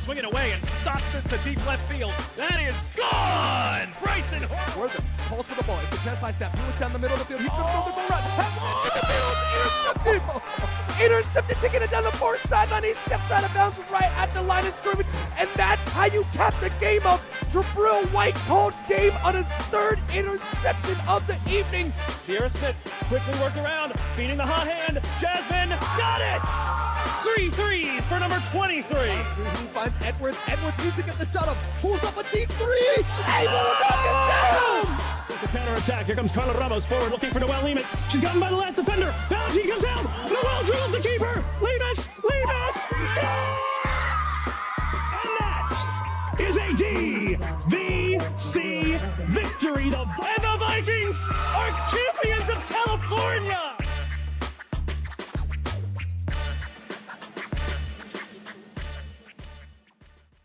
swing it away and socks this to deep left field. That is gone! Bryson Harper. Wortham pulls for the ball. It's a chest line snap. Hewitt's down the middle of the field. He's going to throw the goal run. Has the intercepted. Intercepted, taking it down the far sideline. He steps out of bounds right at the line of scrimmage. And that's how you cap the game up. Jabril White called game on his third interception of the evening. Sierra Smith quickly worked around, feeding the hot hand. Jasmine got it! 3 threes for number 23. He finds Edwards. Edwards needs to get the shot up. Pulls up a deep three. Able to knock it down. The counterattack. Here comes Carla Ramos forward, looking for Noelle Lemus. She's gotten by the last defender. Valentine comes out. Noelle drills the keeper. Lemus. And that is a DVC victory. The Vikings are champions of California.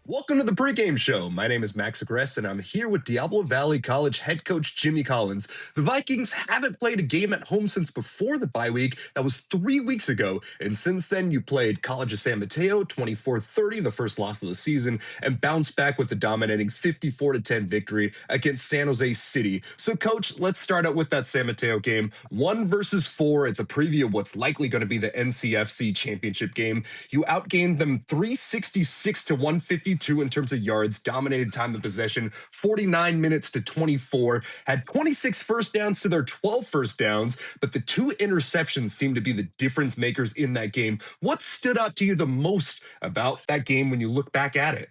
Welcome to the Pregame Show. My name is Max Agrest, and I'm here with Diablo Valley College head coach Jimmy Collins. The Vikings haven't played a game at home since before the bye week. That was 3 weeks ago. And since then, you played College of San Mateo, 24-30, the first loss of the season, and bounced back with the dominating 54-10 victory against San Jose City. So, Coach, let's start out with that San Mateo game. 1 versus 4. It's a preview of what's likely going to be the NCFC championship game. You outgained them 366-152 in terms of yards, dominated time of possession, 49 minutes to 24, had 26 first downs to their 12 first downs, but the 2 interceptions seemed to be the difference makers in that game. What stood out to you the most about that game when you look back at it?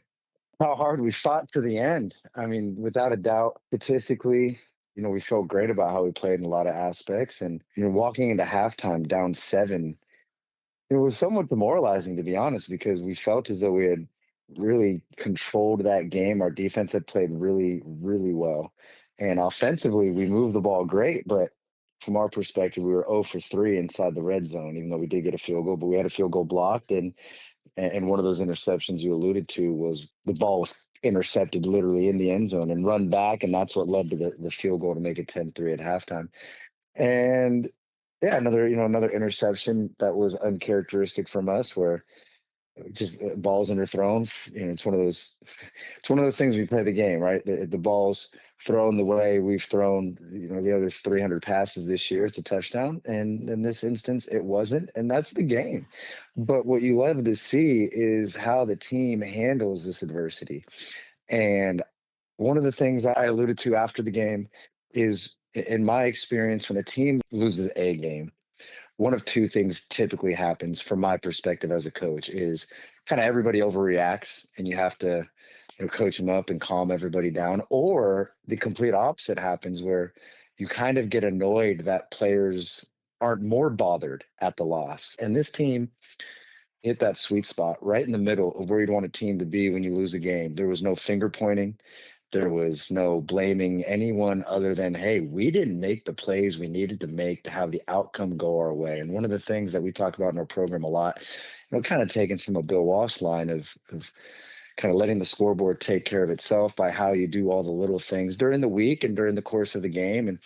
How hard we fought to the end. I mean, without a doubt, statistically, we felt great about how we played in a lot of aspects. And, walking into halftime down 7, it was somewhat demoralizing, to be honest, because we felt as though we had really controlled that game. Our defense had played really, really well. And offensively, we moved the ball great, but from our perspective, we were 0 for 3 inside the red zone, even though we did get a field goal, but we had a field goal blocked. And one of those interceptions you alluded to was the ball was intercepted literally in the end zone and run back. And that's what led to the field goal to make it 10-3 at halftime. And yeah, another interception that was uncharacteristic from us, where just balls underthrown. It's one of those things we play the game, right? The ball's thrown the way we've thrown, the other 300 passes this year. It's a touchdown. And in this instance, it wasn't. And that's the game. But what you love to see is how the team handles this adversity. And one of the things I alluded to after the game is, in my experience, when a team loses a game, one of 2 things typically happens from my perspective as a coach is kind of everybody overreacts and you have to coach them up and calm everybody down, or the complete opposite happens where you kind of get annoyed that players aren't more bothered at the loss. And this team hit that sweet spot right in the middle of where you'd want a team to be when you lose a game. There was no finger pointing. There was no blaming anyone other than, hey, we didn't make the plays we needed to make to have the outcome go our way. And one of the things that we talk about in our program a lot, kind of taken from a Bill Walsh line of kind of letting the scoreboard take care of itself by how you do all the little things during the week and during the course of the game. And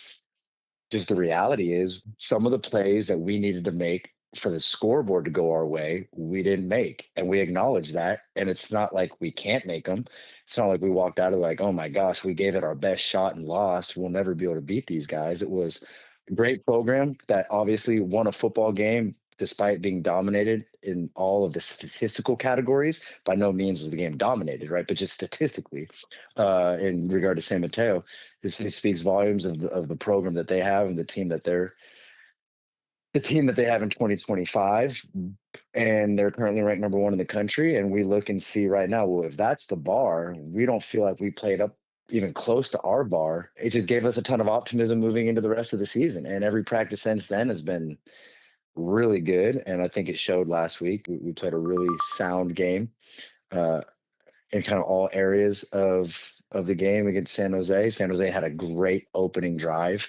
just the reality is some of the plays that we needed to make for the scoreboard to go our way, we didn't make. And we acknowledge that. And it's not like we can't make them. It's not like we walked out of like, oh my gosh, we gave it our best shot and lost. We'll never be able to beat these guys. It was a great program that obviously won a football game despite being dominated in all of the statistical categories. By no means was the game dominated, right? But just statistically, in regard to San Mateo, this speaks volumes of the program that they have and the team that they have in 2025, and they're currently ranked number 1 in the country. And we look and see right now, well, if that's the bar, we don't feel like we played up even close to our bar. It just gave us a ton of optimism moving into the rest of the season. And every practice since then has been really good. And I think it showed last week. We played a really sound game in kind of all areas of the game against San Jose. San Jose had a great opening drive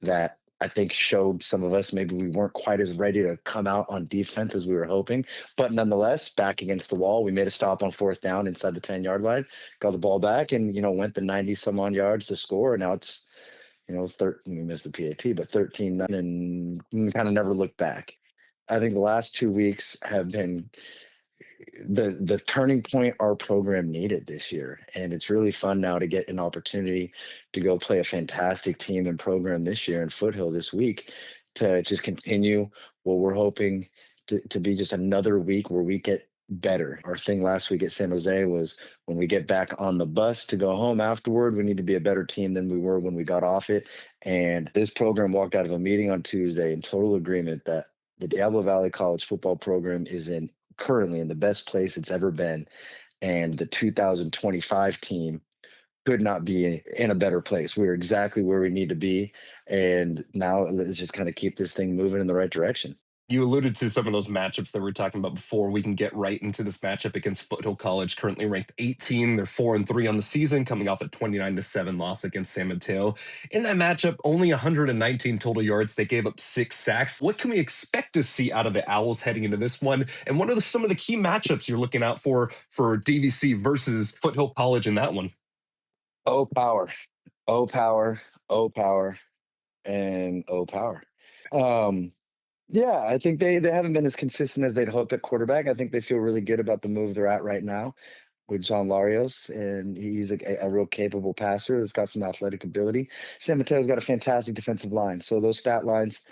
that I think showed some of us maybe we weren't quite as ready to come out on defense as we were hoping. But nonetheless, back against the wall, we made a stop on 4th down inside the 10-yard line, got the ball back and, went the 90-some-odd yards to score. And now it's, 13, we missed the PAT, but 13-9, and we kind of never looked back. I think the last 2 weeks have been the turning point our program needed this year. And it's really fun now to get an opportunity to go play a fantastic team and program this year in Foothill this week to just continue what we're hoping to be just another week where we get better. Our thing last week at San Jose was when we get back on the bus to go home afterward, we need to be a better team than we were when we got off it. And this program walked out of a meeting on Tuesday in total agreement that the Diablo Valley College football program is currently in the best place it's ever been. And the 2025 team could not be in a better place. We're exactly where we need to be. And now let's just kind of keep this thing moving in the right direction. You alluded to some of those matchups that we were talking about before. We can get right into this matchup against Foothill College, currently ranked 18. They're 4-3 on the season, coming off a 29-7 loss against San Mateo. In that matchup, only 119 total yards. They gave up 6 sacks. What can we expect to see out of the Owls heading into this one? And what are some of the key matchups you're looking out for DVC versus Foothill College in that one? O power, O power, O power, and O power. Yeah, I think they haven't been as consistent as they'd hoped at quarterback. I think they feel really good about the move they're at right now with John Larios, and he's a real capable passer that's got some athletic ability. San Mateo's got a fantastic defensive line, so those stat lines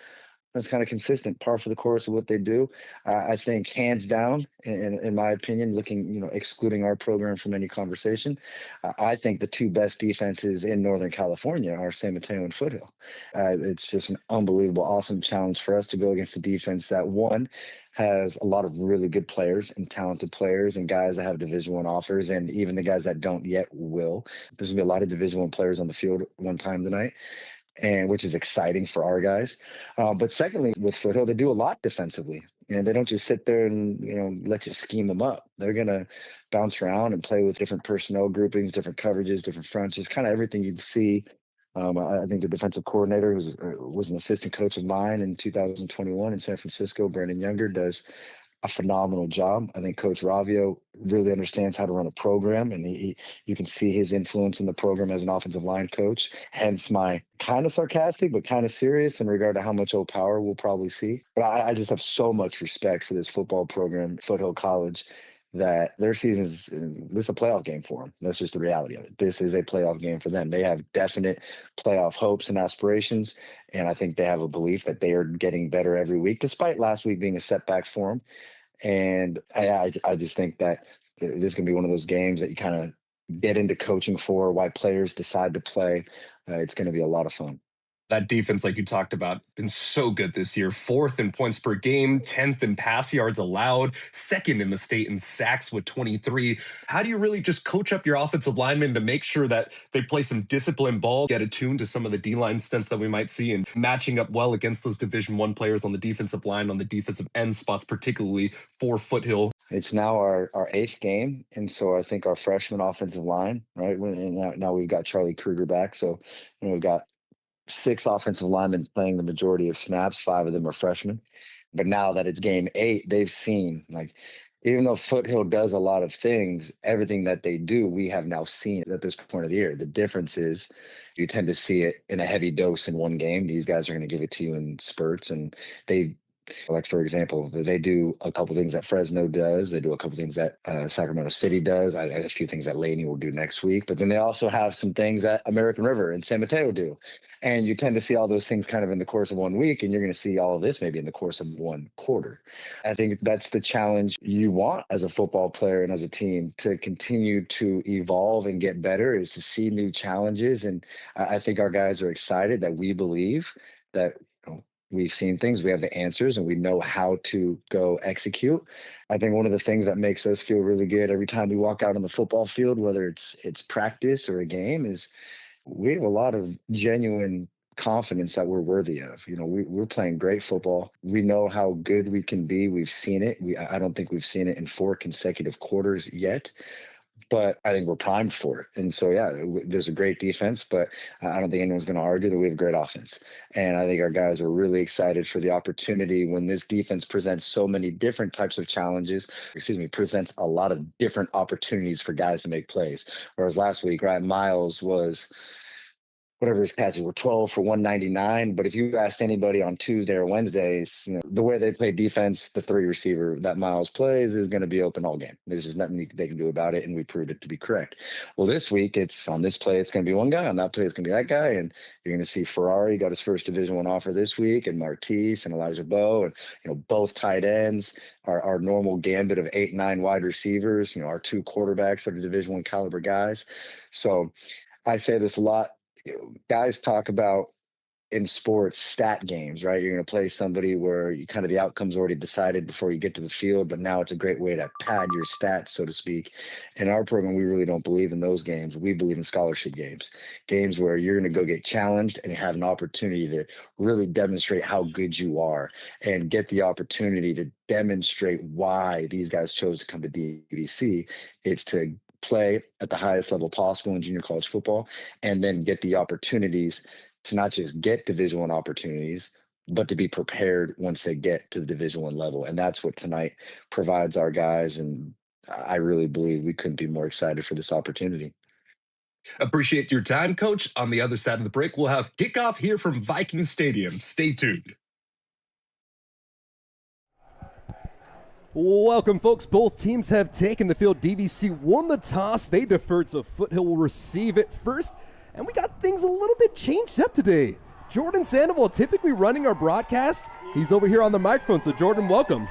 that's kind of consistent, par for the course of what they do. I think hands down, in my opinion, looking, excluding our program from any conversation, I think the two best defenses in Northern California are San Mateo and Foothill. It's just an unbelievable, awesome challenge for us to go against a defense that one has a lot of really good players and talented players and guys that have Division I offers, and even the guys that don't yet will. There's gonna be a lot of Division I players on the field one time tonight, and which is exciting for our guys. But secondly, with Foothill, they do a lot defensively. And they don't just sit there and let you scheme them up. They're gonna bounce around and play with different personnel groupings, different coverages, different fronts, just kind of everything you'd see. I think the defensive coordinator was an assistant coach of mine in 2021 in San Francisco. Brandon Younger does a phenomenal job. I think Coach Ravio really understands how to run a program, and you can see his influence in the program as an offensive line coach. Hence my kind of sarcastic but kind of serious in regard to how much O power we'll probably see. But I just have so much respect for this football program, Foothill College, that their season is this is a playoff game for them. That's just the reality of it. This is a playoff game for them. They have definite playoff hopes and aspirations, and I think they have a belief that they are getting better every week, despite last week being a setback for them. And I just think that this can be one of those games that you kind of get into coaching for, why players decide to play. It's going to be a lot of fun. That defense, like you talked about, been so good this year. 4th in points per game, 10th in pass yards allowed, 2nd in the state in sacks with 23. How do you really just coach up your offensive linemen to make sure that they play some disciplined ball, get attuned to some of the D-line stunts that we might see, and matching up well against those Division I players on the defensive line, on the defensive end spots, particularly for Foothill? It's now our 8th game, and so I think our freshman offensive line, right? And now we've got Charlie Kruger back, so we've got 6 offensive linemen playing the majority of snaps. 5 of them are freshmen. But now that it's game 8, they've seen, like, even though Foothill does a lot of things, everything that they do, we have now seen at this point of the year. The difference is you tend to see it in a heavy dose in one game. These guys are going to give it to you in spurts, and they, like, for example, they do a couple things that Fresno does. They do a couple things that Sacramento City does. A few things that Laney will do next week. But then they also have some things that American River and San Mateo do. And you tend to see all those things kind of in the course of 1 week, and you're going to see all of this maybe in the course of 1 quarter. I think that's the challenge you want as a football player and as a team, to continue to evolve and get better, is to see new challenges. And I think our guys are excited that we believe that we've seen things, we have the answers, and we know how to go execute. I think one of the things that makes us feel really good every time we walk out on the football field, whether it's practice or a game, is we have a lot of genuine confidence that we're worthy of. We're playing great football. We know how good we can be. We've seen it. I don't think we've seen it in 4 consecutive quarters yet, but I think we're primed for it. And so, yeah, there's a great defense, but I don't think anyone's going to argue that we have a great offense. And I think our guys are really excited for the opportunity when this defense presents so many different types of challenges, presents a lot of different opportunities for guys to make plays. Whereas last week, right, Miles was whatever his catches were, 12 for 199. But if you asked anybody on Tuesday or Wednesdays, the way they play defense, the 3 receiver that Miles plays is going to be open all game. There's just nothing they can do about it, and we proved it to be correct. Well, this week, it's on this play, it's going to be one guy. On that play, it's going to be that guy. And you're going to see Ferrari got his first Division I offer this week, and Martise and Elijah Bowe, and both tight ends, our normal gambit of 8, 9 wide receivers, our 2 quarterbacks that are Division I caliber guys. So I say this a lot. Guys talk about in sports stat games, right? You're going to play somebody where you kind of the outcome's already decided before you get to the field, but now it's a great way to pad your stats, so to speak. In our program, we really don't believe in those games. We believe in scholarship games where you're going to go get challenged and have an opportunity to really demonstrate how good you are and get the opportunity to demonstrate why these guys chose to come to DVC. It's to play at the highest level possible in junior college football and then get the opportunities to not just get Division I opportunities, but to be prepared once they get to the Division I level. And that's what tonight provides our guys. And I really believe we couldn't be more excited for this opportunity. Appreciate your time, Coach. On the other side of the break, we'll have kickoff here from Vikings Stadium. Stay tuned. Welcome, folks. Both teams have taken the field. DVC won the toss. They deferred, so Foothill will receive it first. And we got things a little bit changed up today. Jordan Sandoval, typically running our broadcast. He's over here on the microphone. So, Jordan, welcome.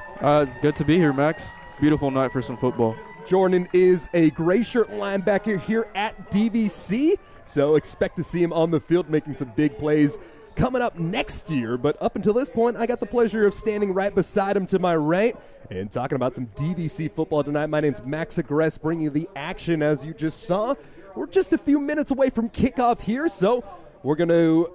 Good to be here, Max. Beautiful night for some football. Jordan is a gray shirt linebacker here at DVC. So expect to see him on the field making some big plays coming up next year. But up until this point, I got the pleasure of standing right beside him to my right and talking about some DVC football tonight. My name's Max Agress, bringing you the action as you just saw. We're just a few minutes away from kickoff here, so we're going to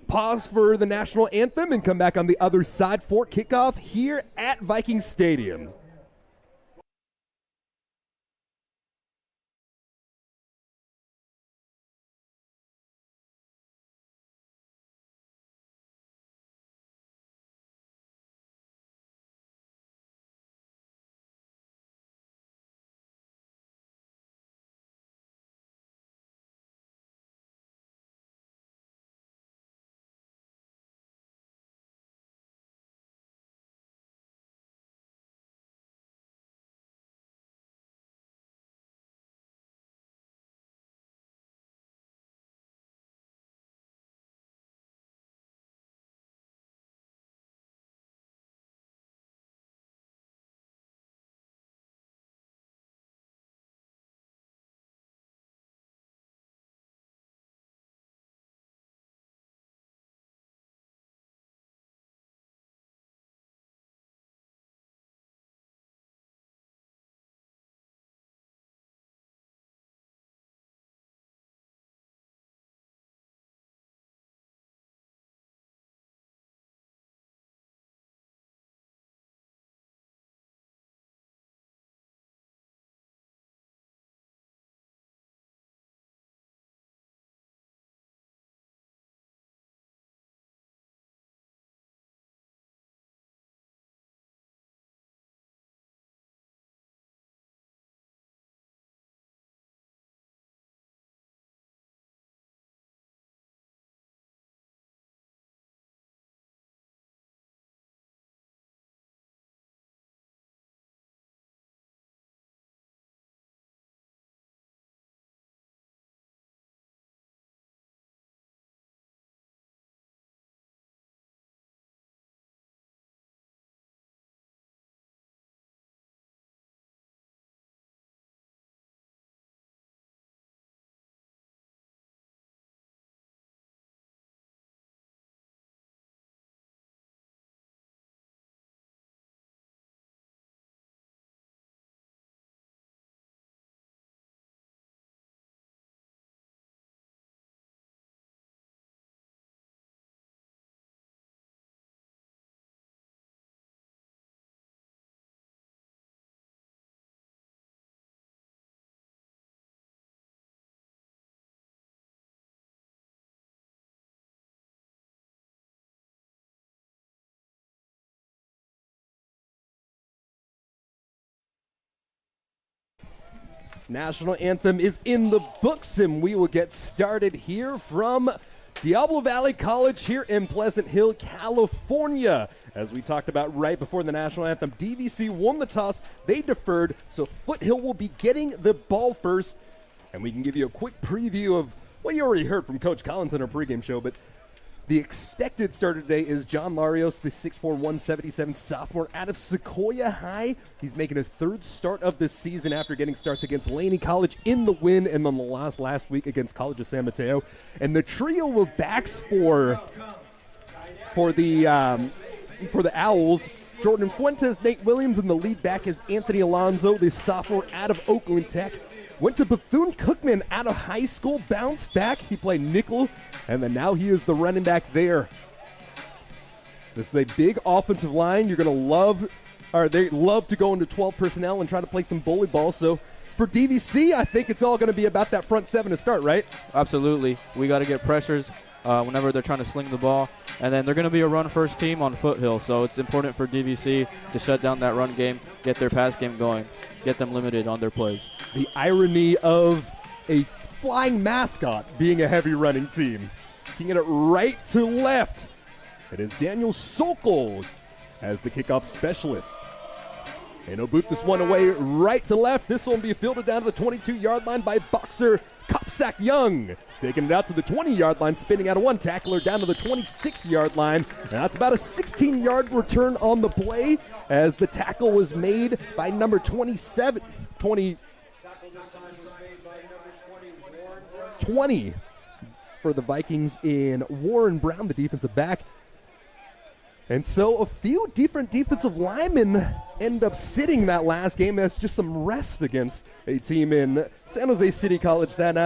pause for the national anthem and come back on the other side for kickoff here at Vikings Stadium. National anthem is in the books, and we will get started here from Diablo Valley College here in Pleasant Hill, California. As we talked about right before the national anthem, DVC won the toss. They deferred, so Foothill will be getting the ball first. And we can give you a quick preview of what you already heard from Coach Collins in our pregame show, but the expected starter today is John Larios, the 6'4", 177 sophomore out of Sequoia High. He's making his third start of this season after getting starts against Laney College in the win and then the loss last week against College of San Mateo. And the trio of backs for the Owls, Jordan Fuentes, Nate Williams, and the lead back is Anthony Alonzo, the sophomore out of Oakland Tech. Went to Bethune-Cookman out of high school, bounced back. He played nickel, and then now he is the running back there. This is a big offensive line. You're going to love, or they love to go into 12 personnel and try to play some bully ball. So for DVC, I think it's all going to be about that front seven to start, right? Absolutely. We got to get pressures whenever they're trying to sling the ball. And then they're going to be a run-first team on Foothill, so it's important for DVC to shut down that run game, get their pass game going, get them limited on their plays. The irony of a flying mascot being a heavy running team. Kicking it right to left. It is Daniel Sokol as the kickoff specialist. And he'll boot this one away right to left. This one will be fielded down to the 22-yard line by boxer Kopsak Young. Taking it out to the 20-yard line, spinning out of one tackler down to the 26-yard line. And that's about a 16-yard return on the play as the tackle was made by number 20 for the Vikings in Warren Brown, the defensive back. And so a few different defensive linemen end up sitting that last game as just some rest against a team in San Jose City College that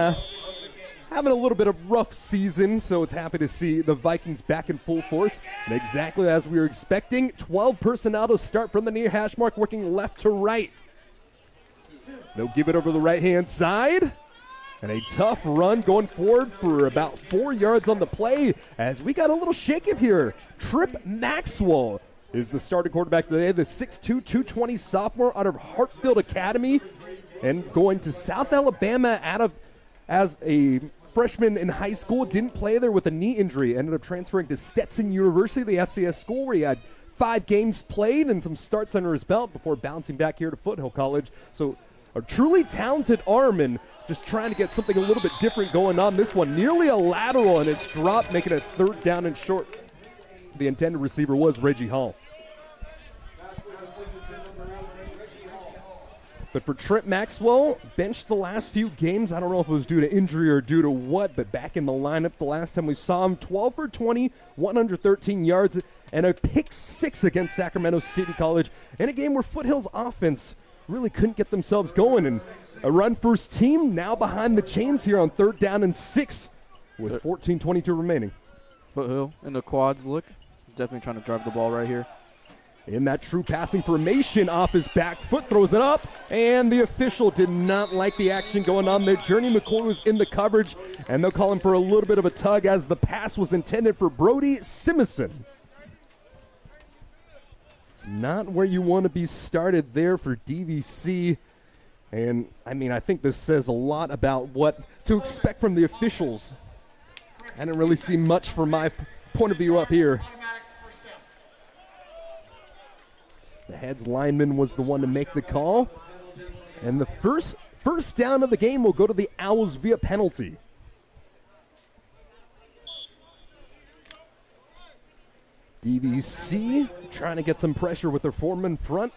having a little bit of rough season. So it's happy to see the Vikings back in full force. And exactly as we were expecting, 12 personnel to start from the near hash mark, working left to right. They'll give it over the right-hand side. And a tough run going forward for about 4 yards on the play as we got a little shake-up here. Trip Maxwell is the starting quarterback today, the 6'2", 220 sophomore out of Hartfield Academy and going to South Alabama as a freshman in high school. Didn't play there with a knee injury. Ended up transferring to Stetson University, the FCS school, where he had 5 games played and some starts under his belt before bouncing back here to Foothill College. So a truly talented arm and just trying to get something a little bit different going on. This one nearly a lateral and it's dropped, making it 3rd down and short. The intended receiver was Reggie Hall. But for Trent Maxwell, benched the last few games. I don't know if it was due to injury or due to what, but back in the lineup the last time we saw him, 12 for 20, 113 yards, and a pick 6 against Sacramento City College in a game where Foothill's offense really couldn't get themselves going. And a run-first team now behind the chains here on 3rd down and 6 with 14:22 remaining. Foothill in the quads look. Definitely trying to drive the ball right here. In that true passing formation, off his back foot, throws it up, and the official did not like the action going on there. Journey McCoy was in the coverage, and they'll call him for a little bit of a tug as the pass was intended for Brody Simison. It's not where you want to be started there for DVC. And, I mean, I think this says a lot about what to expect from the officials. I didn't really see much from my point of view up here. The heads lineman was the one to make the call. And the first down of the game will go to the Owls via penalty. DVC trying to get some pressure with their foreman front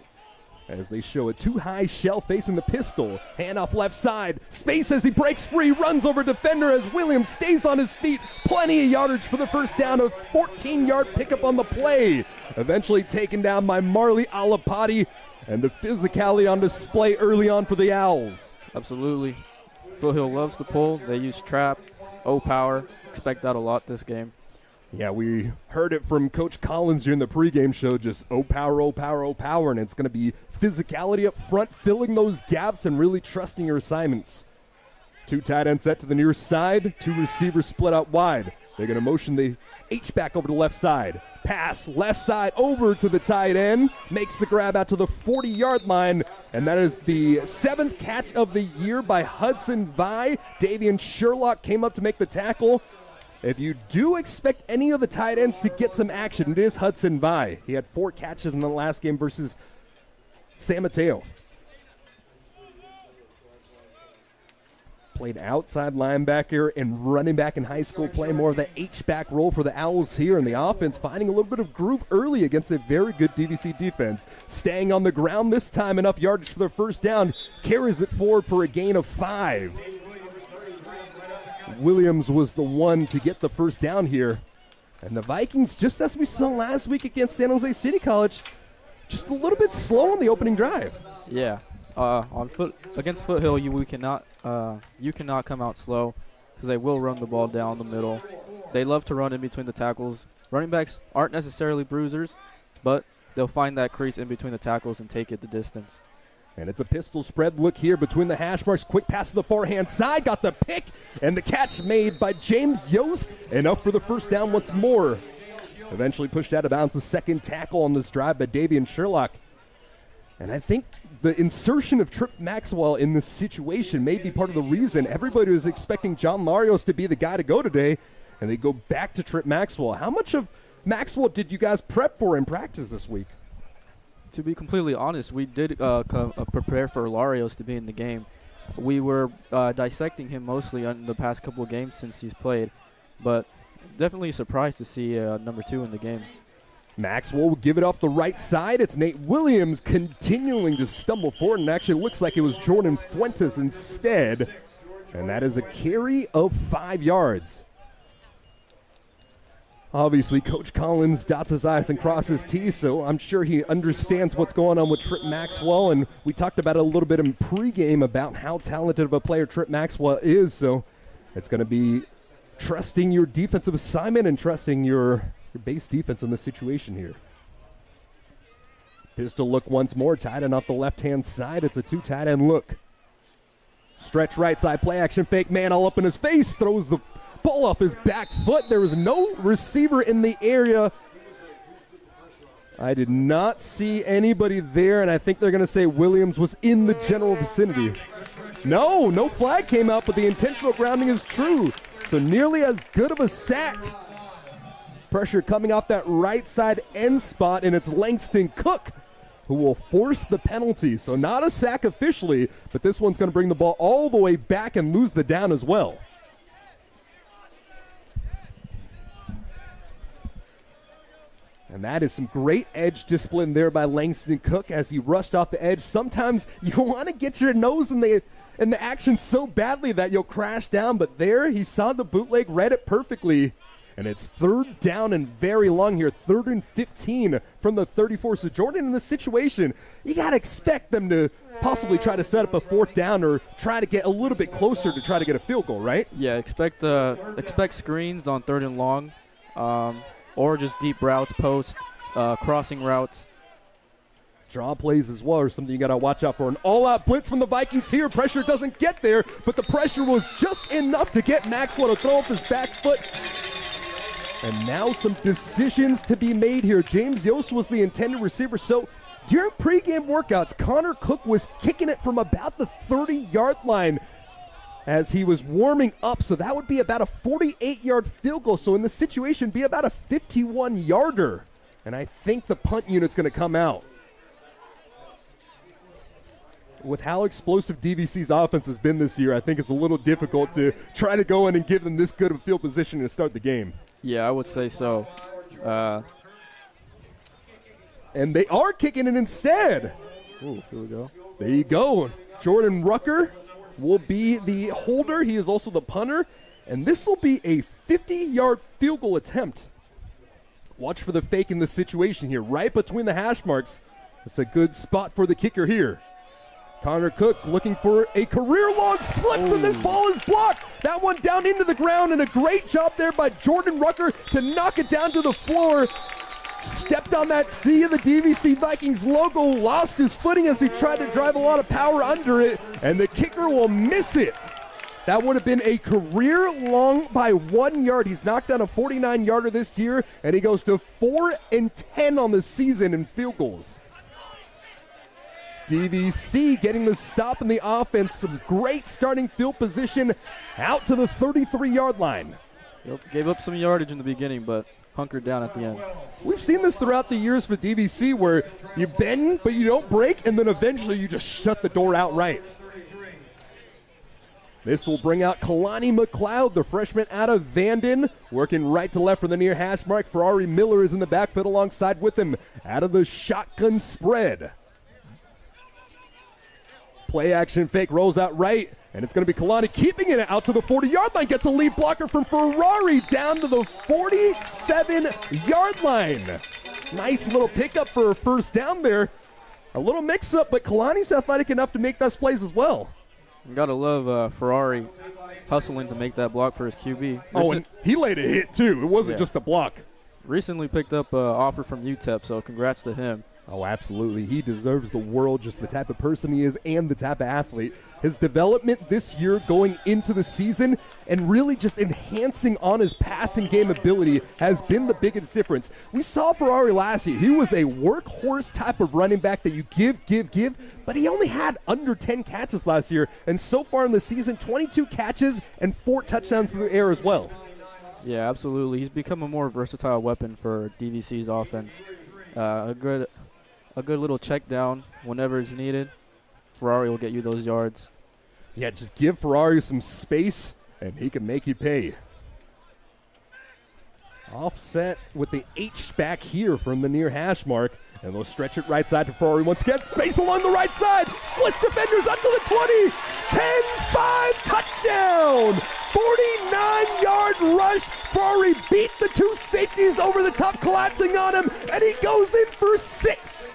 as they show a too-high shell facing the pistol. Hand off left side. Space as he breaks free, runs over defender as Williams stays on his feet. Plenty of yardage for the first down, a 14-yard pickup on the play. Eventually taken down by Marley Alapati, and the physicality on display early on for the Owls. Absolutely. Foothill loves to pull. They use trap, O-power. Expect that a lot this game. Yeah, we heard it from Coach Collins during the pregame show, just O-power, O-power, O-power, and it's going to be physicality up front, filling those gaps and really trusting your assignments. 2 tight ends set to the near side, 2 receivers split out wide. They're going to motion the H-back over to the left side. Pass, left side over to the tight end, makes the grab out to the 40-yard line, and that is the 7th catch of the year by Hudson Vi. Davian Sherlock came up to make the tackle. If you do expect any of the tight ends to get some action, it is Hudson Vi. He had 4 catches in the last game versus San Mateo. Played outside linebacker and running back in high school, playing more of the H-back role for the Owls here, and the offense finding a little bit of groove early against a very good DVC defense. Staying on the ground this time, enough yardage for the first down, carries it forward for a gain of 5. Williams was the one to get the first down here. And the Vikings, just as we saw last week against San Jose City College, just a little bit slow on the opening drive. Yeah. Against Foothill, you cannot come out slow because they will run the ball down the middle. They love to run in between the tackles. Running backs aren't necessarily bruisers, but they'll find that crease in between the tackles and take it the distance. And it's a pistol spread look here between the hash marks. Quick pass to the forehand side. Got the pick and the catch made by James Yost. Enough for the first down once more. Eventually pushed out of bounds. The second tackle on this drive by Davian Sherlock. And I think the insertion of Trip Maxwell in this situation may be part of the reason everybody was expecting John Larios to be the guy to go today, and they go back to Trip Maxwell. How much of Maxwell did you guys prep for in practice this week? To be completely honest, we did prepare for Larios to be in the game. We were dissecting him mostly on the past couple of games since he's played, but definitely surprised to see number 2 in the game. Maxwell will give it off the right side. It's Nate Williams continuing to stumble forward, and actually looks like it was Jordan Fuentes instead. And that is a carry of 5 yards. Obviously, Coach Collins dots his I's and crosses his T's, so I'm sure he understands what's going on with Trip Maxwell. And we talked about it a little bit in pregame about how talented of a player Trip Maxwell is. So it's going to be trusting your defensive assignment and trusting your base defense in this situation here. Pistol look once more, tight end off the left-hand side. It's a 2 tight end look. Stretch right side, play action fake, man all up in his face, throws the ball off his back foot. There was no receiver in the area. I did not see anybody there, and I think they're going to say Williams was in the general vicinity. No flag came out, but the intentional grounding is true. So nearly as good of a sack. Pressure coming off that right side end spot, and it's Langston Cook who will force the penalty. So not a sack officially, but this one's going to bring the ball all the way back and lose the down as well. And that is some great edge discipline there by Langston Cook as he rushed off the edge. Sometimes you want to get your nose in the action so badly that you'll crash down, but there he saw the bootleg, read it perfectly. And it's 3rd down and very long here, 3rd and 15 from the 34. So Jordan, in this situation, you got to expect them to possibly try to set up a 4th down or try to get a little bit closer to try to get a field goal, right? Yeah, expect screens on 3rd and long, or just deep routes, post, crossing routes. Draw plays as well are something you got to watch out for. An all-out blitz from the Vikings here. Pressure doesn't get there, but the pressure was just enough to get Maxwell to throw off his back foot. And now some decisions to be made here. James Yost was the intended receiver. So during pregame workouts, Connor Cook was kicking it from about the 30-yard line as he was warming up. So that would be about a 48-yard field goal. So in this situation, be about a 51-yarder. And I think the punt unit's going to come out. With how explosive DVC's offense has been this year, I think it's a little difficult to try to go in and give them this good of a field position to start the game. Yeah, I would say so. And they are kicking it instead. Ooh, here we go. There you go. Jordan Rucker will be the holder. He is also the punter. And this will be a 50-yard field goal attempt. Watch for the fake in this situation here, right between the hash marks. It's a good spot for the kicker here. Connor Cook looking for a career-long slips, and this ball is blocked. That one down into the ground, and a great job there by Jordan Rucker to knock it down to the floor. Stepped on that C of the DVC Vikings logo, lost his footing as he tried to drive a lot of power under it, and the kicker will miss it. That would have been a career long by 1 yard. He's knocked down a 49-yarder this year, and he goes to 4-10 on the season in field goals. DVC getting the stop in the offense. Some great starting field position out to the 33-yard line. Yep, gave up some yardage in the beginning, but hunkered down at the end. We've seen this throughout the years for DVC where you bend, but you don't break, and then eventually you just shut the door outright. This will bring out Kalani McLeod, the freshman out of Vanden, working right to left for the near hash mark. Ferrari Miller is in the backfield alongside with him out of the shotgun spread. Play action fake rolls out right, and it's going to be Kalani keeping it out to the 40-yard line. Gets a lead blocker from Ferrari down to the 47-yard line. Nice little pickup for a first down there. A little mix-up, but Kalani's athletic enough to make those plays as well. You gotta love Ferrari hustling to make that block for his QB. Oh, and he laid a hit too. It wasn't just a block. Recently picked up an offer from UTEP, so congrats to him. Oh, absolutely. He deserves the world, just the type of person he is and the type of athlete. His development this year going into the season and really just enhancing on his passing game ability has been the biggest difference. We saw Ferrari last year. He was a workhorse type of running back that you give, but he only had under 10 catches last year. And so far in the season, 22 catches and 4 touchdowns through the air as well. Yeah, absolutely. He's become a more versatile weapon for DVC's offense. A good little check down whenever it's needed. Ferrari will get you those yards. Yeah, just give Ferrari some space, and he can make you pay. Offset with the H back here from the near hash mark, and they'll stretch it right side to Ferrari once again. Space along the right side. Splits defenders up to the 20. 10-5 touchdown. 49-yard rush. Ferrari beat the 2 safeties over the top, collapsing on him, and he goes in for 6.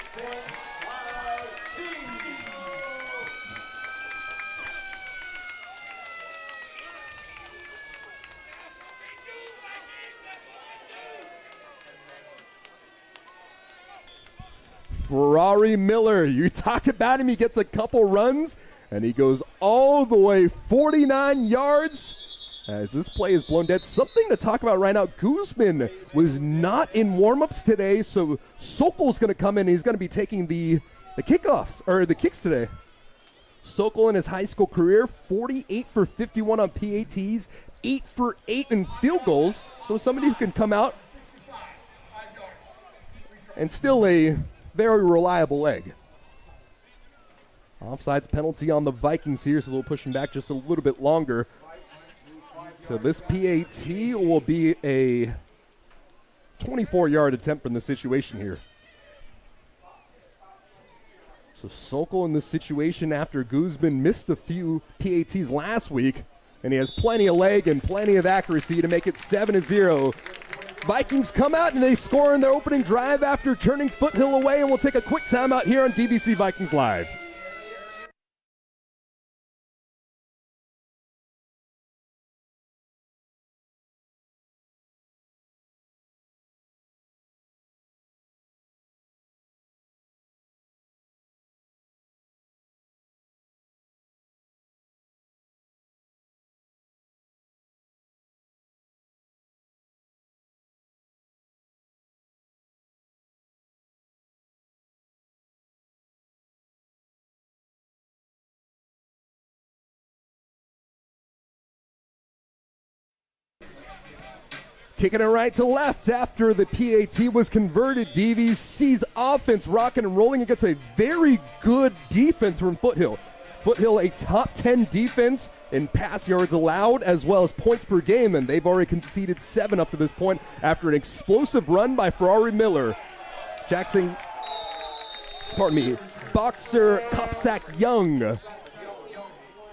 Ferrari Miller, you talk about him, he gets a couple runs, and he goes all the way 49 yards as this play is blown dead. Something to talk about right now, Guzman was not in warm-ups today, so Sokol's going to come in, and he's going to be taking the kickoffs, or the kicks today. Sokol in his high school career, 48 for 51 on PATs, 8 for 8 in field goals, so somebody who can come out and still a very reliable leg. Offsides penalty on the Vikings here, so they'll push him back just a little bit longer. So this PAT will be a 24-yard attempt from the situation here. So Sokol in this situation after Guzman missed a few PATs last week, and he has plenty of leg and plenty of accuracy to make it 7-0. Vikings come out and they score in their opening drive after turning Foothill away, and we'll take a quick timeout here on DVC Vikings Live. Kicking it right to left after the PAT was converted. DVC's offense rocking and rolling against a very good defense from Foothill. Foothill, a top 10 defense in pass yards allowed as well as points per game, and they've already conceded 7 up to this point after an explosive run by Ferrari Miller. Boxer Kopsak Young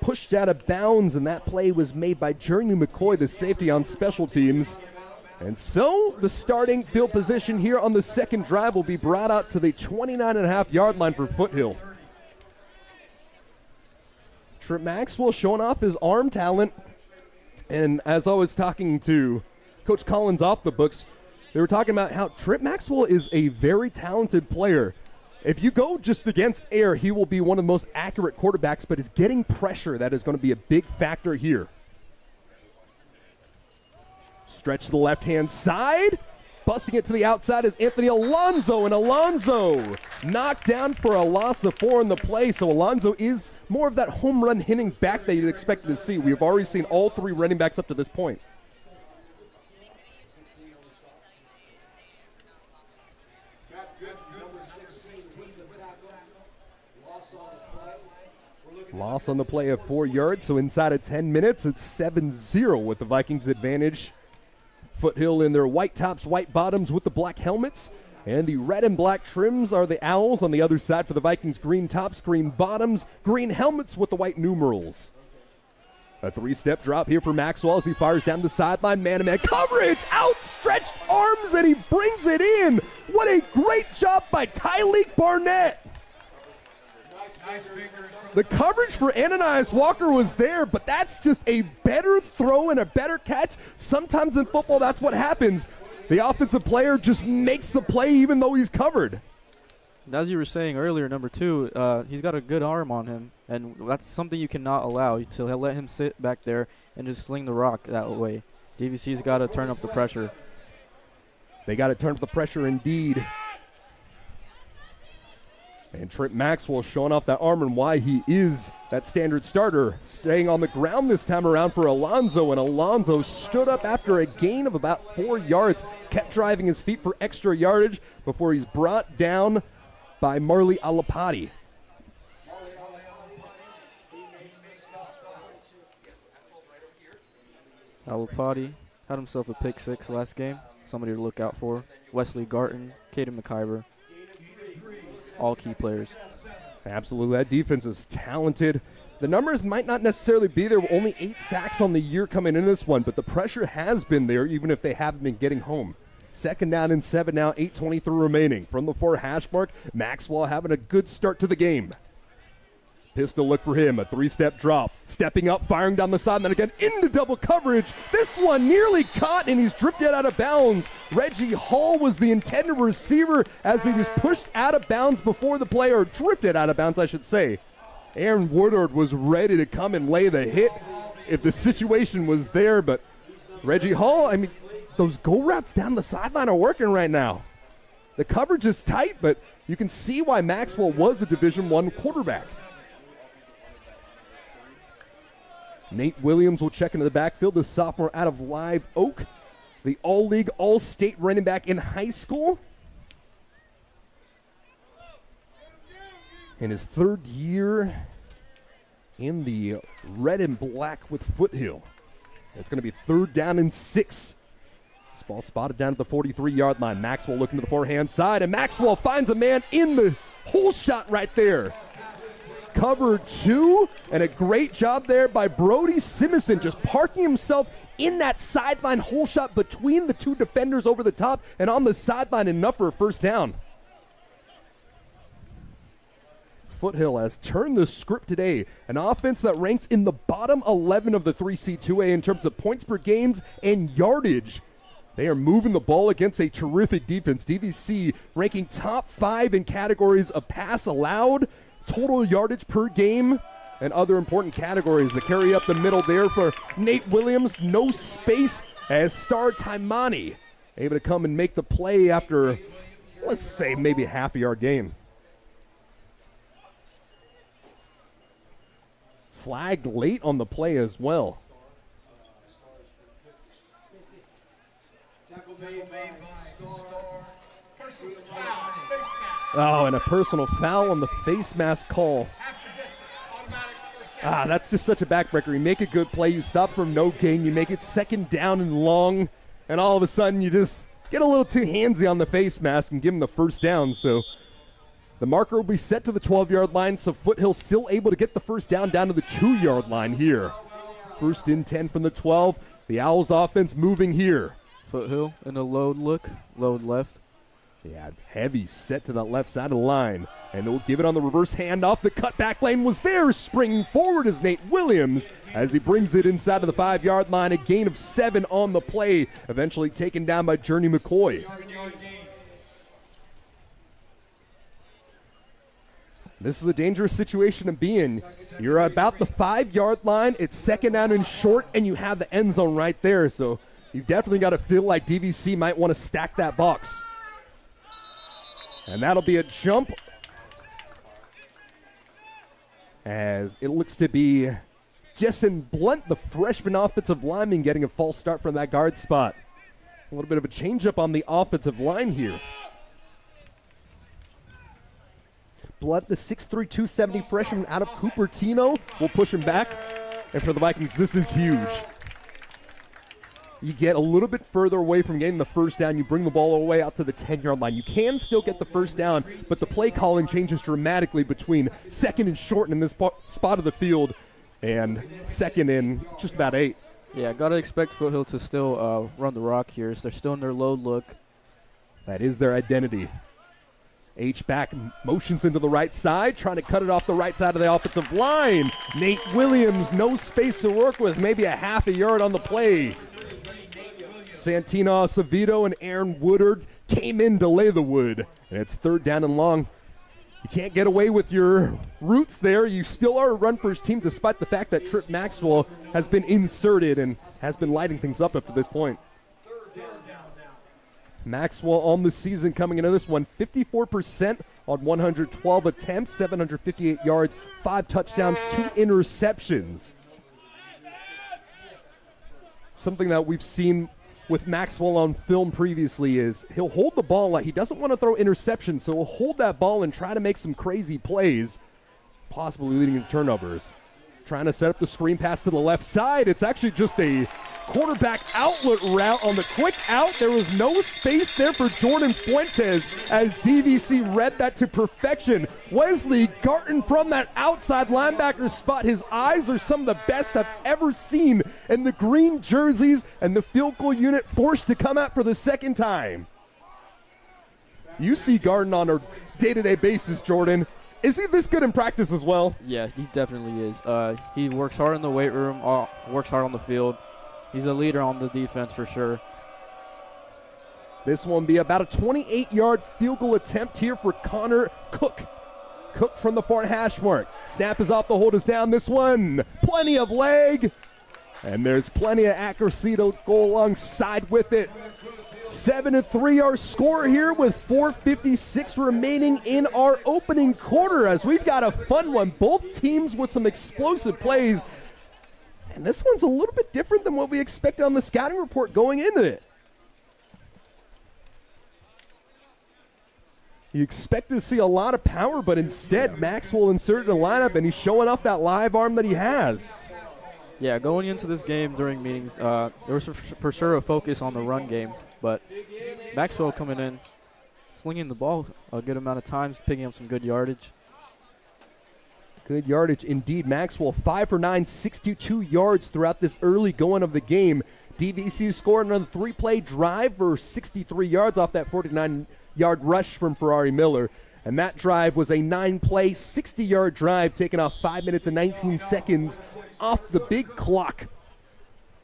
pushed out of bounds, and that play was made by Jeremy McCoy, the safety on special teams. And so the starting field position here on the second drive will be brought out to the 29.5-yard line for Foothill. Trip Maxwell showing off his arm talent. And as I was talking to Coach Collins off the books, they were talking about how Trip Maxwell is a very talented player. If you go just against air, he will be one of the most accurate quarterbacks, but it's getting pressure that is going to be a big factor here. Stretch to the left-hand side. Busting it to the outside is Anthony Alonso, and Alonso knocked down for a loss of 4 in the play. So Alonso is more of that home run hitting back that you'd expect to see. We've already seen all 3 running backs up to this point. Loss on the play of 4 yards, so inside of 10 minutes, it's 7-0 with the Vikings advantage. Foothill in their white tops, white bottoms with the black helmets. And the red and black trims are the Owls on the other side for the Vikings. Green tops, green bottoms, green helmets with the white numerals. A 3-step drop here for Maxwell as he fires down the sideline. Man-to-man coverage, outstretched arms, and he brings it in. What a great job by Tyleek Barnett. The coverage for Ananias Walker was there, but that's just a better throw and a better catch. Sometimes in football, that's what happens. The offensive player just makes the play even though he's covered. As you were saying earlier, number 2, he's got a good arm on him, and that's something you cannot allow, to let him sit back there and just sling the rock that way. DVC's got to turn up the pressure. They got to turn up the pressure indeed. And Trent Maxwell showing off that arm and why he is that standard starter. Staying on the ground this time around for Alonzo, and Alonzo stood up after a gain of about 4 yards, kept driving his feet for extra yardage before he's brought down by Marley Alapati. Alapati had himself a pick 6 last game. Somebody to look out for. Wesley Garton, Caden McIver. All key players. Absolutely, that defense is talented. The numbers might not necessarily be there. Only 8 sacks on the year coming in this one, but the pressure has been there even if they haven't been getting home. 2nd down and 7 now, 8:23 remaining. From the 4 hash mark, Maxwell having a good start to the game. Pistol look for him, a 3-step drop. Stepping up, firing down the sideline again into double coverage. This one nearly caught, and he's drifted out of bounds. Reggie Hall was the intended receiver as he was pushed out of bounds before the play, or drifted out of bounds, I should say. Aaron Woodard was ready to come and lay the hit if the situation was there, but Reggie Hall, I mean, those go routes down the sideline are working right now. The coverage is tight, but you can see why Maxwell was a Division I quarterback. Nate Williams will check into the backfield, the sophomore out of Live Oak, the all-league, all-state running back in high school. In his 3rd year in the red and black with Foothill. It's going to be 3rd down and 6. This ball spotted down at the 43-yard line. Maxwell looking to the forehand side, and Maxwell finds a man in the hole shot right there. Cover 2, and a great job there by Brody Simison, just parking himself in that sideline hole shot between the 2 defenders over the top and on the sideline, enough for a 1st down. Foothill has turned the script today. An offense that ranks in the bottom 11 of the 3C2A in terms of points per games and yardage. They are moving the ball against a terrific defense. DVC ranking top 5 in categories of pass allowed, total yardage per game, and other important categories. The carry up the middle there for Nate Williams. No space as Star Taimani able to come and make the play after, let's say, maybe a half-a-yard gain. Flagged late on the play as well. Oh, and a personal foul on the face mask call. That's just such a backbreaker. You make a good play, you stop for no gain, you make it 2nd down and long, and all of a sudden you just get a little too handsy on the face mask and give him the 1st down. So the marker will be set to the 12-yard line, so Foothill still able to get the 1st down to the 2-yard line here. 1st and 10 from the 12. The Owls offense moving here. Foothill in a load look, load left. Yeah, heavy set to that left side of the line. And they'll give it on the reverse handoff. The cutback lane was there. Springing forward is Nate Williams as he brings it inside of the 5-yard line. A gain of 7 on the play. Eventually taken down by Journey McCoy. This is a dangerous situation to be in. You're about the 5-yard line. It's 2nd down and short, and you have the end zone right there. So you definitely got to feel like DVC might want to stack that box. And that'll be a jump as it looks to be Jessen Blunt, the freshman offensive lineman, getting a false start from that guard spot. A little bit of a change-up on the offensive line here. Blood, the 6'3", 270 freshman out of Cupertino, will push him back. And for the Vikings, this is huge. You get a little bit further away from getting the first down. You bring the ball all the way out to the 10-yard line. You can still get the first down, but the play calling changes dramatically between second and short in this spot of the field and second and just about 8. Yeah, got to expect Foothill to still run the rock here. So they're still in their load look. That is their identity. H-back motions into the right side, trying to cut it off the right side of the offensive line. Nate Williams, no space to work with, maybe a half a yard on the play. Santino Acevedo and Aaron Woodard came in to lay the wood. And it's 3rd down and long. You can't get away with your roots there. You still are a run-first team despite the fact that Trip Maxwell has been inserted and has been lighting things up to this point. Maxwell on the season coming into this one, 54% on 112 attempts, 758 yards, 5 touchdowns, 2 interceptions. Something that we've seen with Maxwell on film previously is he'll hold the ball like he doesn't want to throw interceptions, so he'll hold that ball and try to make some crazy plays, possibly leading to turnovers. Trying to set up the screen pass to the left side. It's actually just a quarterback outlet route on the quick out. There was no space there for Jordan Fuentes as DVC read that to perfection. Wesley Garton from that outside linebacker spot. His eyes are some of the best I've ever seen. And the green jerseys and the field goal unit forced to come out for the second time. You see Garton on a day-to-day basis, Jordan. Is he this good in practice as well? Yeah, he definitely is. He works hard in the weight room, works hard on the field. He's a leader on the defense for sure. This one be about a 28-yard field goal attempt here for Connor Cook. Cook from the far hash mark. Snap is off, the hold is down. This one, plenty of leg. And there's plenty of accuracy to go alongside with it. 7-3 our score here with 4:56 remaining in our opening quarter as we've got a fun one. Both teams with some explosive plays. And this one's a little bit different than what we expected on the scouting report going into it. You expected to see a lot of power, but instead Maxwell inserted a lineup and he's showing off that live arm that he has. Yeah, going into this game during meetings, there was for sure a focus on the run game. But Maxwell coming in, slinging the ball a good amount of times, picking up some good yardage. Good yardage indeed. Maxwell 5 for 9, 62 yards throughout this early going of the game. DVC scored another 3-play drive for 63 yards off that 49-yard rush from Ferrari Miller. And that drive was a 9-play, 60-yard drive taking off 5 minutes and 19 seconds off the big clock.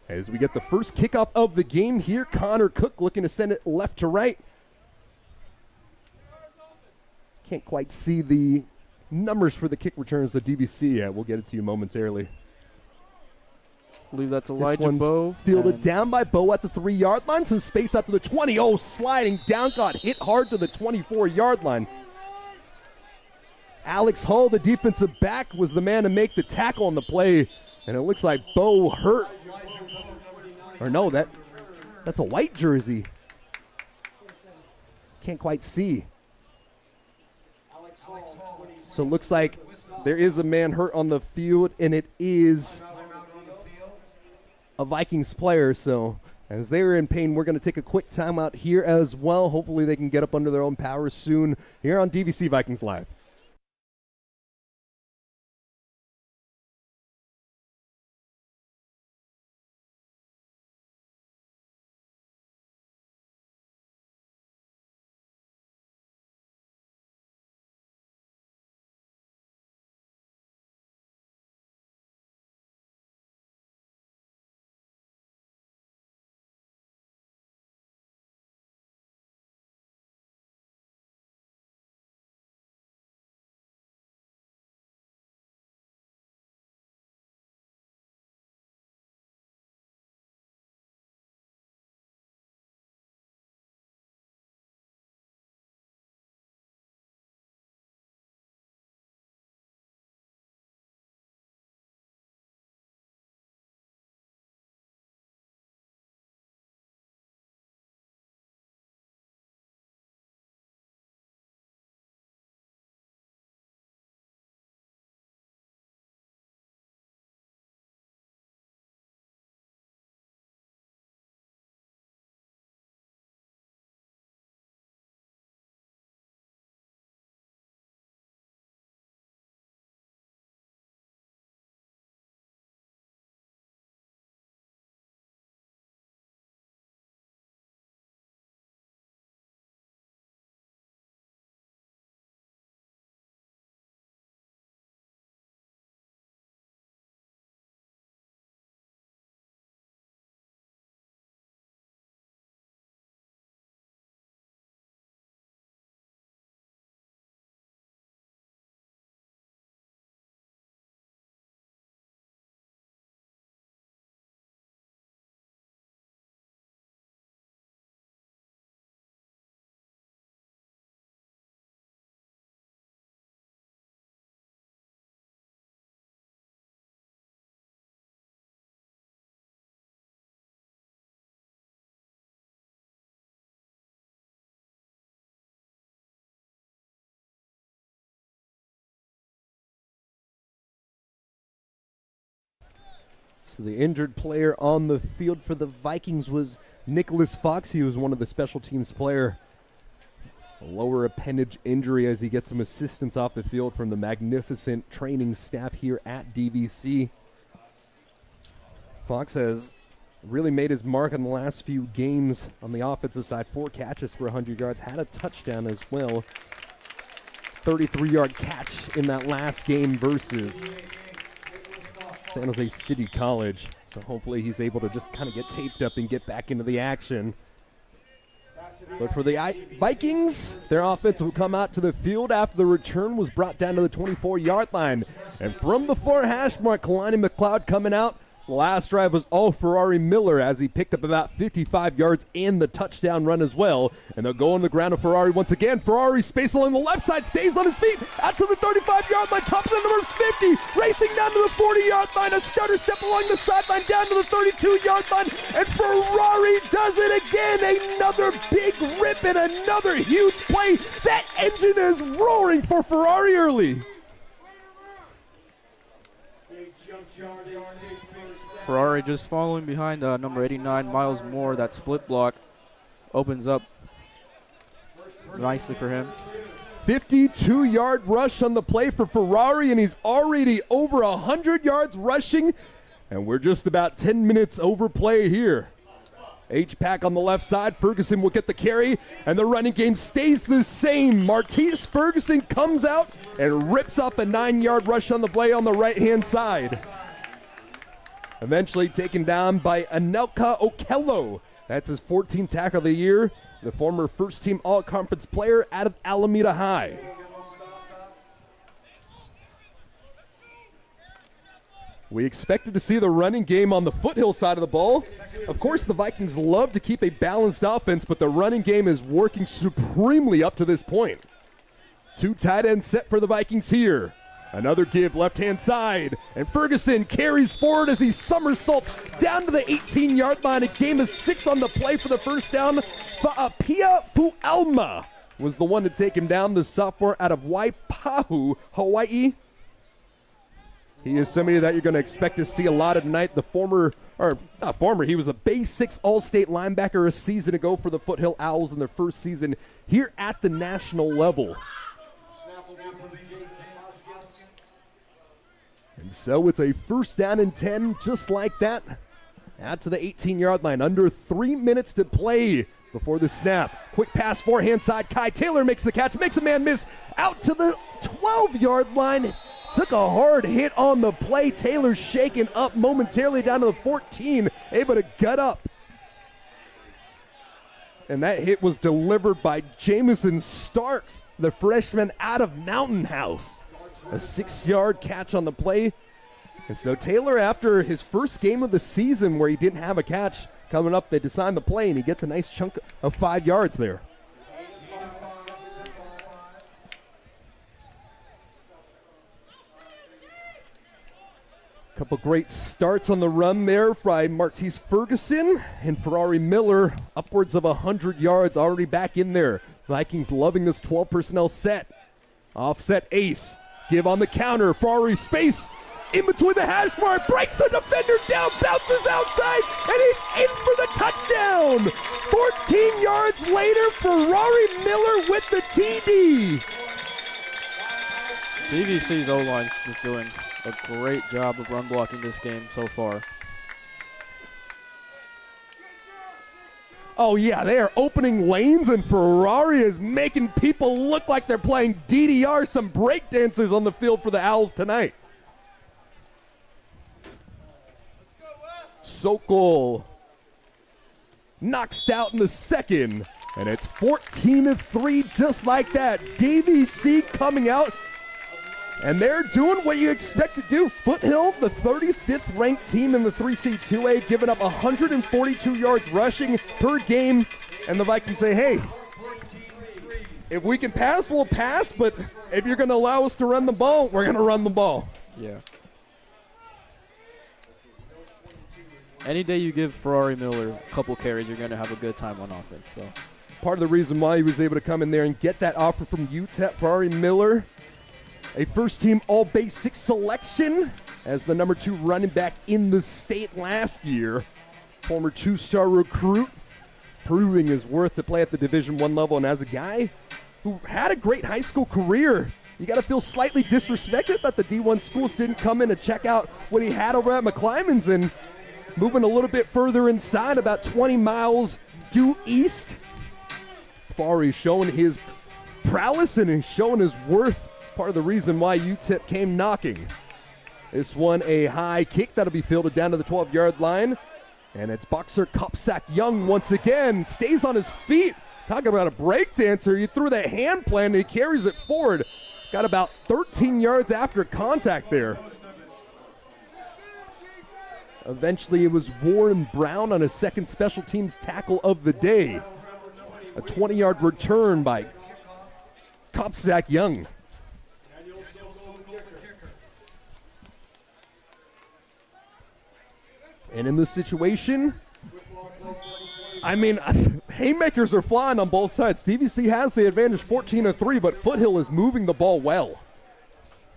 As we get the first kickoff of the game here, Connor Cook looking to send it left to right. Can't quite see the numbers for the kick returns, the DVC yet. We'll get it to you momentarily. I believe that's Elijah Bowe. Fielded down by Bowe at the 3-yard line. Some space out to the 20. Oh, sliding down, got hit hard to the 24-yard line. Alex Hull, the defensive back, was the man to make the tackle on the play. And it looks like Bowe hurt. Or no, that's a white jersey. Can't quite see. So it looks like there is a man hurt on the field, and it is a Vikings player. So as they're in pain, we're going to take a quick timeout here as well. Hopefully they can get up under their own power soon here on DVC Vikings Live. So the injured player on the field for the Vikings was Nicholas Fox. He was one of the special teams player. A lower appendage injury as he gets some assistance off the field from the magnificent training staff here at DVC. Fox has really made his mark on the last few games on the offensive side. 4 catches for 100 yards, had a touchdown as well. 33-yard catch in that last game versus San Jose City College. So hopefully he's able to just kind of get taped up and get back into the action. But for the Vikings, their offense will come out to the field after the return was brought down to the 24-yard line. And from the far hash mark, Kalani McLeod coming out. The last drive was all Ferrari Miller as he picked up about 55 yards and the touchdown run as well. And they'll go on the ground of Ferrari once again. Ferrari space along the left side, stays on his feet, out to the 35-yard line, top of the number 50, racing down to the 40-yard line, a stutter step along the sideline, down to the 32-yard line, and Ferrari does it again. Another big rip and another huge play. That engine is roaring for Ferrari early. Ferrari just following behind number 89, Miles Moore. That split block opens up nicely for him. 52-yard rush on the play for Ferrari, and he's already over 100 yards rushing, and we're just about 10 minutes over play here. H-Pack on the left side. Ferguson will get the carry, and the running game stays the same. Martise Ferguson comes out and rips off a 9-yard rush on the play on the right-hand side. Eventually taken down by Anelka Okello. That's his 14th tackle of the year. The former first-team all-conference player out of Alameda High. We expected to see the running game on the Foothill side of the ball. Of course, the Vikings love to keep a balanced offense, but the running game is working supremely up to this point. 2 tight ends set for the Vikings here. Another give left-hand side, and Ferguson carries forward as he somersaults down to the 18-yard line. A game of 6 on the play for the first down. Pia Fualma was the one to take him down, the sophomore out of Waipahu, Hawaii. He is somebody that you're going to expect to see a lot of tonight. He was the Bay 6 All-State linebacker a season ago for the Foothill Owls in their first season here at the national level. And so it's a first down and 10 just like that. Out to the 18-yard line. Under 3 minutes to play before the snap. Quick pass forehand side. Kai Taylor makes the catch. Makes a man miss. Out to the 12-yard line. Took a hard hit on the play. Taylor shaken up momentarily down to the 14. Able to gut up. And that hit was delivered by Jamison Starks, the freshman out of Mountain House. A 6-yard catch on the play. And so Taylor, after his first game of the season where he didn't have a catch, coming up, they design the play, and he gets a nice chunk of 5 yards there. Couple great starts on the run there by Martise Ferguson and Ferrari Miller. Upwards of 100 yards already back in there. Vikings loving this 12 personnel set. Offset ace. Give on the counter. Ferrari space in between the hash mark. Breaks the defender down. Bounces outside. And he's in for the touchdown. 14 yards later, Ferrari Miller with the TD. DVC's O-line's just doing a great job of run blocking this game so far. Oh, yeah, they are opening lanes, and Ferrari is making people look like they're playing DDR, some breakdancers on the field for the Owls tonight. Sokol knocks out in the second, and it's 14-3 just like that. DVC coming out, and they're doing what you expect to do. Foothill, the 35th ranked team in the 3C2A, giving up 142 yards rushing per game. And the Vikings say, hey, if we can pass, we'll pass. But if you're going to allow us to run the ball, we're going to run the ball. Yeah. Any day you give Ferrari Miller a couple carries, you're going to have a good time on offense. So part of the reason why he was able to come in there and get that offer from UTEP, Ferrari Miller, a first-team All-Bay 6 selection as the number 2 running back in the state last year. Former 2-star recruit, proving his worth to play at the Division I level, and as a guy who had a great high school career, you got to feel slightly disrespected that the D1 schools didn't come in and check out what he had over at McClymonds. And moving a little bit further inside, about 20 miles due east, Fari's showing his prowess and he's showing his worth. Part of the reason why UTEP came knocking. This one a high kick that'll be fielded down to the 12-yard line. And it's boxer Kopsak Young once again. Stays on his feet. Talking about a breakdancer. He threw that hand plan and he carries it forward. Got about 13 yards after contact there. Eventually it was Warren Brown on his second special teams tackle of the day. A 20-yard return by Kopsak Young. And in this situation, I mean, haymakers are flying on both sides. DVC has the advantage 14-3, but Foothill is moving the ball well.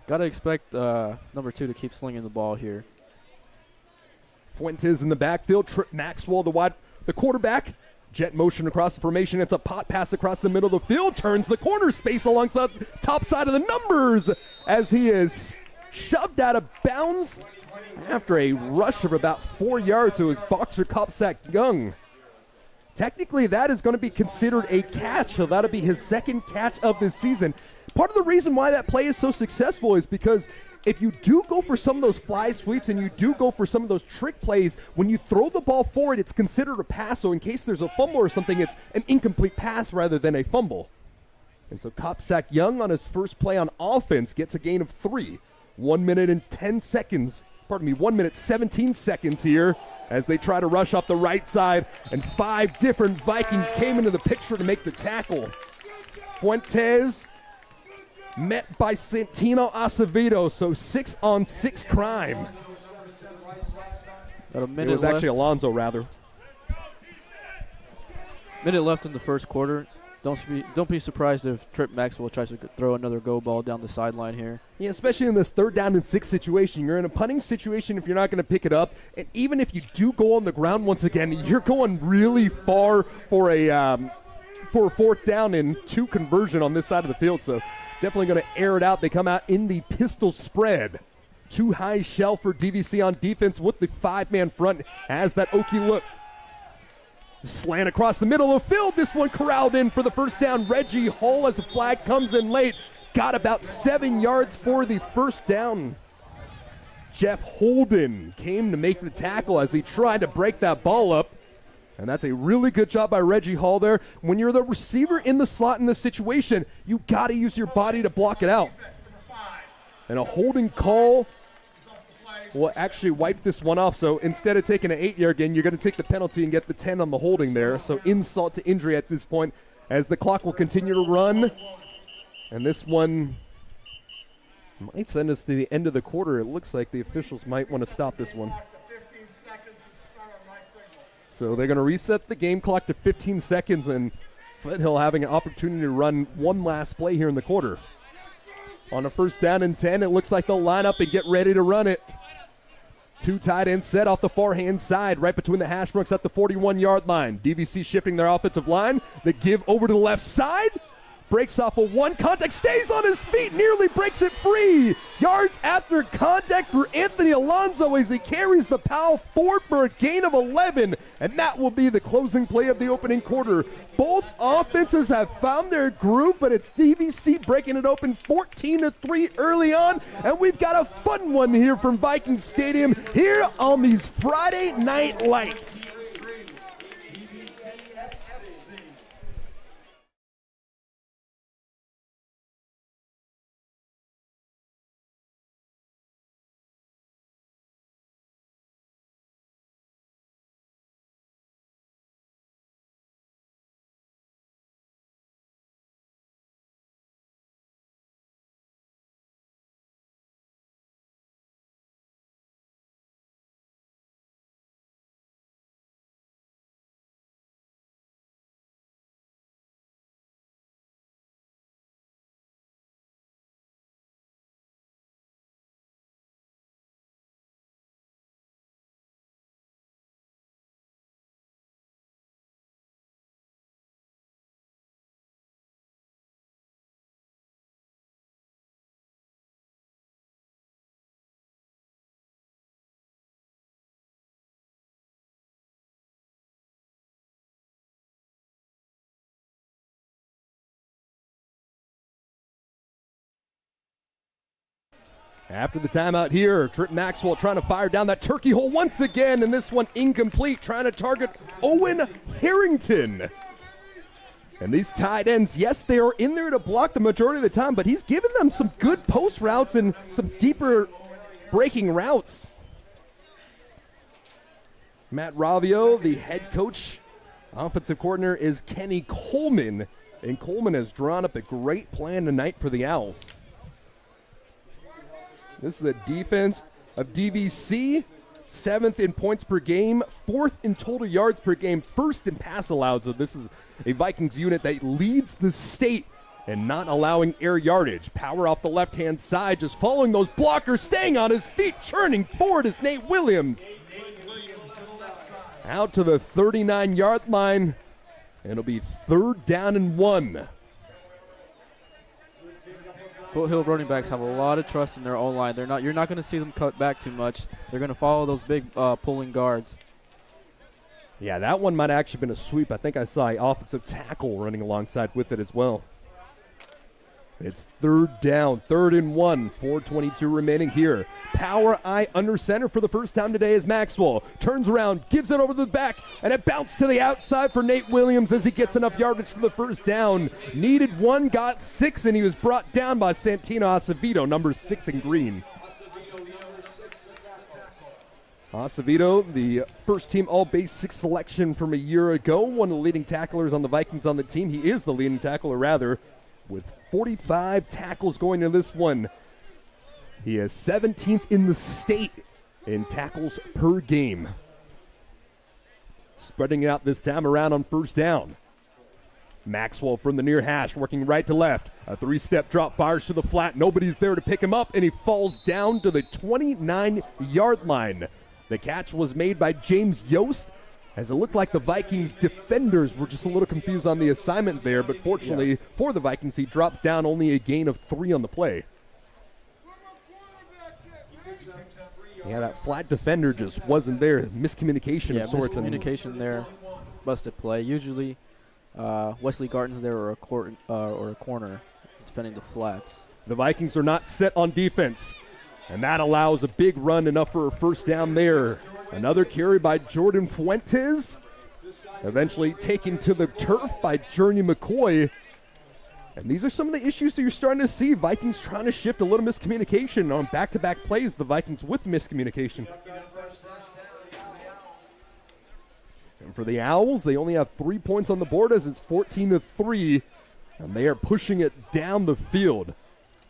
Got to expect number 2 to keep slinging the ball here. Fuentes in the backfield. Trip Maxwell, the quarterback. Jet motion across the formation. It's a pot pass across the middle of the field. Turns the corner space alongside the top side of the numbers as he is shoved out of bounds after a rush of about 4 yards to his boxer Kopsak Young. Technically, that is going to be considered a catch, so that'll be his second catch of this season. Part of the reason why that play is so successful is because if you do go for some of those fly sweeps and you do go for some of those trick plays, when you throw the ball forward, it's considered a pass. So in case there's a fumble or something, it's an incomplete pass rather than a fumble. And so Kopsak Young on his first play on offense gets a gain of 3. 1 minute and 10 seconds. 1 minute 17 seconds here as they try to rush off the right side, and 5 different Vikings came into the picture to make the tackle. Fuentes met by Santino Acevedo, so 6-on-6 crime. Got a minute it was left. Actually Alonzo, rather. Minute left in the first quarter. Don't be surprised if Trip Maxwell tries to throw another go ball down the sideline here. Yeah, especially in this 3rd down and 6 situation. You're in a punting situation if you're not going to pick it up. And even if you do go on the ground once again, you're going really far for a 4th down and 2 conversion on this side of the field. So definitely going to air it out. They come out in the pistol spread. 2 high shell for DVC on defense with the 5-man front. Has that Okie look. Slant across the middle of the field. This one corralled in for the first down. Reggie Hall, as a flag comes in late, got about 7 yards for the first down. Jeff Holden came to make the tackle as he tried to break that ball up. And that's a really good job by Reggie Hall there. When you're the receiver in the slot in this situation, you got to use your body to block it out. And a holding call will actually wipe this one off. So instead of taking an 8-yard gain, you're going to take the penalty and get the 10 on the holding there. So insult to injury at this point as the clock will continue to run. And this one might send us to the end of the quarter. It looks like the officials might want to stop this one. So they're going to reset the game clock to 15 seconds, and Foothill having an opportunity to run one last play here in the quarter. On a 1st down and 10, it looks like they'll line up and get ready to run it. 2 tight ends set off the far-hand side, right between the hash marks at the 41-yard line. DVC shifting their offensive line. They give over to the left side. Breaks off a 1, contact, stays on his feet, nearly breaks it free. Yards after contact for Anthony Alonzo as he carries the Powell forward for a gain of 11. And that will be the closing play of the opening quarter. Both offenses have found their groove, but it's DVC breaking it open 14-3 early on. And we've got a fun one here from Vikings Stadium here on these Friday Night Lights. After the timeout here, Trip Maxwell trying to fire down that turkey hole once again, and this one incomplete, trying to target Owen Harrington. And these tight ends, yes, they are in there to block the majority of the time, but he's given them some good post routes and some deeper breaking routes. Matt Ravio, the head coach, offensive coordinator is Kenny Coleman, and Coleman has drawn up a great plan tonight for the Owls. This is the defense of DVC, 7th in points per game, 4th in total yards per game, 1st in pass allowed. So this is a Vikings unit that leads the state in not allowing air yardage. Power off the left-hand side, just following those blockers, staying on his feet, churning forward is Nate Williams. Out to the 39-yard line, and it'll be 3rd down and 1. Foothill running backs have a lot of trust in their O-line. You're not going to see them cut back too much. They're going to follow those big pulling guards. Yeah, that one might have actually been a sweep. I think I saw an offensive tackle running alongside with it as well. It's 3rd down, 3rd and 1, 4:22 remaining here. Power eye under center for the first time today is Maxwell. Turns around, gives it over the back, and it bounced to the outside for Nate Williams as he gets enough yardage for the first down. Needed 1, got 6, and he was brought down by Santino Acevedo, number 6 in green. Acevedo, the first team All-Basic selection from a year ago, one of the leading tacklers on the Vikings on the team. He is the leading tackler, rather, with 45 tackles going to this one. He is 17th in the state in tackles per game. Spreading it out this time around on first down. Maxwell from the near hash, working right to left. A 3-step drop, fires to the flat. Nobody's there to pick him up, and he falls down to the 29-yard line. The catch was made by James Yost, as it looked like the Vikings defenders were just a little confused on the assignment there, but fortunately for the Vikings, he drops down only a gain of 3 on the play. Yeah, that flat defender just wasn't there. Miscommunication of sorts. Miscommunication there. Busted play. Usually Wesley Garton's there or a corner defending the flats. The Vikings are not set on defense, and that allows a big run, enough for a first down there. Another carry by Jordan Fuentes, eventually taken to the turf by Journey McCoy. And these are some of the issues that you're starting to see. Vikings trying to shift a little miscommunication on back-to-back plays. The Vikings with miscommunication. And for the Owls, they only have 3 points on the board as it's 14-3, and they are pushing it down the field.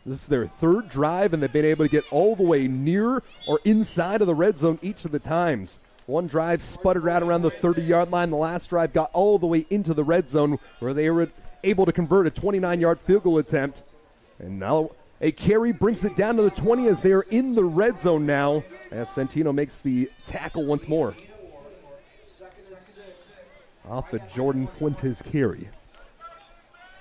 This is their 3rd drive, and they've been able to get all the way near or inside of the red zone each of the times. One drive sputtered out around the 30-yard line. The last drive got all the way into the red zone, where they were able to convert a 29-yard field goal attempt. And now a carry brings it down to the 20 as they are in the red zone now, as Santino makes the tackle once more. Off the Jordan Fuentes carry.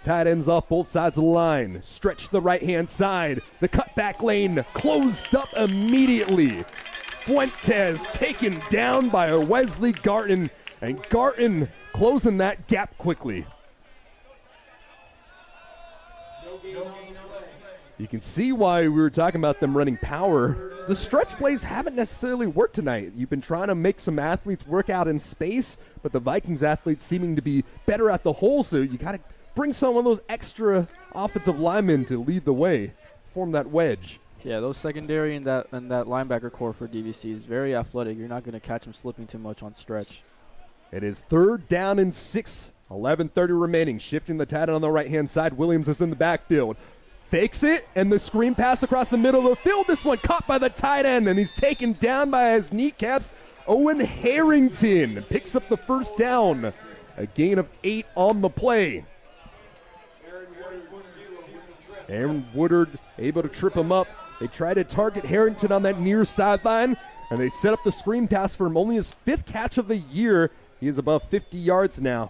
Tight ends off both sides of the line. Stretch to the right-hand side. The cutback lane closed up immediately. Fuentes taken down by a Wesley Garton, and Garton closing that gap quickly. You can see why we were talking about them running power. The stretch plays haven't necessarily worked tonight. You've been trying to make some athletes work out in space, but the Vikings athletes seeming to be better at the hole, so you got to bring some of those extra offensive linemen to lead the way, form that wedge. Yeah, those secondary and that linebacker core for DVC is very athletic. You're not going to catch them slipping too much on stretch. It is 3rd down and 6, 11:30 remaining. Shifting the tight end on the right-hand side. Williams is in the backfield. Fakes it, and the screen pass across the middle of the field. This one caught by the tight end, and he's taken down by his kneecaps. Owen Harrington picks up the first down. A gain of 8 on the play. Aaron Woodard able to trip him up. They try to target Harrington on that near sideline, and they set up the screen pass for him. Only his 5th catch of the year. He is above 50 yards now.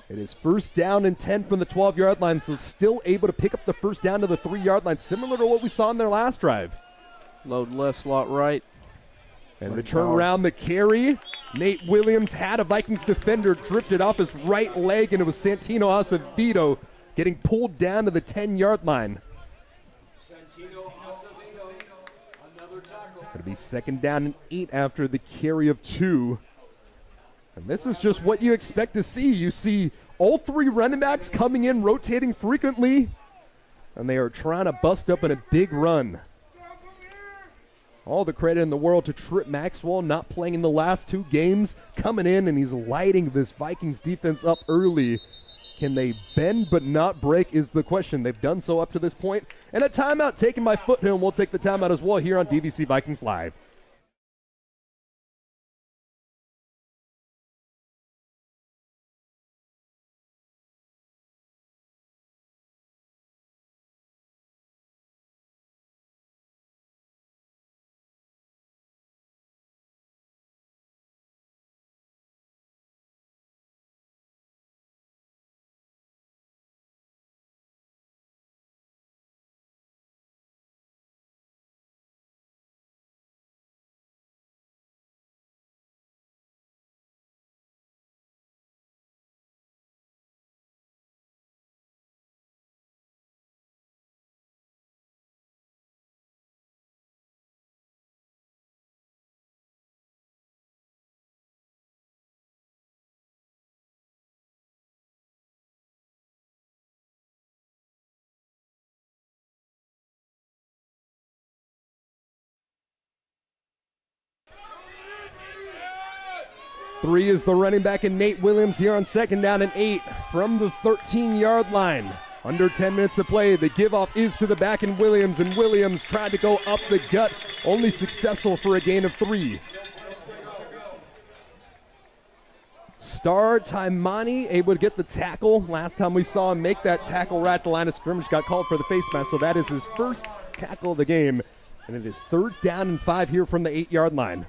It is 1st down and 10 from the 12-yard line, so still able to pick up the first down to the 3-yard line, similar to what we saw in their last drive. Load left, slot right. And the turnaround, the carry. Nate Williams had a Vikings defender, drifted off his right leg, and it was Santino Acevedo getting pulled down to the 10-yard line. be 2nd down and 8 after the carry of 2. And this is just what you expect to see. You see all 3 running backs coming in, rotating frequently, and they are trying to bust up in a big run. All the credit in the world to Trip Maxwell, not playing in the last 2 games, coming in, and he's lighting this Vikings defense up early. Can they bend but not break is the question. They've done so up to this point. And a timeout taken by Foothill, and we'll take the timeout as well here on DVC Vikings Live. Three is the running back in Nate Williams here on 2nd down and 8 from the 13-yard line. Under 10 minutes to play. The give-off is to the back in Williams, and Williams tried to go up the gut, only successful for a gain of 3. Star Taimani able to get the tackle. Last time we saw him make that tackle right at the line of scrimmage, got called for the face mask, so that is his first tackle of the game. And it is 3rd down and 5 here from the 8-yard line.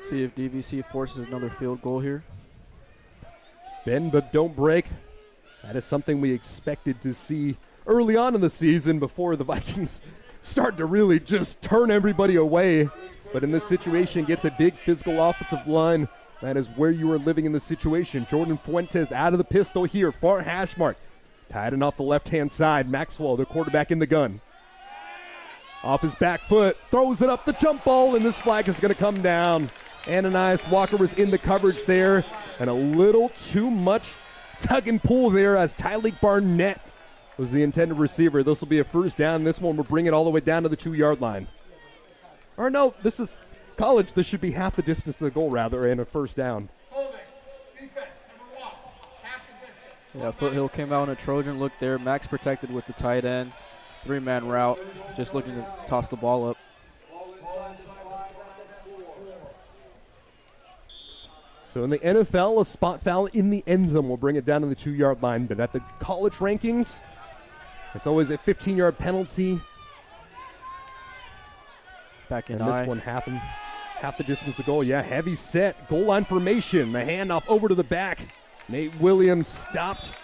See if DVC forces another field goal here. Bend but don't break. That is something we expected to see early on in the season before the Vikings started to really just turn everybody away. But in this situation, gets a big physical offensive line. That is where you are living in the situation. Jordan Fuentes out of the pistol here. Far hash mark. Tied it off the left-hand side. Maxwell, the quarterback in the gun. Off his back foot. Throws it up the jump ball, and this flag is going to come down. Ananias Walker was in the coverage there. And a little too much tug and pull there as Tyleek Barnett was the intended receiver. This will be a 1st down. This one will bring it all the way down to the 2-yard line. Or no, this is college. This should be half the distance to the goal, rather, and a 1st down. Yeah, Foothill came out in a Trojan look there. Max protected with the tight end. 3-man route, just looking to toss the ball up. So in the NFL, a spot foul in the end zone will bring it down to the 2-yard line. But at the college rankings, it's always a 15-yard penalty. Back in and this one happened half the distance to goal. Yeah, heavy set, goal line formation. The handoff over to the back. Nate Williams stopped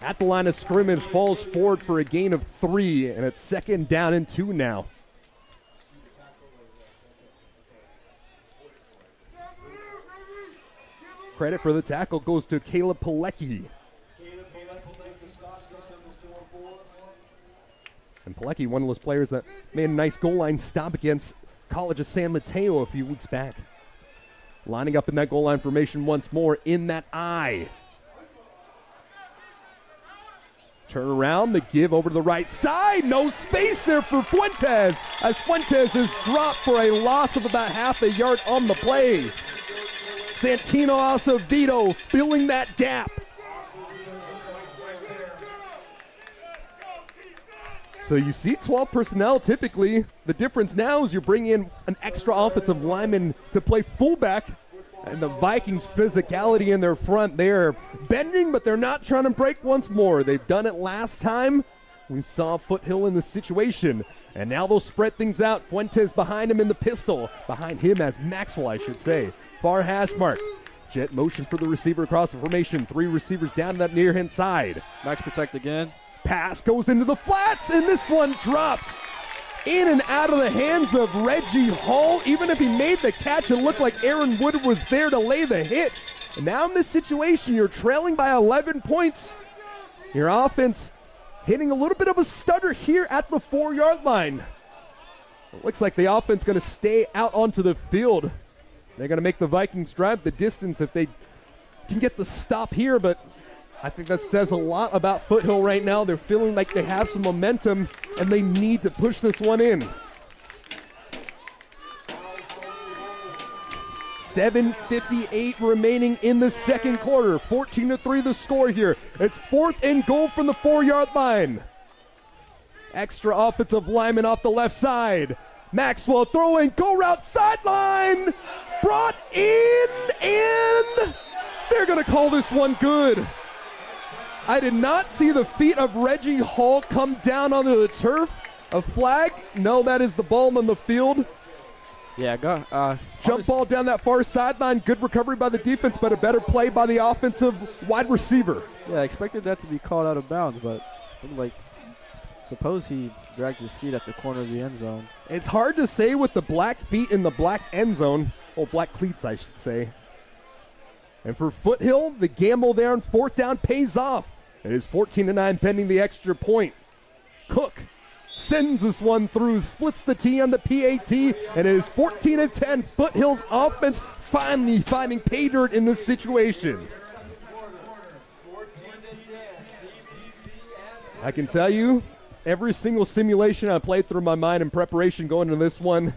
at the line of scrimmage, falls forward for a gain of 3, and it's 2nd down and 2 now. Credit for the tackle goes to Caleb Pilecki. And Pilecki, one of those players that made a nice goal line stop against College of San Mateo a few weeks back. Lining up in that goal line formation once more in that eye. Turn around, the give over to the right side. No space there for Fuentes, as Fuentes is dropped for a loss of about half a yard on the play. Santino Acevedo filling that gap. So you see 12 personnel typically. The difference now is you bring in an extra offensive lineman to play fullback. And the Vikings' physicality in their front, they're bending, but they're not trying to break once more. They've done it last time. We saw Foothill in this situation. And now they'll spread things out. Fuentes behind him in the pistol. Behind him as Maxwell, I should say. Far hash mark. Jet motion for the receiver across the formation. 3 receivers down that near-hand side. Max protect again. Pass goes into the flats, and this one dropped in and out of the hands of Reggie Hall. Even if he made the catch, it looked like Aaron Wood was there to lay the hit. And now in this situation, you're trailing by 11 points. Your offense hitting a little bit of a stutter here at the 4-yard line. It looks like the offense going to stay out onto the field. They're going to make the Vikings drive the distance if they can get the stop here, but I think that says a lot about Foothill right now. They're feeling like they have some momentum, and they need to push this one in. 7:58 remaining in the second quarter. 14-3 the score here. It's 4th and goal from the 4-yard line. Extra offensive lineman off the left side. Maxwell throwing, go route sideline. Brought in, and they're going to call this one good. I did not see the feet of Reggie Hall come down onto the turf. A flag? No, that is the ball on the field. Yeah, jump ball down that far sideline. Good recovery by the defense, but a better play by the offensive wide receiver. Yeah, I expected that to be called out of bounds, but suppose he dragged his feet at the corner of the end zone. It's hard to say with the black feet in the black end zone. Oh, black cleats, I should say. And for Foothill, the gamble there on 4th down pays off. It is 14-9 pending the extra point. Cook sends this one through, splits the T on the PAT, and it is 14-10. Foothill's offense finally finding pay dirt in this situation. I can tell you, every single simulation I played through my mind in preparation going into this one,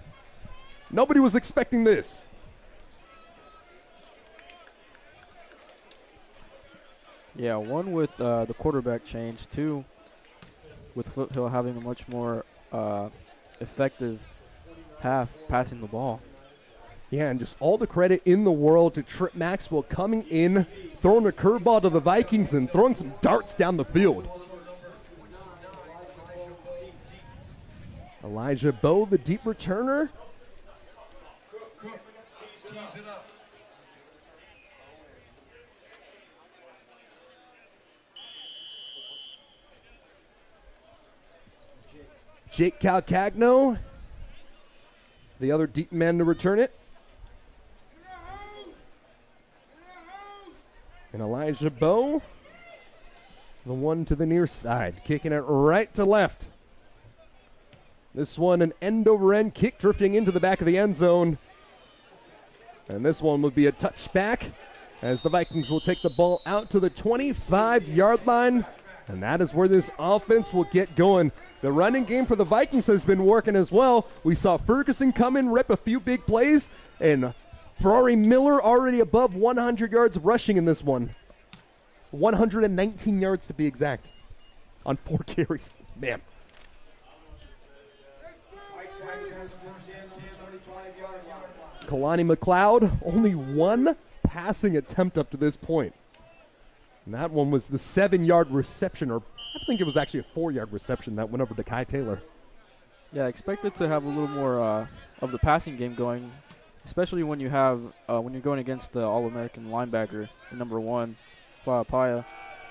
nobody was expecting this. Yeah, one with the quarterback change, two with Foothill having a much more effective half passing the ball. Yeah, and just all the credit in the world to Trip Maxwell coming in, throwing a curveball to the Vikings and throwing some darts down the field. Elijah Bowe, the deep returner. Jake Calcagno, the other deep man to return it. And Elijah Bowe, the one to the near side, kicking it right to left. This one an end-over-end kick drifting into the back of the end zone. And this one would be a touchback as the Vikings will take the ball out to the 25-yard line. And that is where this offense will get going. The running game for the Vikings has been working as well. We saw Ferguson come in, rip a few big plays, and Ferrari Miller already above 100 yards rushing in this one. 119 yards to be exact on 4 carries. Man. Kalani McLeod, only 1 passing attempt up to this point. And that one was the 7-yard reception, or I think it was actually a 4-yard reception that went over to Kai Taylor. Yeah, I expected to have a little more of the passing game going, especially when you have when you're going against the All-American linebacker, number 1, Fa'apaya.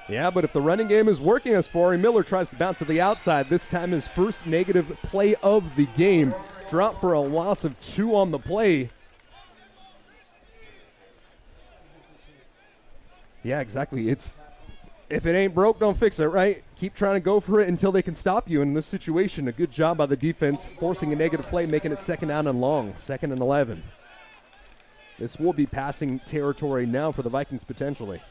Yeah, but if the running game is working as Ferrari Miller tries to bounce to the outside, this time his first negative play of the game. Dropped for a loss of 2 on the play. Yeah, exactly. It's if it ain't broke, don't fix it, right? Keep trying to go for it until they can stop you. In this situation, a good job by the defense, forcing a negative play, making it 2nd down and long, 2nd and 11. This will be passing territory now for the Vikings potentially.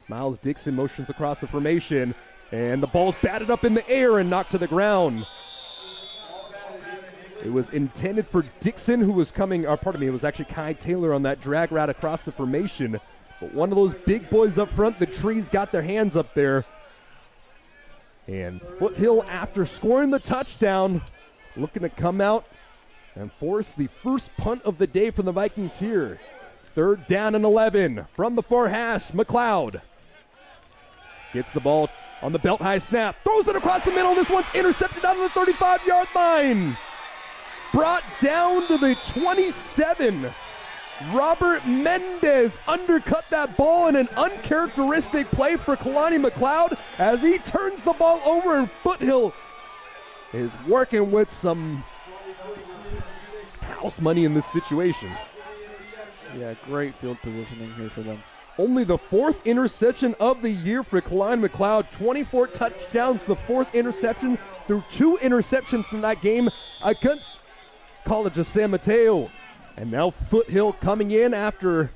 Miles Dixon motions across the formation, and the ball's batted up in the air and knocked to the ground. It was intended for Dixon, who was coming, or pardon me, it was actually Kai Taylor on that drag route across the formation. But one of those big boys up front, the Trees got their hands up there. And Foothill, after scoring the touchdown, looking to come out and force the first punt of the day for the Vikings here. 3rd down and 11 from the far hash. McLeod gets the ball on the belt high snap, throws it across the middle. This one's intercepted on the 35-yard line. Brought down to the 27. Robert Mendez undercut that ball in an uncharacteristic play for Kalani McLeod as he turns the ball over, and Foothill is working with some house money in this situation. Yeah, great field positioning here for them. Only the 4th interception of the year for Kalani McLeod. 24 touchdowns, the 4th interception through 2 interceptions in that game against College of San Mateo. And now Foothill coming in after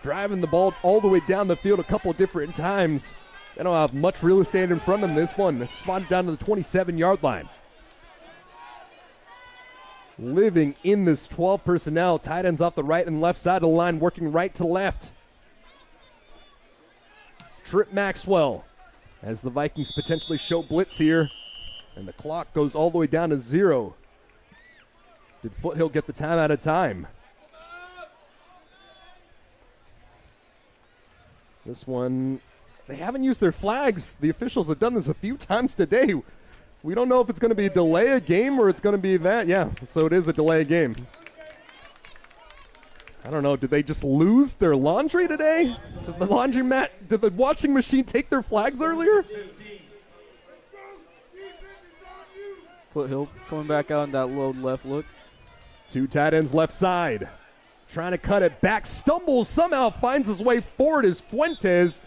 driving the ball all the way down the field a couple of different times. They don't have much real estate in front of them. This one is spotted down to the 27-yard line. Living in this 12 personnel, tight ends off the right and left side of the line, working right to left. Trip Maxwell as the Vikings potentially show blitz here, and the clock goes all the way down to 0. Did Foothill get the time out of time? This one, they haven't used their flags. The officials have done this a few times today. We don't know if it's going to be a delay a game or it's going to be that. Yeah, so it is a delay a game. I don't know. Did they just lose their laundry today? Did the laundromat, did the washing machine take their flags earlier? Foothill coming back out in that low left look. 2 tight ends left side. Trying to cut it back. Stumbles, somehow finds his way forward as Fuentes.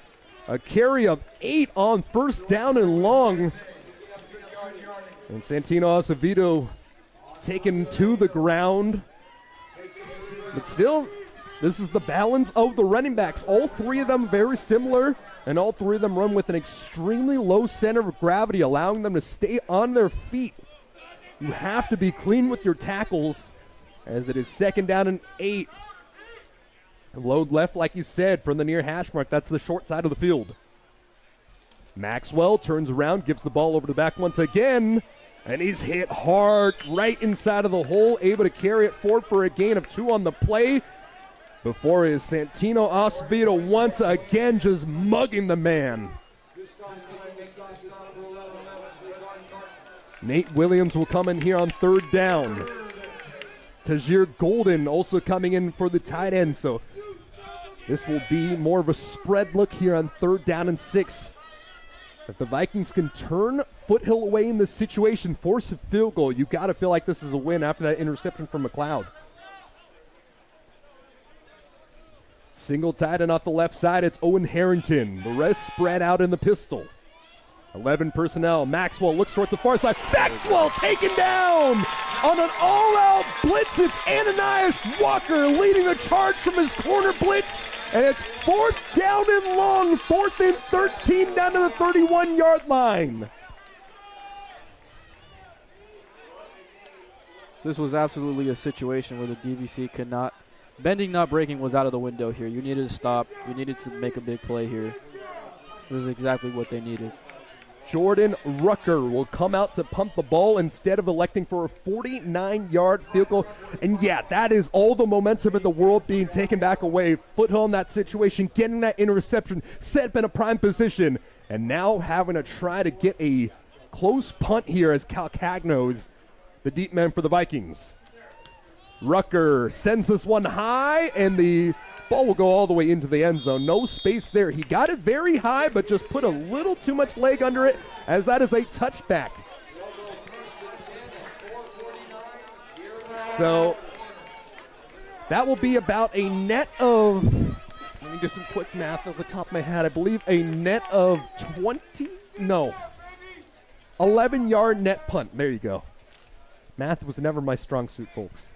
A carry of 8 on first down and long. And Santino Acevedo taken to the ground. But still, this is the balance of the running backs. All 3 of them very similar, and all 3 of them run with an extremely low center of gravity, allowing them to stay on their feet. You have to be clean with your tackles, as it is 2nd down and 8. Load left, like you said, from the near hash mark. That's the short side of the field. Maxwell turns around, gives the ball over to the back once again. And he's hit hard right inside of the hole, able to carry it forward for a gain of 2 on the play. Before is Santino Acevedo once again just mugging the man. Nate Williams will come in here on 3rd down. Tajir Golden also coming in for the tight end. So this will be more of a spread look here on 3rd down and 6. If the Vikings can turn Foothill away in this situation, force a field goal, you got to feel like this is a win after that interception from McLeod. Single tight end off the left side, it's Owen Harrington. The rest spread out in the pistol. 11 personnel. Maxwell looks towards the far side. Maxwell taken down on an all-out blitz. It's Ananias Walker leading the charge from his corner blitz. And it's 4th down and long, 4th and 13 down to the 31-yard line. This was absolutely a situation where the DVC could not, bending not breaking was out of the window here. You needed to stop. You needed to make a big play here. This is exactly what they needed. Jordan Rucker will come out to punt the ball instead of electing for a 49-yard field goal. And yeah, that is all the momentum in the world being taken back away. Foothill in that situation, getting that interception, set up in a prime position, and now having to try to get a close punt here as Calcagno is the deep man for the Vikings. Rucker sends this one high, and the ball will go all the way into the end zone. No space there. He got it very high, but just put a little too much leg under it, as that is a touchback. So that will be about a net of, let me do some quick math off the top of my head. I believe a net of 11-yard net punt. There you go. Math was never my strong suit, folks.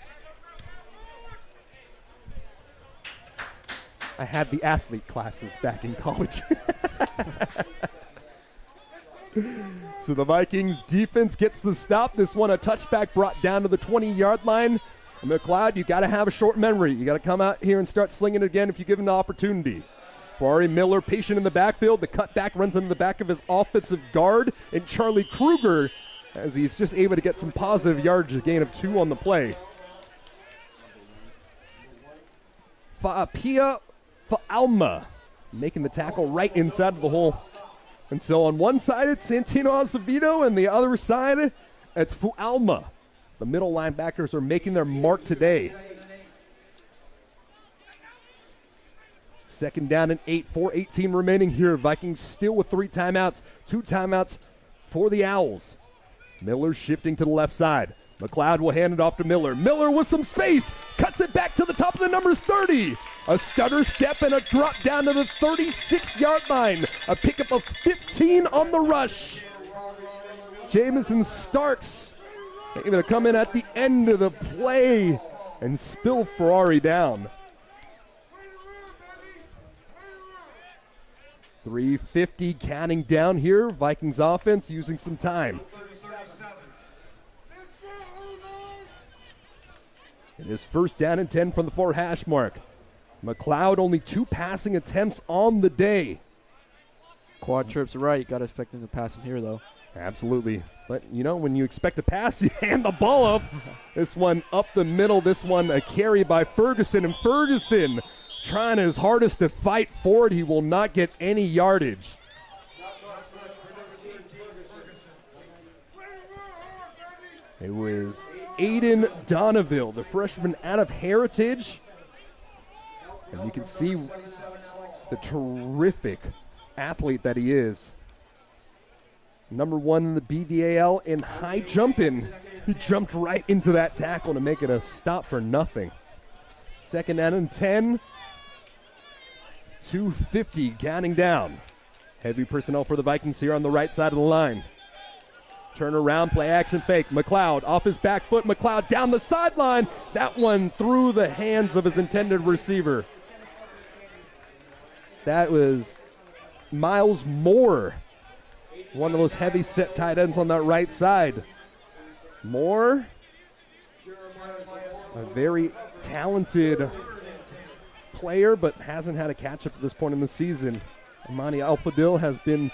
I had the athlete classes back in college. So the Vikings defense gets the stop. This one a touchback brought down to the 20-yard line. And McLeod, you got to have a short memory. You got to come out here and start slinging it again if you give him the opportunity. Ari Miller patient in the backfield. The cutback runs into the back of his offensive guard, and Charlie Kruger, as he's just able to get some positive yardage, a gain of 2 on the play. Pia Fa'alma making the tackle right inside of the hole. And so on one side, it's Santino Acevedo, and the other side, it's Fu'alma. The middle linebackers are making their mark today. 2nd down and 8, 4:18 remaining here. Vikings still with 3 timeouts, 2 timeouts for the Owls. Miller shifting to the left side. McLeod will hand it off to Miller. Miller with some space, cuts it back to the top of the numbers 30. A stutter step and a drop down to the 36-yard line. A pickup of 15 on the rush. Jamison Starks Able to come in at the end of the play and spill Ferrari down. 3:50 counting down here. Vikings offense using some time. It is first down and 10 from the 4 hash mark. McLeod only 2 passing attempts on the day. Quad trips right. Got to expect him to pass him here, though. Absolutely. But, you know, when you expect a pass, you hand the ball up. This one up the middle. This one a carry by Ferguson. And Ferguson trying his hardest to fight forward. He will not get any yardage. It was Aiden Donneville, the freshman out of Heritage. And you can see the terrific athlete that he is. Number 1 in the BVAL in high jumping. He jumped right into that tackle to make it a stop for nothing. Second down and 10. 2:50 counting down. Heavy personnel for the Vikings here on the right side of the line. Turn around, play action fake. McLeod off his back foot. McLeod down the sideline. That one through the hands of his intended receiver. That was Miles Moore, one of those heavy set tight ends on that right side. Moore, a very talented player, but hasn't had a catch-up at this point in the season. Amani Alfadil has been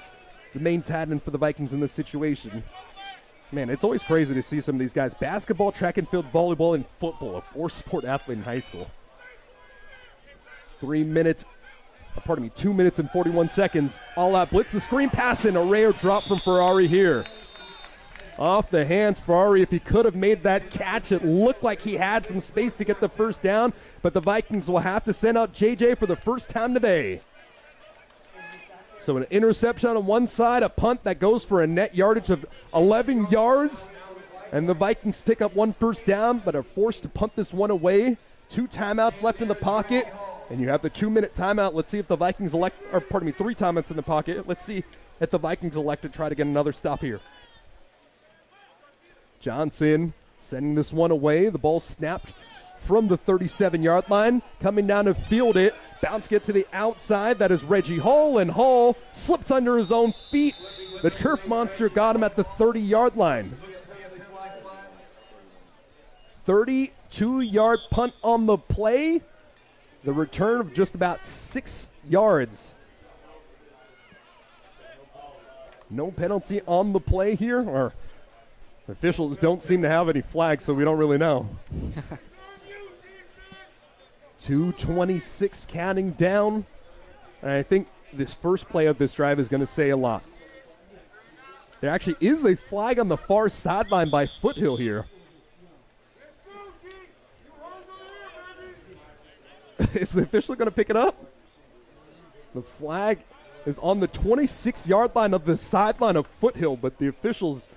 the main tight end for the Vikings in this situation. Man, it's always crazy to see some of these guys. Basketball, track and field, volleyball, and football. A 4-sport athlete in high school. 2 minutes and 41 seconds. All out blitz, the screen pass, and a rare drop from Ferrari here. Off the hands, Ferrari, if he could have made that catch, it looked like he had some space to get the first down, but the Vikings will have to send out JJ for the first time today. So an interception on one side, a punt that goes for a net yardage of 11 yards, and the Vikings pick up 1 first down, but are forced to punt this one away. 2 timeouts left in the pocket, and you have the 2-minute timeout. Let's see if the Vikings 3 timeouts in the pocket. Let's see if the Vikings elect to try to get another stop here. Johnson sending this one away. The ball snapped from the 37-yard line. Coming down to field it. Bounce get to the outside. That is Reggie Hall, and Hall slips under his own feet. The turf monster got him at the 30-yard line. 32-yard punt on the play. The return of just about 6 yards. No penalty on the play here, or officials don't seem to have any flags, so we don't really know. 2:26 counting down. And I think this first play of this drive is going to say a lot. There actually is a flag on the far sideline by Foothill here. Is the official going to pick it up? The flag is on the 26-yard line of the sideline of Foothill, but the officials,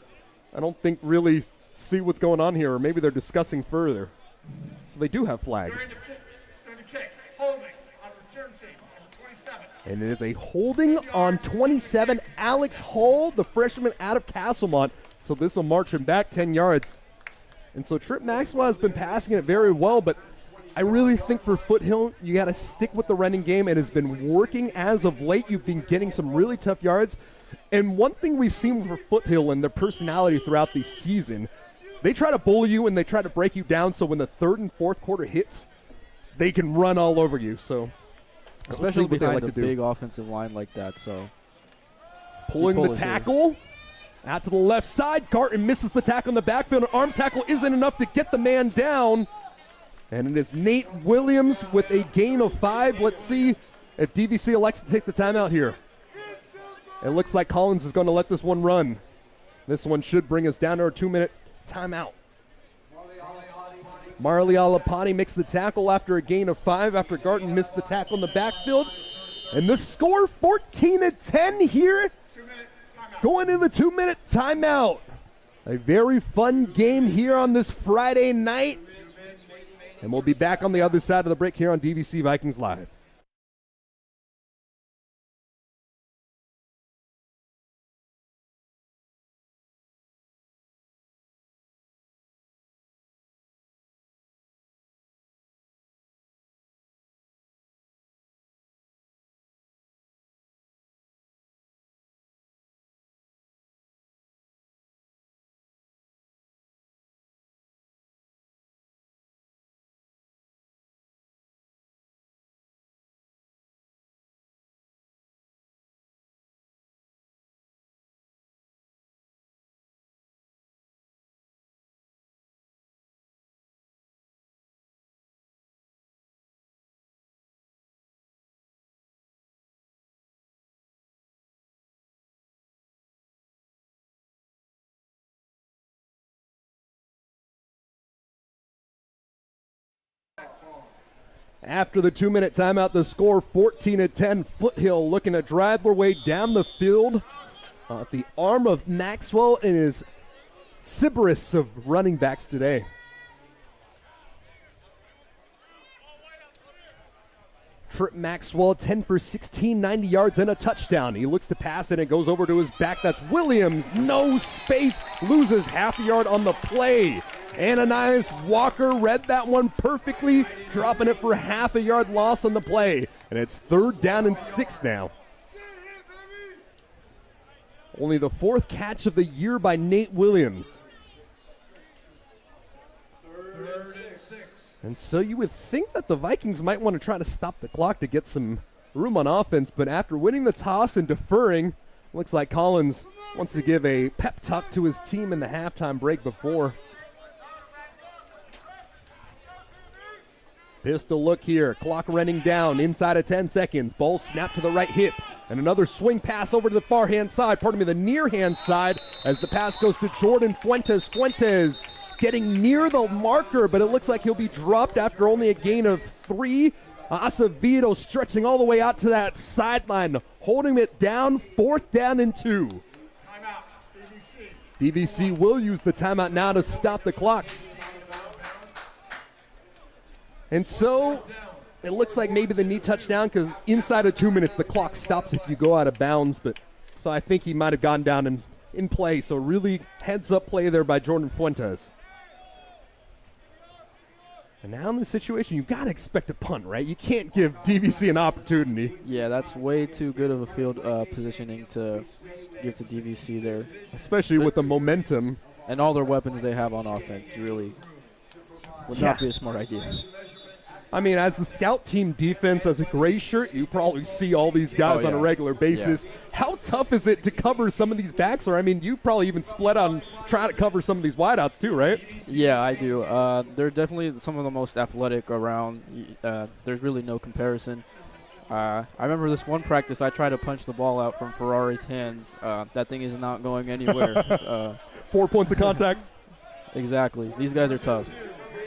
I don't think, really see what's going on here, or maybe they're discussing further. So they do have flags. And it is a holding on 27. Alex Hall, the freshman out of Castlemont. So this will march him back 10 yards. And so Trip Maxwell has been passing it very well, but I really think for Foothill, you got to stick with the running game. It has been working as of late. You've been getting some really tough yards. And one thing we've seen for Foothill and their personality throughout the season, they try to bully you and they try to break you down, so when the 3rd and 4th quarter hits, they can run all over you. So, especially behind a big offensive line like that. So, pulling the tackle out to the left side. Garton misses the tackle in the backfield. An arm tackle isn't enough to get the man down. And it is Nate Williams with a gain of 5. Let's see if DVC elects to take the timeout here. It looks like Collins is going to let this one run. This one should bring us down to our 2-minute timeout. Marley Alapani makes the tackle after a gain of 5 after Garton missed the tackle in the backfield. And the score 14-10 here. Going into the 2-minute timeout. A very fun game here on this Friday night. And we'll be back on the other side of the break here on DVC Vikings Live. After the 2-minute timeout, the score 14-10. Foothill looking to drive their way down the field. The arm of Maxwell and his Sybaris of running backs today. Trip Maxwell, 10 for 16, 90 yards and a touchdown. He looks to pass it and it goes over to his back. That's Williams. No space. Loses half a yard on the play. Ananias Walker read that one perfectly, dropping it for half a yard loss on the play. And it's 3rd down and 6 now. Only the 4th catch of the year by Nate Williams. And so you would think that the Vikings might want to try to stop the clock to get some room on offense, but after winning the toss and deferring, looks like Collins wants to give a pep talk to his team in the halftime break before. Pistol look here, clock running down inside of 10 seconds. Ball snapped to the right hip, and another swing pass over to the far hand side, the near hand side, as the pass goes to Jordan Fuentes. Fuentes getting near the marker, but it looks like he'll be dropped after only a gain of 3. Acevedo stretching all the way out to that sideline, holding it down, 4th down and 2. Timeout, DVC will use the timeout now to stop the clock. And so it looks like maybe the need touchdown, because inside of 2 minutes the clock stops if you go out of bounds. But so I think he might have gone down in play. So really heads up play there by Jordan Fuentes. And now in this situation, you've got to expect a punt, right? You can't give DVC an opportunity. Yeah, that's way too good of a field positioning to give to DVC there. Especially with the momentum. And all their weapons they have on offense, really would not be a smart idea. I mean, as the scout team defense, as a gray shirt, you probably see all these guys on a regular basis. Yeah. How tough is it to cover some of these backs? Or, I mean, you probably even split on trying to cover some of these wideouts too, right? Yeah, I do. They're definitely some of the most athletic around. There's really no comparison. I remember this one practice, I tried to punch the ball out from Ferrari's hands. That thing is not going anywhere. 4 points of contact. Exactly. These guys are tough.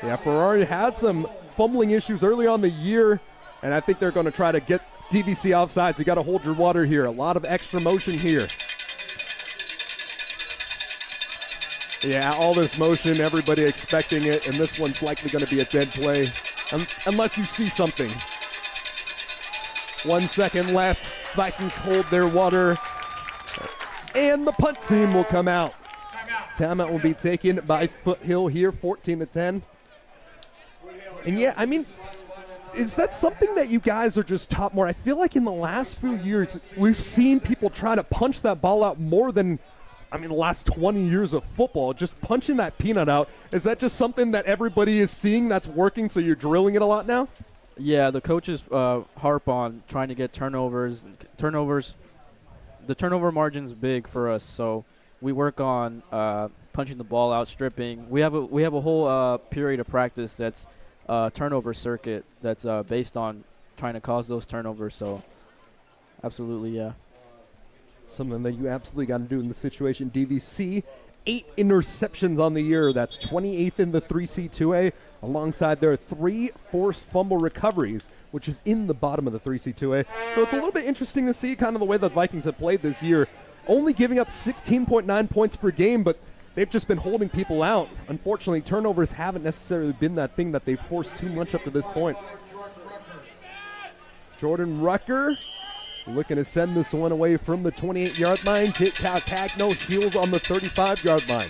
Yeah, Ferrari had some fumbling issues early on the year, and I think they're going to try to get DVC offsides. You got to hold your water here. A lot of extra motion here. Yeah, all this motion, everybody expecting it, and this one's likely going to be a dead play, unless you see something. 1 second left. Vikings hold their water, and the punt team will come out. Timeout will be taken by Foothill here, 14-10. And yeah, I mean, is that something that you guys are just taught more? I feel like in the last few years, we've seen people try to punch that ball out more than, I mean, the last 20 years of football, just punching that peanut out. Is that just something that everybody is seeing that's working, so you're drilling it a lot now? Yeah, the coaches harp on trying to get turnovers. The turnover margin's big for us, so we work on punching the ball out, stripping. We have a whole period of practice that's turnover circuit that's based on trying to cause those turnovers. So, absolutely, yeah. Something that you absolutely got to do in this situation. DVC, 8 interceptions on the year. That's 28th in the 3C2A, alongside their 3 forced fumble recoveries, which is in the bottom of the 3C2A. So it's a little bit interesting to see kind of the way the Vikings have played this year. Only giving up 16.9 points per game, but they've just been holding people out. Unfortunately, turnovers haven't necessarily been that thing that they've forced too much up to this point. Jordan Rucker looking to send this one away from the 28-yard line. Calcagno heels on the 35-yard line.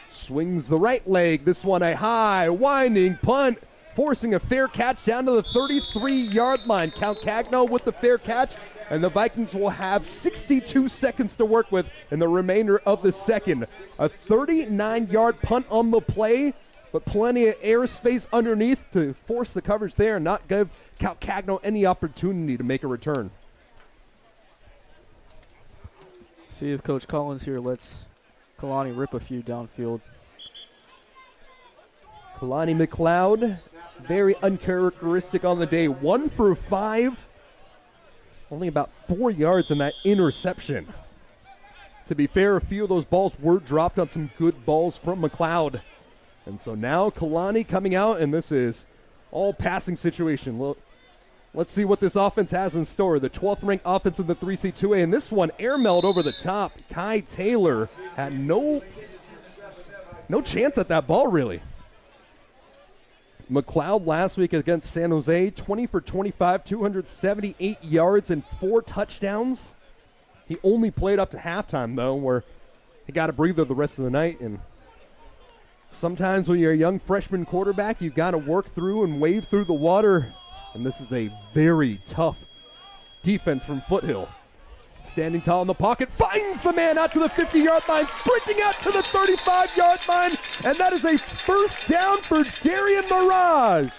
Swings the right leg. This one a high, winding punt, forcing a fair catch down to the 33-yard line. Calcagno with the fair catch, and the Vikings will have 62 seconds to work with in the remainder of the second. A 39-yard punt on the play, but plenty of airspace underneath to force the coverage there and not give Calcagno any opportunity to make a return. See if Coach Collins here lets Kalani rip a few downfield. Kalani McLeod, very uncharacteristic on the day. 1 for 5. Only about 4 yards in that interception. To be fair, a few of those balls were dropped on some good balls from McLeod. And so now Kalani coming out, and this is all passing situation. Let's see what this offense has in store. The 12th ranked offense in the 3C2A, and this one airmailed over the top. Kai Taylor had no chance at that ball, really. McLeod last week against San Jose, 20 for 25, 278 yards and 4 touchdowns. He only played up to halftime, though, where he got a breather the rest of the night. And sometimes when you're a young freshman quarterback, you've got to work through and wade through the water. And this is a very tough defense from Foothill. Standing tall in the pocket, finds the man out to the 50-yard line, sprinting out to the 35-yard line, and that is a first down for Darian Mirage.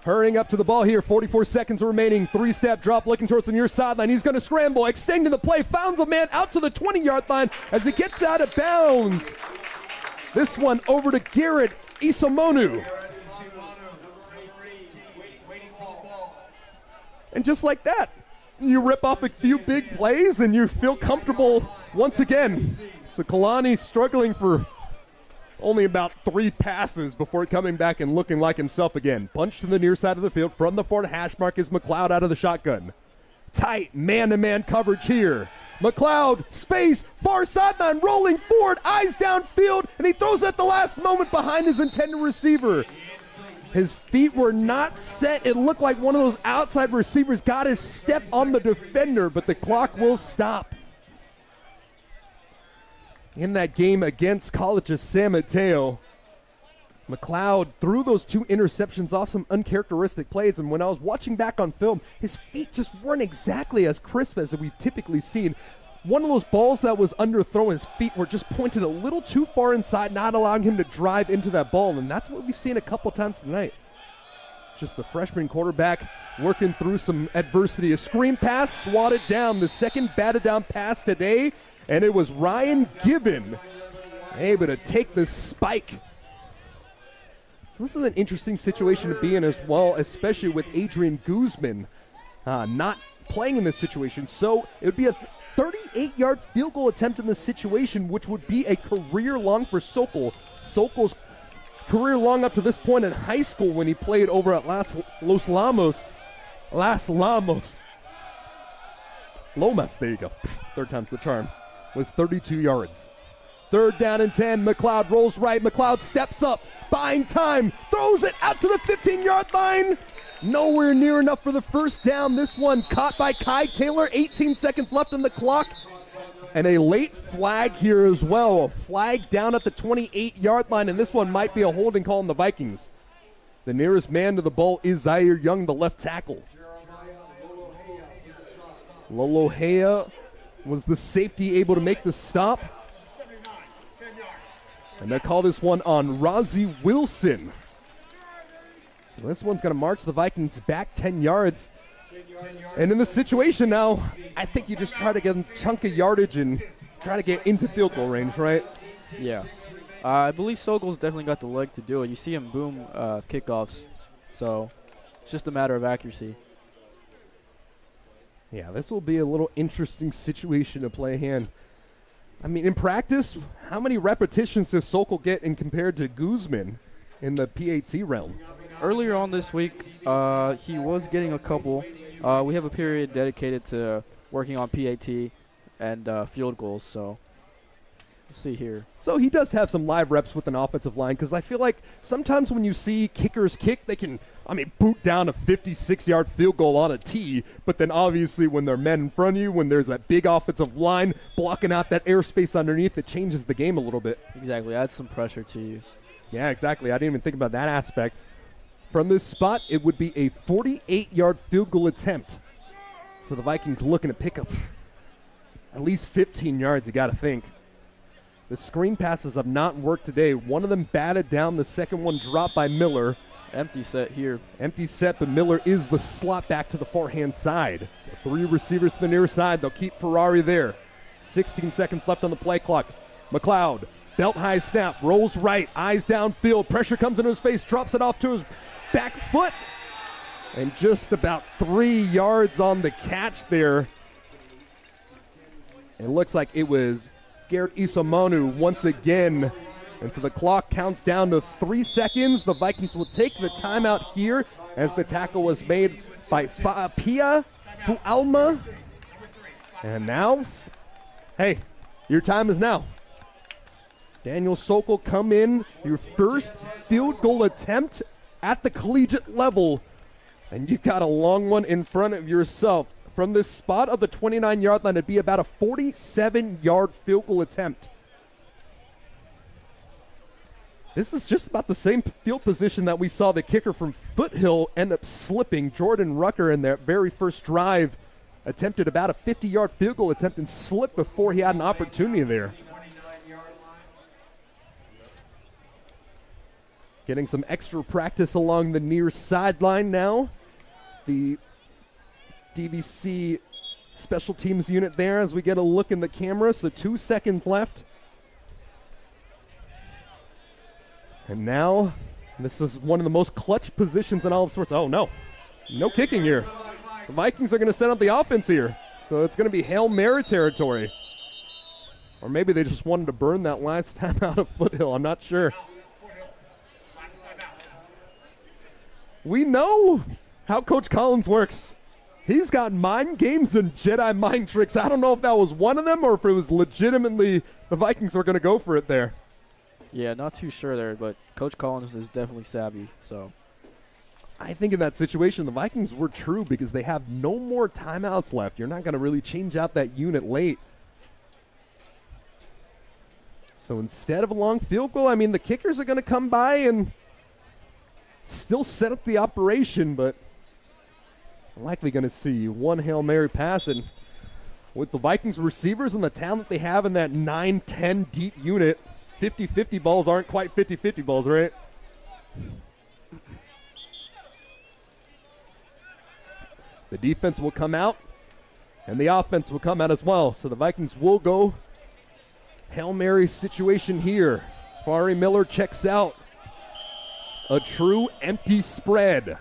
Hurrying up to the ball here, 44 seconds remaining, 3-step drop, looking towards the near sideline. He's going to scramble, extending the play, found the man out to the 20-yard line as he gets out of bounds. This one over to Garrett Isomonu. And just like that, you rip off a few big plays and you feel comfortable once again. So Kalani struggling for only about 3 passes before coming back and looking like himself again. Punched to the near side of the field from the 4 hash mark is McLeod out of the shotgun. Tight man-to-man coverage here. McLeod, space, far sideline, rolling forward, eyes downfield, and he throws at the last moment behind his intended receiver. His feet were not set. It looked like one of those outside receivers got his step on the defender, but the clock will stop. In that game against College of San Mateo, McLeod threw those 2 interceptions off some uncharacteristic plays, and when I was watching back on film, his feet just weren't exactly as crisp as we've typically seen. One of those balls that was underthrown, his feet were just pointed a little too far inside, not allowing him to drive into that ball, and that's what we've seen a couple times tonight. Just the freshman quarterback working through some adversity. A screen pass swatted down, the second batted down pass today, and it was Ryan Gibbon able to take the spike. So this is an interesting situation to be in as well, especially with Adrian Guzman not playing in this situation. So it would be a 38-yard field goal attempt in this situation, which would be a career long for Sokol. Sokol's career long up to this point in high school when he played over at Los Lomas, there you go. 3rd time's the charm. Was 32 yards. 3rd down and 10. McLeod rolls right. McLeod steps up, buying time, throws it out to the 15-yard line. Nowhere near enough for the first down. This one caught by Kai Taylor. 18 seconds left on the clock. And a late flag here as well. A flag down at the 28-yard line, and this one might be a holding call on the Vikings. The nearest man to the ball is Zaire Young, the left tackle. Lolohea was the safety able to make the stop. And they call this one on Rozzy Wilson. So this one's going to march the Vikings back 10 yards. And in this situation now, I think you just try to get a chunk of yardage and try to get into field goal range, right? Yeah. I believe Sokol's definitely got the leg to do it. You see him boom kickoffs. So it's just a matter of accuracy. Yeah, this will be a little interesting situation to play hand. I mean, in practice, how many repetitions does Sokol get in compared to Guzman in the PAT realm? Earlier on this week, he was getting a couple. We have a period dedicated to working on PAT and field goals, so we'll see here. So he does have some live reps with an offensive line, because I feel like sometimes when you see kickers kick, they can, boot down a 56-yard field goal on a tee, but then obviously when there are men in front of you, when there's that big offensive line blocking out that airspace underneath, it changes the game a little bit. Exactly, adds some pressure to you. Yeah, exactly. I didn't even think about that aspect. From this spot, it would be a 48-yard field goal attempt. So the Vikings looking to pick up at least 15 yards, you got to think. The screen passes have not worked today. One of them batted down. The second one dropped by Miller. Empty set here. Empty set, but Miller is the slot back to the forehand side. So 3 receivers to the near side. They'll keep Ferrari there. 16 seconds left on the play clock. McLeod, belt high snap, rolls right, eyes downfield. Pressure comes into his face, drops it off to his back foot. And just about 3 yards on the catch there. It looks like it was Garrett Isomonu once again. And so the clock counts down to 3 seconds. The Vikings will take the timeout here as the tackle was made by Pia Fualma. And now, hey, your time is now. Daniel Sokol, come in, your first field goal attempt at the collegiate level. And you got a long one in front of yourself. From this spot of the 29-yard line, it'd be about a 47-yard field goal attempt. This is just about the same field position that we saw the kicker from Foothill end up slipping. Jordan Rucker in their very first drive attempted about a 50-yard field goal attempt and slipped before he had an opportunity there. Getting some extra practice along the near sideline now. The DVC special teams unit there as we get a look in the camera. So 2 seconds left. And now, this is one of the most clutch positions in all of sports. Oh, no. No kicking here. The Vikings are going to set up the offense here. So it's going to be Hail Mary territory. Or maybe they just wanted to burn that last time out of Foothill. I'm not sure. We know how Coach Collins works. He's got mind games and Jedi mind tricks. I don't know if that was one of them or if it was legitimately the Vikings were going to go for it there. Yeah, not too sure there, but Coach Collins is definitely savvy. So I think in that situation, the Vikings were true because they have no more timeouts left. You're not going to really change out that unit late. So instead of a long field goal, I mean, the kickers are going to come by and still set up the operation, but likely going to see one Hail Mary pass. And with the Vikings receivers and the talent they have in that 9-10 deep unit, 50-50 balls aren't quite 50-50 balls, right? The defense will come out, and the offense will come out as well. So the Vikings will go Hail Mary situation here. Fari Miller checks out. A true empty spread.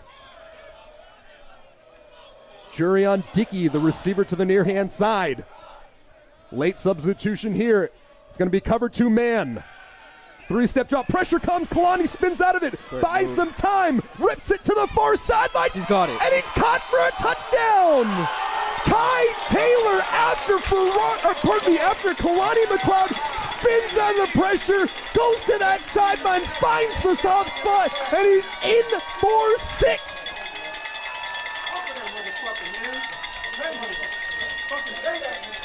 Jurion Dickey, the receiver to the near-hand side. Late substitution here. It's going to be cover 2-man. 3-step drop. Pressure comes. Kalani spins out of it. Buys some time. Rips it to the far sideline. He's got it. And he's caught for a touchdown. Kai Taylor after Kalani McLeod spins under pressure, goes to that sideline, finds the soft spot, and he's in for 6.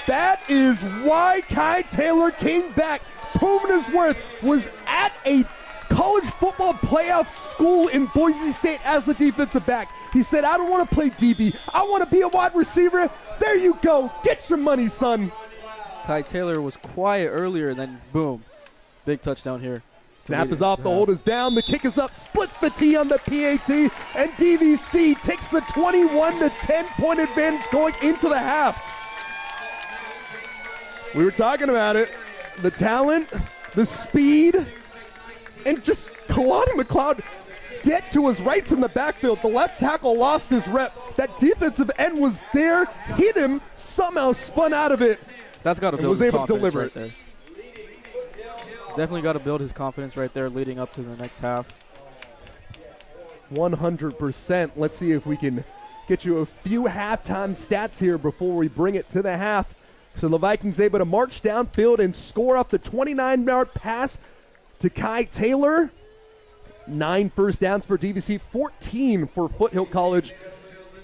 That is why Kai Taylor came back. Pumansworth was at a college football playoff school in Boise State as a defensive back. He said, I don't want to play DB. I want to be a wide receiver. There you go. Get your money, son. Kai Taylor was quiet earlier, and then boom. Big touchdown here. Snap is off, the hold is down, the kick is up, splits the T on the PAT, and DVC takes the 21-10 point advantage going into the half. We were talking about it. The talent, the speed, and just Kalani McLeod dead to his rights in the backfield. The left tackle lost his rep. That defensive end was there, hit him, somehow spun out of it. That's got to build was his able to confidence deliver right there. Definitely got to build his confidence right there leading up to the next half. 100%. Let's see if we can get you a few halftime stats here before we bring it to the half. So the Vikings able to march downfield and score off the 29-yard pass to Kai Taylor. 9 first downs for DVC, 14 for Foothill College.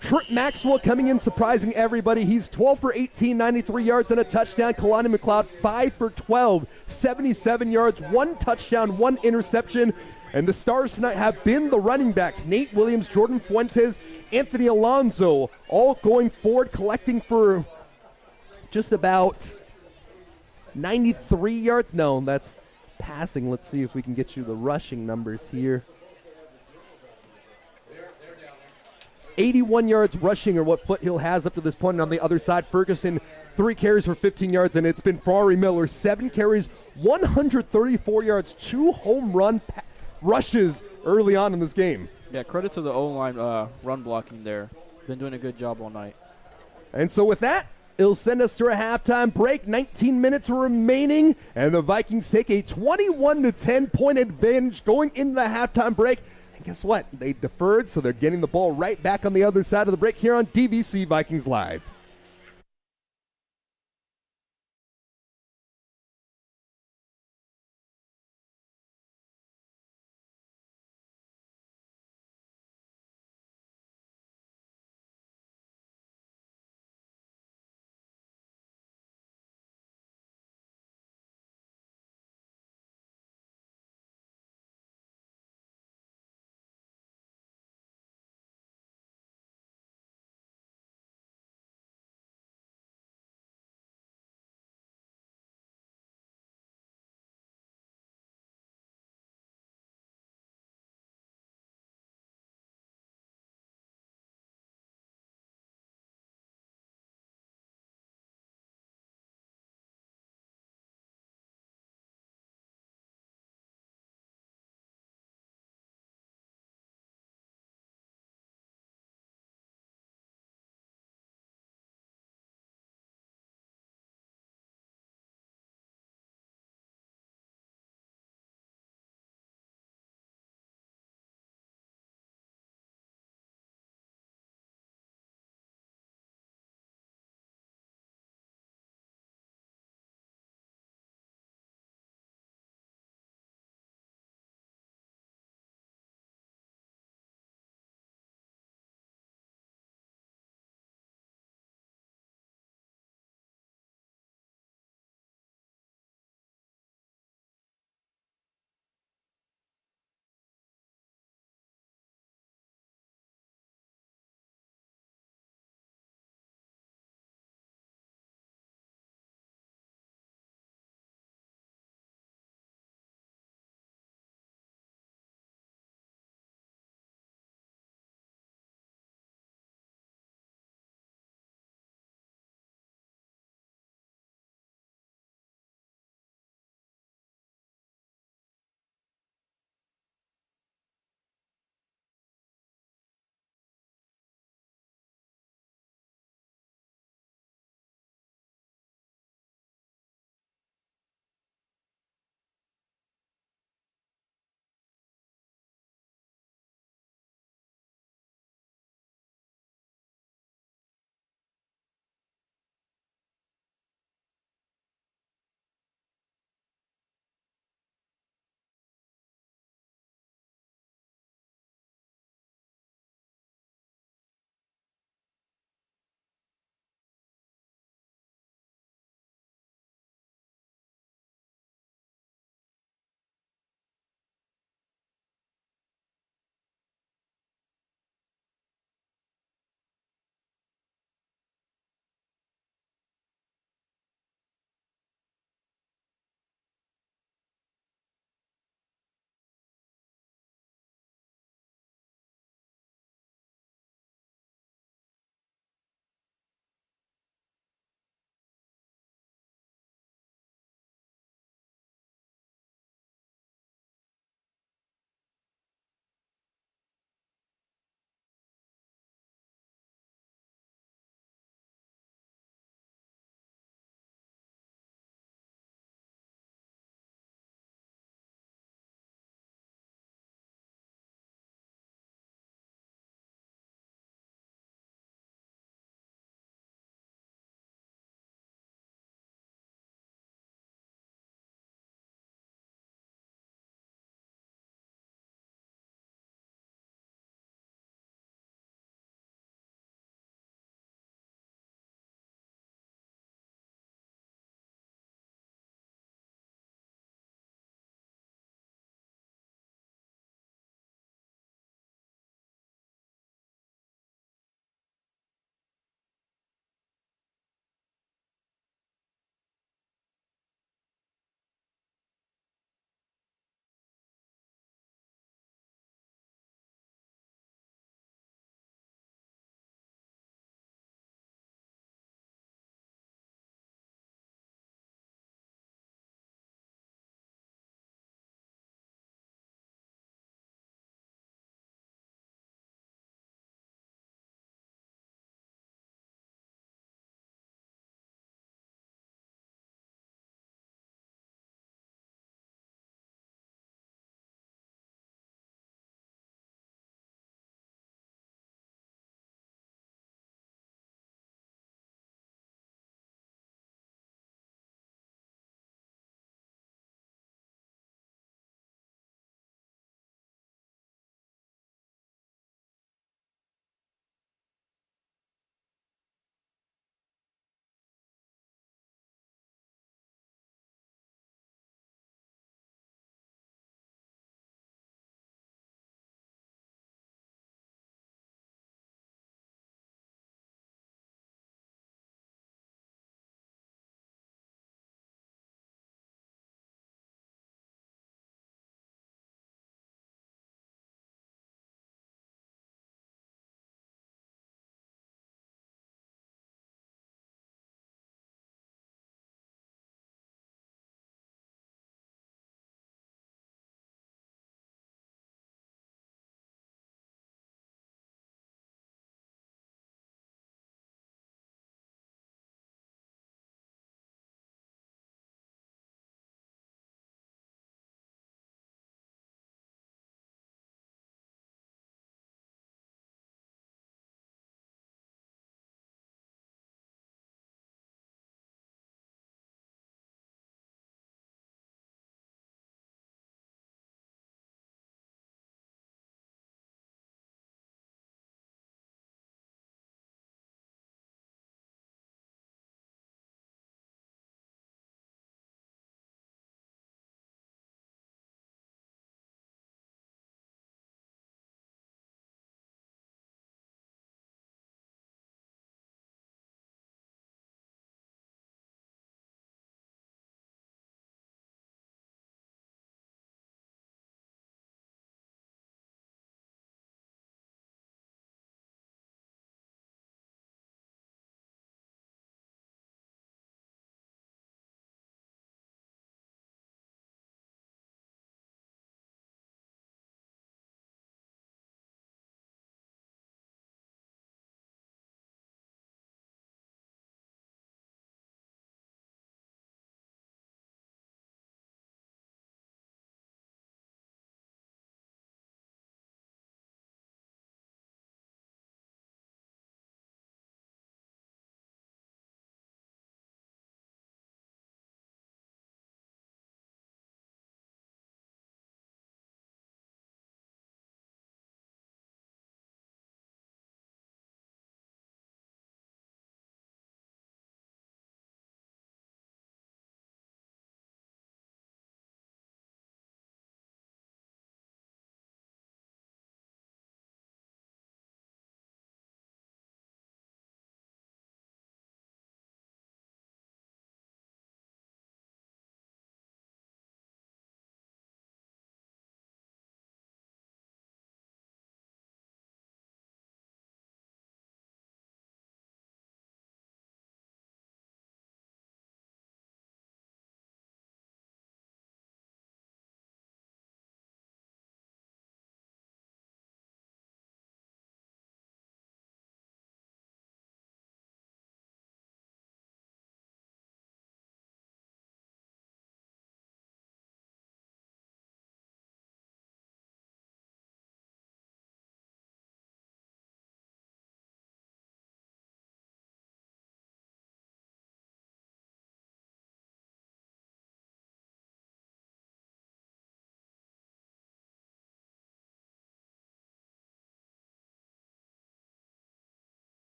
Trent Maxwell coming in, surprising everybody. He's 12 for 18, 93 yards and a touchdown. Kalani McLeod, 5 for 12, 77 yards, 1 touchdown, 1 interception. And the stars tonight have been the running backs, Nate Williams, Jordan Fuentes, Anthony Alonso, all going forward, collecting for just about 93 yards. No, that's passing. Let's see if we can get you the rushing numbers here. 81 yards rushing are what Foothill has up to this point. And on the other side, Ferguson, 3 carries for 15 yards, and it's been Ferrari Miller, 7 carries, 134 yards, 2 home run rushes early on in this game. Yeah, credit to the O-line run blocking there. Been doing a good job all night. And so with that, It'll send us to a halftime break. 19 minutes remaining, and the Vikings take a 21-10 point advantage going into the halftime break. And guess what? They deferred, so they're getting the ball right back on the other side of the break here on DVC Vikings Live.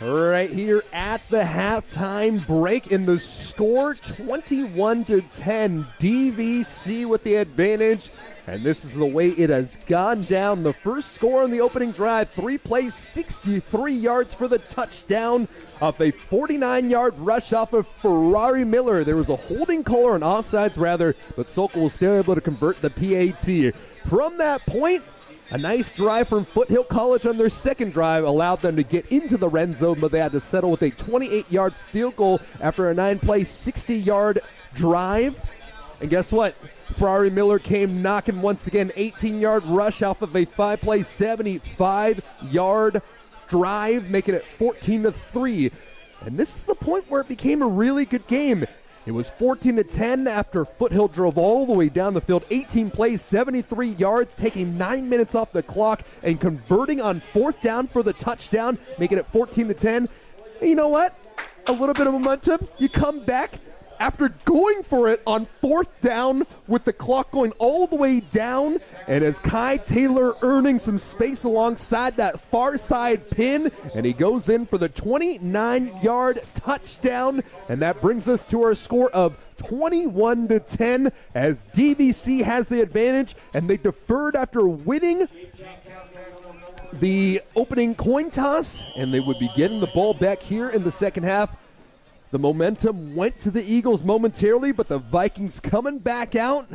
Right here at the halftime break, in the score 21-10, DVC with the advantage. And this is the way it has gone down. The first score on the opening drive, 3 plays, 63 yards for the touchdown off a 49-yard rush off of Ferrari Miller. There was a holding call, or an offsides rather, but Sokol was still able to convert the PAT. From that point, a nice drive from Foothill College on their second drive allowed them to get into the red zone, but they had to settle with a 28-yard field goal after a 9-play, 60-yard drive. And guess what? Ferrari Miller came knocking once again. 18-yard rush off of a 5-play, 75-yard drive, making it 14-3. And this is the point where it became a really good game. It was 14-10 after Foothill drove all the way down the field. 18 plays, 73 yards, taking 9 minutes off the clock and converting on 4th down for the touchdown, making it 14-10. And you know what? A little bit of momentum. You come back after going for it on 4th down with the clock going all the way down, and as Kai Taylor earning some space alongside that far side pin, and he goes in for the 29-yard touchdown, and that brings us to our score of 21-10 as DVC has the advantage, and they deferred after winning the opening coin toss, and they would be getting the ball back here in the second half. The momentum went to the Eagles momentarily, but the Vikings coming back out,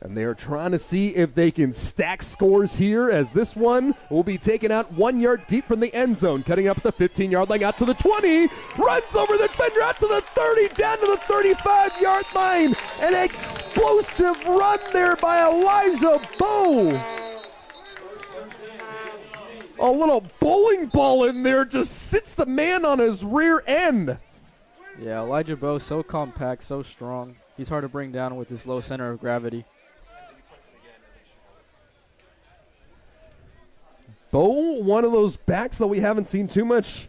and they are trying to see if they can stack scores here, as this one will be taken out 1 yard deep from the end zone, cutting up at the 15-yard line, out to the 20, runs over the defender, out to the 30, down to the 35-yard line. An explosive run there by Elijah Bowe. A little bowling ball in there just sits the man on his rear end. Yeah, Elijah Bowe, so compact, so strong. He's hard to bring down with his low center of gravity. Bowe, one of those backs that we haven't seen too much.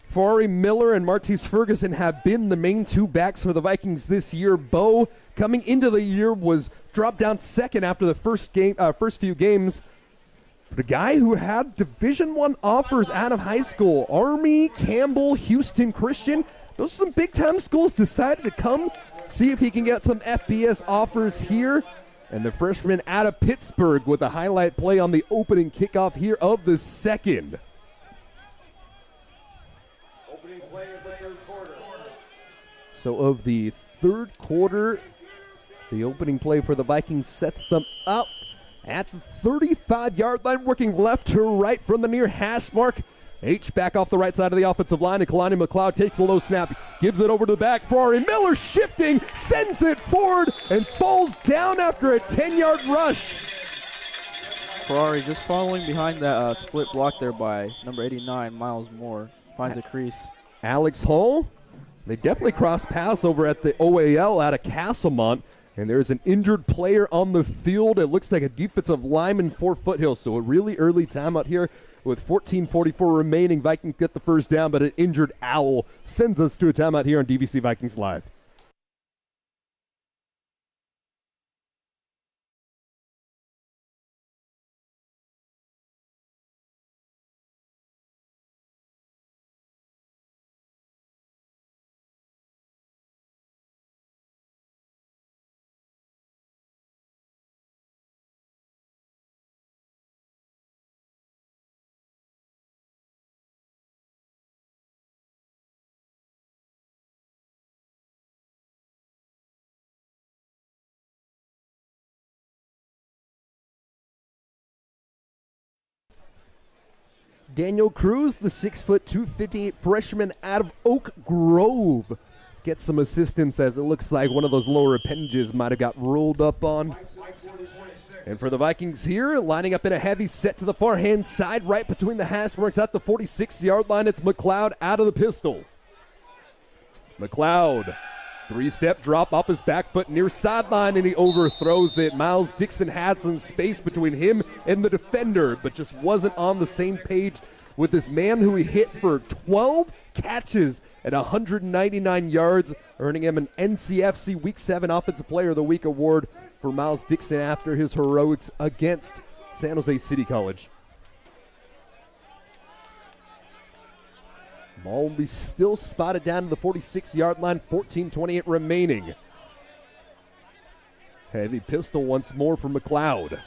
Ferrari Miller and Martese Ferguson have been the main 2 backs for the Vikings this year. Bowe, coming into the year, was dropped down second after the first few games. But a guy who had Division I offers out of high school, Army, Campbell, Houston Christian. Those are some big-time schools, decided to come see if he can get some FBS offers here. And the freshman out of Pittsburgh with a highlight play on the opening kickoff here of the second. Opening play of the third quarter. So of the third quarter, the opening play for the Vikings sets them up at the 35-yard line, working left to right from the near hash mark. H-back off the right side of the offensive line, and Kalani McLeod takes a low snap, gives it over to the back. Ferrari Miller shifting, sends it forward, and falls down after a 10-yard rush. Ferrari just following behind that split block there by number 89, Miles Moore. Finds a crease. Alex Hull, they definitely cross paths over at the OAL out of Castlemont. And there's an injured player on the field. It looks like a defensive lineman for Foothill. So a really early timeout here with 14:44 remaining. Vikings get the first down, but an injured Owl sends us to a timeout here on DVC Vikings Live. Daniel Cruz, the 6', 258 freshman out of Oak Grove, gets some assistance as it looks like one of those lower appendages might have got rolled up on. And for the Vikings here, lining up in a heavy set to the far hand side, right between the hash marks at the 46-yard line, it's McLeod out of the pistol. McLeod, 3-step drop off his back foot near sideline, and he overthrows it. Miles Dixon had some space between him and the defender, but just wasn't on the same page with this man who he hit for 12 catches at 199 yards, earning him an NCFC Week 7 Offensive Player of the Week award for Miles Dixon after his heroics against San Jose City College. Ball will be still spotted down to the 46-yard line, 14:28 remaining. Heavy pistol once more for McLeod.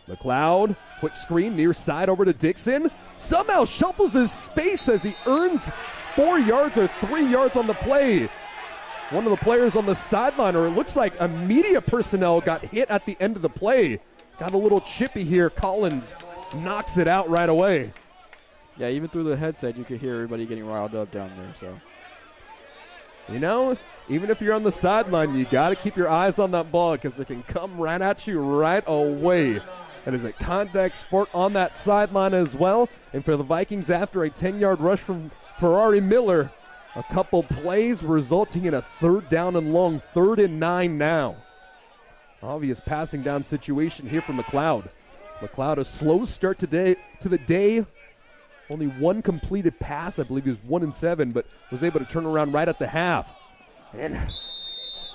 McLeod, quick screen, near side over to Dixon. Somehow shuffles his space as he earns 4 yards or 3 yards on the play. One of the players on the sideline, or it looks like a media personnel, got hit at the end of the play. Got a little chippy here. Collins knocks it out right away. Yeah, even through the headset, you could hear everybody getting riled up down there. So, you know, even if you're on the sideline, you got to keep your eyes on that ball because it can come right at you right away. It is a contact sport on that sideline as well. And for the Vikings, after a 10-yard rush from Ferrari Miller, a couple plays resulting in a 3rd down and long, 3rd and 9 now. Obvious passing down situation here for McLeod. McLeod, a slow start to the day. Only one completed pass. I believe he was 1-7, but was able to turn around right at the half. And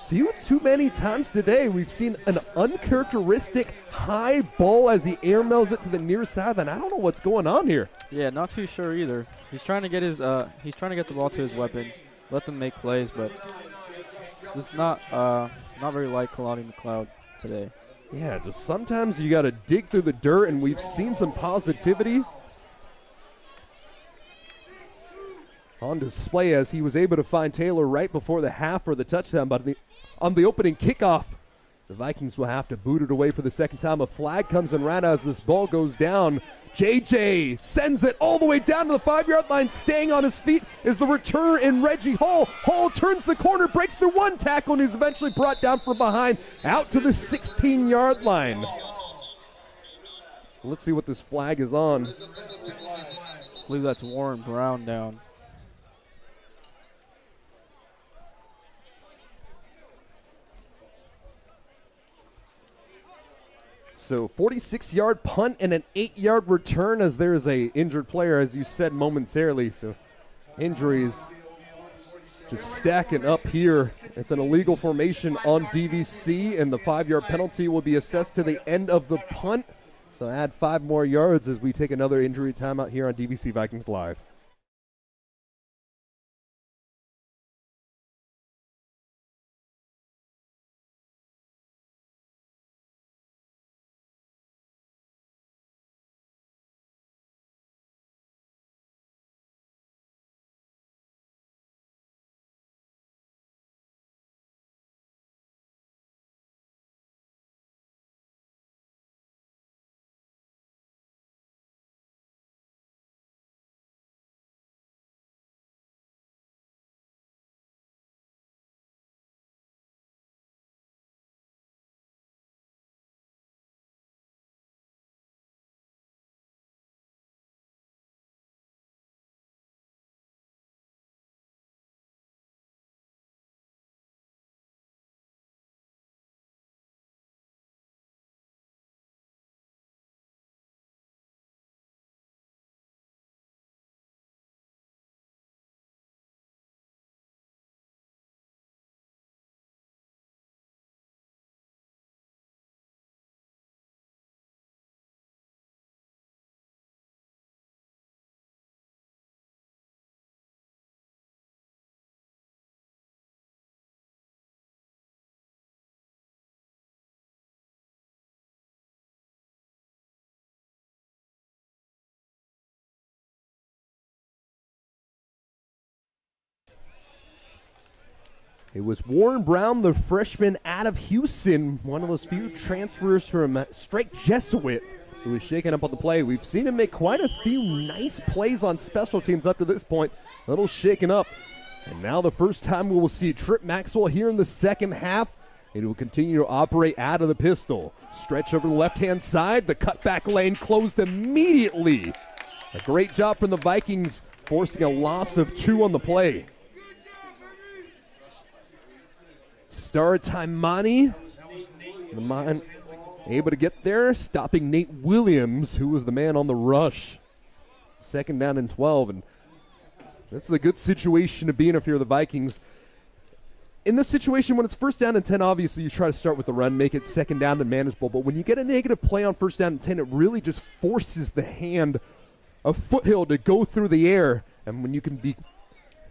few too many times today we've seen an uncharacteristic high ball as he airmails it to the near sideline. I don't know what's going on here. Yeah, not too sure either. He's trying to get the ball to his weapons, let them make plays, but just not very like Kalani McLeod today. Yeah, just sometimes you got to dig through the dirt, and we've seen some positivity on display as he was able to find Taylor right before the half for the touchdown. But on the opening kickoff, the Vikings will have to boot it away for the second time. A flag comes in right as this ball goes down. JJ sends it all the way down to the 5-yard line. Staying on his feet is the returner in Reggie Hall. Hall turns the corner, breaks through one tackle, and is eventually brought down from behind out to the 16-yard line. Let's see what this flag is on. I believe that's Warren Brown down. So 46-yard punt and an 8-yard return as there is a injured player, as you said momentarily. So injuries just stacking up here. It's an illegal formation on DVC, and the 5-yard penalty will be assessed to the end of the punt. So add 5 more yards as we take another injury timeout here on DVC Vikings Live. It was Warren Brown, the freshman out of Houston, one of those few transfers from straight Jesuit, who was shaken up on the play. We've seen him make quite a few nice plays on special teams up to this point. A little shaken up. And now the first time we will see Trip Maxwell here in the second half. He will continue to operate out of the pistol. Stretch over the left-hand side. The cutback lane closed immediately. A great job from the Vikings, forcing a loss of 2 on the play. Star Taimani, the man able to get there, stopping Nate Williams, who was the man on the rush. 2nd down and 12, and this is a good situation to be in if you're the Vikings. In this situation, when it's 1st down and 10, obviously you try to start with the run, make it 2nd down and manageable, but when you get a negative play on 1st down and 10, it really just forces the hand of Foothill to go through the air, And when you can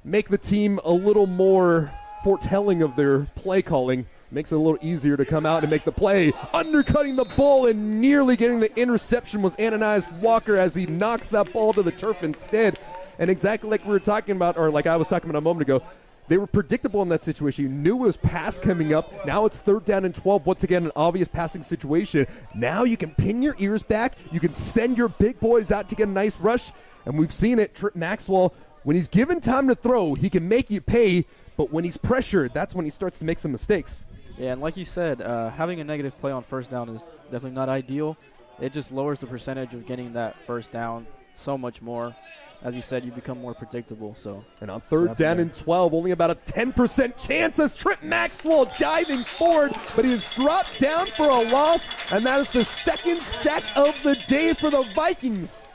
make the team a little more foretelling of their play calling, makes it a little easier to come out and make the play. Undercutting the ball and nearly getting the interception was Ananias Walker as he knocks that ball to the turf instead. And exactly like we were talking about, or like I was talking about a moment ago, they were predictable in that situation. You knew it was pass coming up. Now it's 3rd down and 12. Once again, an obvious passing situation. Now you can pin your ears back. You can send your big boys out to get a nice rush. And we've seen it. Trip Maxwell, when he's given time to throw, he can make you pay. But when he's pressured, that's when he starts to make some mistakes. Yeah, and like you said, having a negative play on first down is definitely not ideal. It just lowers the percentage of getting that first down so much more. As you said, you become more predictable. And on 3rd down and 12, only about a 10% chance as Trip Maxwell diving forward, but he is dropped down for a loss, and that is the 2nd sack of the day for the Vikings.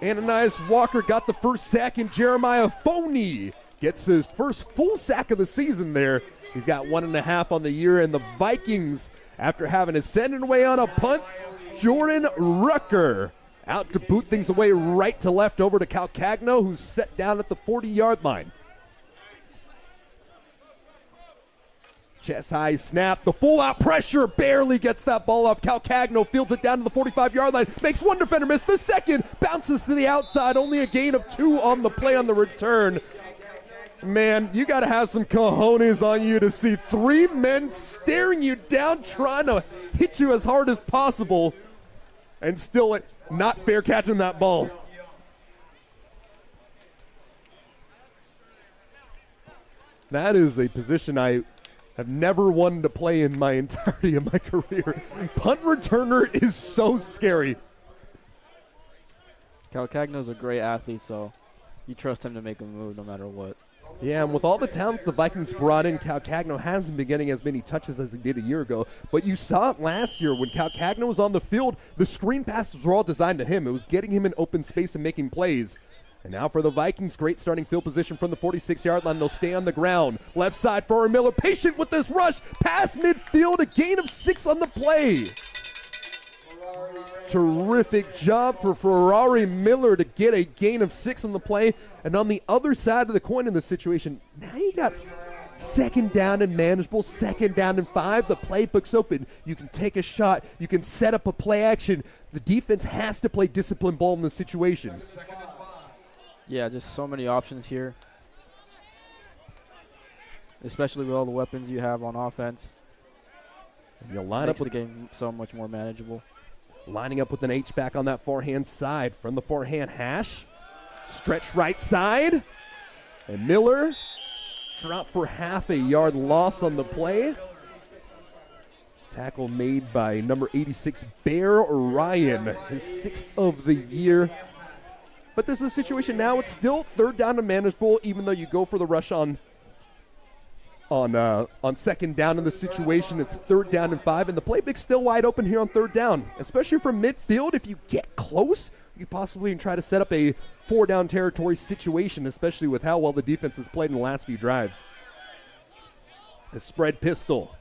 Ananias Walker got the 1st sack, and Jeremiah Foney gets his first full sack of the season there. He's got 1.5 on the year, and the Vikings, after having to send it away on a punt, Jordan Rucker out to boot things away right to left over to Calcagno, who's set down at the 40-yard line. Chest high snap, the full-out pressure barely gets that ball off. Calcagno fields it down to the 45-yard line, makes one defender miss. The second bounces to the outside, only a gain of 2 on the play on the return. Man, you got to have some cojones on you to see 3 men staring you down, trying to hit you as hard as possible, and still not fair catching that ball. That is a position I have never wanted to play in my entirety of my career. Punt returner is so scary. Calcagno's a great athlete, so you trust him to make a move no matter what. Yeah, and with all the talent the Vikings brought in, Calcagno hasn't been getting as many touches as he did a year ago. But you saw it last year when Calcagno was on the field, the screen passes were all designed to him. It was getting him in open space and making plays. And now for the Vikings, great starting field position from the 46-yard line. They'll stay on the ground. Left side for Miller, patient with this rush. Pass midfield, a gain of 6 on the play. Terrific job for Ferrari Miller to get a gain of 6 on the play. And on the other side of the coin in this situation, now you got 2nd down and manageable, 2nd down and 5. The playbook's open. You can take a shot. You can set up a play action. The defense has to play disciplined ball in this situation. Yeah, just so many options here, especially with all the weapons you have on offense. And you'll line Makes up with the game so much more manageable. Lining up with an H-back on that forehand side. From the forehand hash. Stretch right side. And Miller dropped for half a yard loss on the play. Tackle made by number 86, Bear Ryan. His 6th of the year. But this is a situation now. It's still 3rd down and manageable, even though you go for the rush on 2nd down in the situation. It's 3rd down and 5, and the playbook's still wide open here on 3rd down, especially from midfield. If you get close, you possibly try to set up a 4-down territory situation, especially with how well the defense has played in the last few drives. A spread pistol.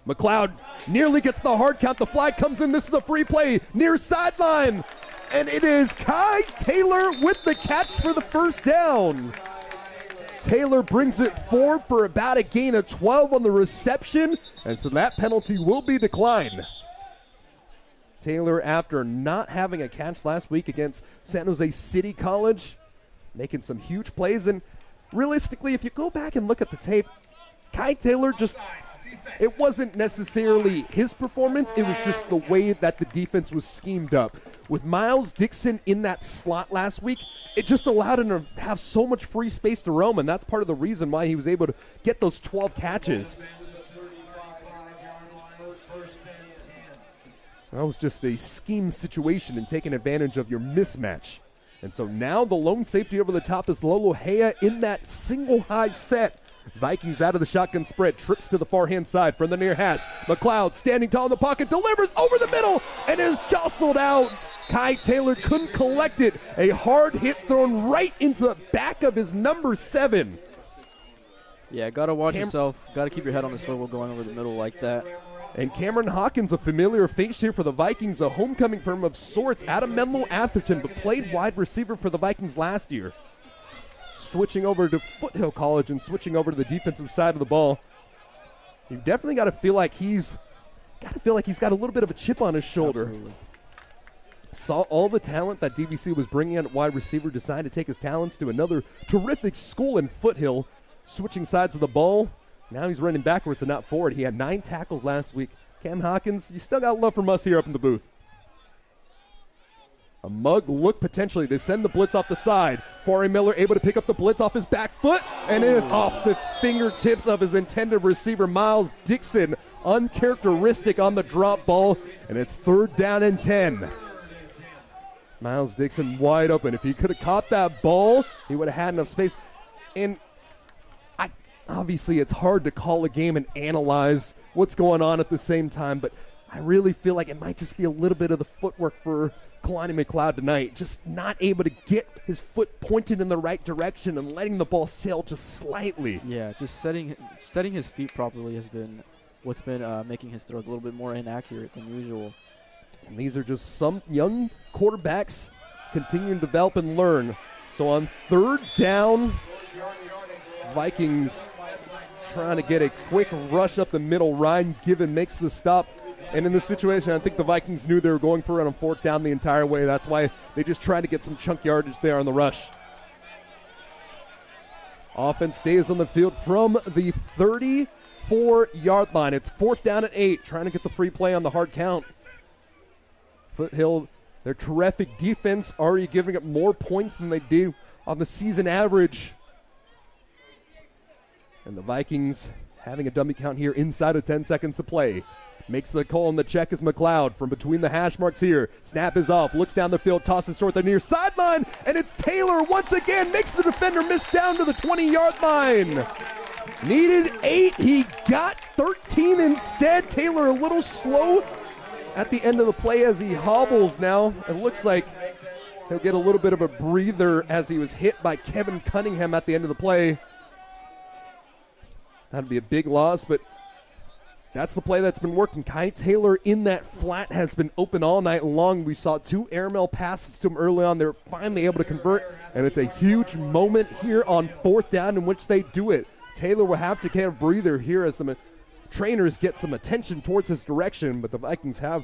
McLeod nearly gets the hard count. The flag comes in. This is a free play near sideline, and it is Kai Taylor with the catch for the 1st down. Taylor brings it forward for about a gain of 12 on the reception, and so that penalty will be declined. Taylor, after not having a catch last week against San Jose City College, making some huge plays. And realistically, if you go back and look at the tape, Kai Taylor it wasn't necessarily his performance, it was just the way that the defense was schemed up. With Miles Dixon in that slot last week, it just allowed him to have so much free space to roam, and that's part of the reason why he was able to get those 12 catches. That was just a scheme situation and taking advantage of your mismatch. And so now the lone safety over the top is Lolo Hea in that single high set. Vikings out of the shotgun spread, trips to the far hand side from the near hash. McLeod standing tall in the pocket, delivers over the middle, and is jostled out. Kai Taylor couldn't collect it. A hard hit thrown right into the back of his number 7. Yeah, got to watch yourself. Got to keep your head on the swivel going over the middle like that. And Cameron Hawkins, a familiar face here for the Vikings, a homecoming from of sorts out of Menlo Atherton, but played wide receiver for the Vikings last year. Switching over to Foothill College and switching over to the defensive side of the ball. You've definitely got to feel like he's got a little bit of a chip on his shoulder. Absolutely. Saw all the talent that DVC was bringing in at wide receiver, decided to take his talents to another terrific school in Foothill, switching sides of the ball. Now he's running backwards and not forward. He had 9 tackles last week. Cam Hawkins, you still got love from us here up in the booth. A mug look potentially. They send the blitz off the side. Forey Miller able to pick up the blitz off his back foot, and it is off the fingertips of his intended receiver, Miles Dixon. Uncharacteristic on the drop ball, and it's 3rd down and 10. Miles Dixon wide open. If he could have caught that ball, he would have had enough space. And obviously it's hard to call a game and analyze what's going on at the same time, but I really feel like it might just be a little bit of the footwork for Kalani McLeod tonight. Just not able to get his foot pointed in the right direction and letting the ball sail just slightly. Yeah, just setting his feet properly has been what's been making his throws a little bit more inaccurate than usual. And these are just some young quarterbacks continuing to develop and learn. So on 3rd down, Vikings trying to get a quick rush up the middle. Ryan Given makes the stop. And in this situation, I think the Vikings knew they were going for it on 4th down the entire way. That's why they just tried to get some chunk yardage there on the rush. Offense stays on the field from the 34-yard line. It's 4th down at 8, trying to get the free play on the hard count. Foothill, their terrific defense, already giving up more points than they do on the season average. And the Vikings having a dummy count here inside of 10 seconds to play. Makes the call on the check is McLeod from between the hash marks here. Snap is off, looks down the field, tosses toward the near sideline, and it's Taylor once again. Makes the defender miss down to the 20-yard line. Needed 8, he got 13 instead. Taylor a little slow at the end of the play as he hobbles now. It looks like he'll get a little bit of a breather as he was hit by Kevin Cunningham at the end of the play. That'd be a big loss, but that's the play that's been working. Kai Taylor in that flat has been open all night long. We saw 2 airmail passes to him early on. They're finally able to convert, and it's a huge moment here on 4th down in which they do it. Taylor will have to get a breather here as some trainers get some attention towards his direction, but the Vikings have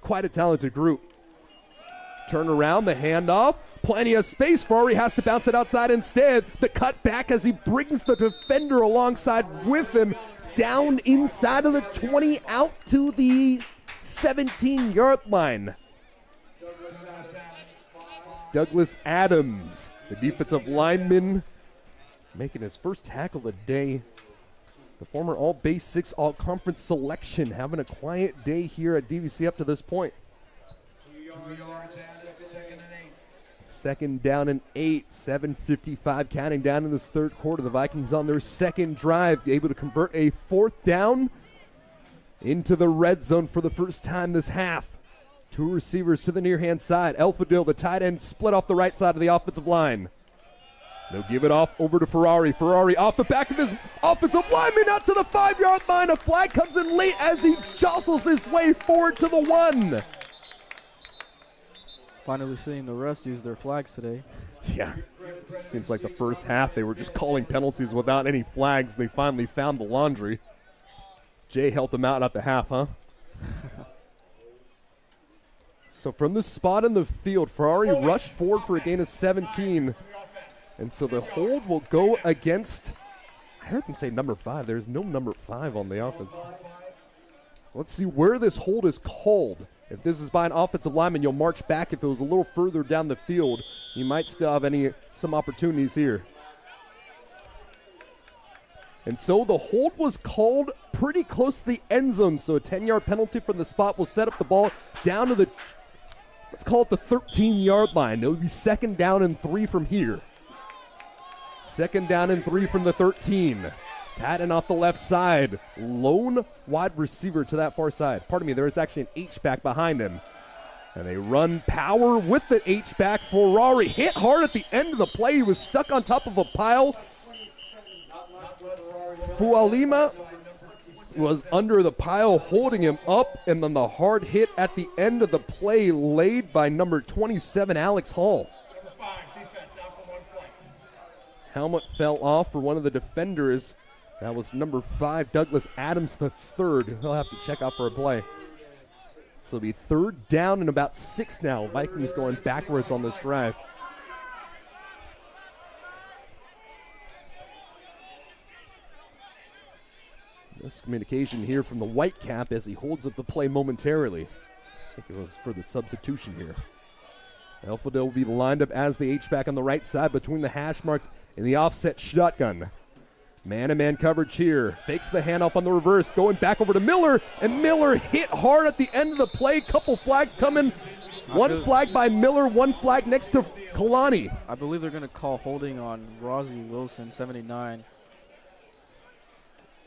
quite a talented group. Turn around, the handoff. Plenty of space. Ferrari has to bounce it outside instead. The cut back as he brings the defender alongside with him down inside of the 20 out to the 17-yard line. Douglas Adams, the defensive lineman, making his first tackle of the day. The former All-Base 6 All-Conference selection having a quiet day here at DVC up to this point. 2nd down and 8, 7:55 counting down in this 3rd quarter. The Vikings on their 2nd drive, able to convert a 4th down into the red zone for the first time this half. 2 receivers to the near-hand side. Elfadil, the tight end, split off the right side of the offensive line. They'll give it off over to Ferrari. Ferrari off the back of his offensive lineman out to the 5-yard line. A flag comes in late as he jostles his way forward to the 1. Finally seeing the refs use their flags today. Yeah, seems like the first half they were just calling penalties without any flags. They finally found the laundry. Jay helped them out at the half, huh? So from the spot in the field, Ferrari rushed forward for a gain of 17. And so the hold will go against, I heard them say number 5. There's no number 5 on the offense. Let's see where this hold is called. If this is by an offensive lineman, you'll march back. If it was a little further down the field, you might still have some opportunities here. And so the hold was called pretty close to the end zone. So a 10-yard penalty from the spot will set up the ball down to the, let's call it the 13-yard line. It'll be 2nd down and 3 from here. 2nd down and 3 from the 13. Tatton off the left side. Lone wide receiver to that far side. Pardon me, there is actually an H-back behind him. And they run power with the H-back. Ferrari hit hard at the end of the play. He was stuck on top of a pile. Fualima was under the pile holding him up, and then the hard hit at the end of the play laid by number 27, Alex Hall. Helmet fell off for one of the defenders. That was number 5, Douglas Adams III. He'll have to check out for a play. So it'll be 3rd down and about 6 now. Vikings going backwards on this drive. Miscommunication here from the Whitecap as he holds up the play momentarily. I think it was for the substitution here. Elfidale will be lined up as the H-back on the right side between the hash marks and the offset shotgun. Man-to-man coverage here. Fakes the handoff on the reverse, going back over to Miller, and Miller hit hard at the end of the play. Couple flags coming. One flag by Miller, one flag next to Kalani. I believe they're going to call holding on Rozzy Wilson, 79.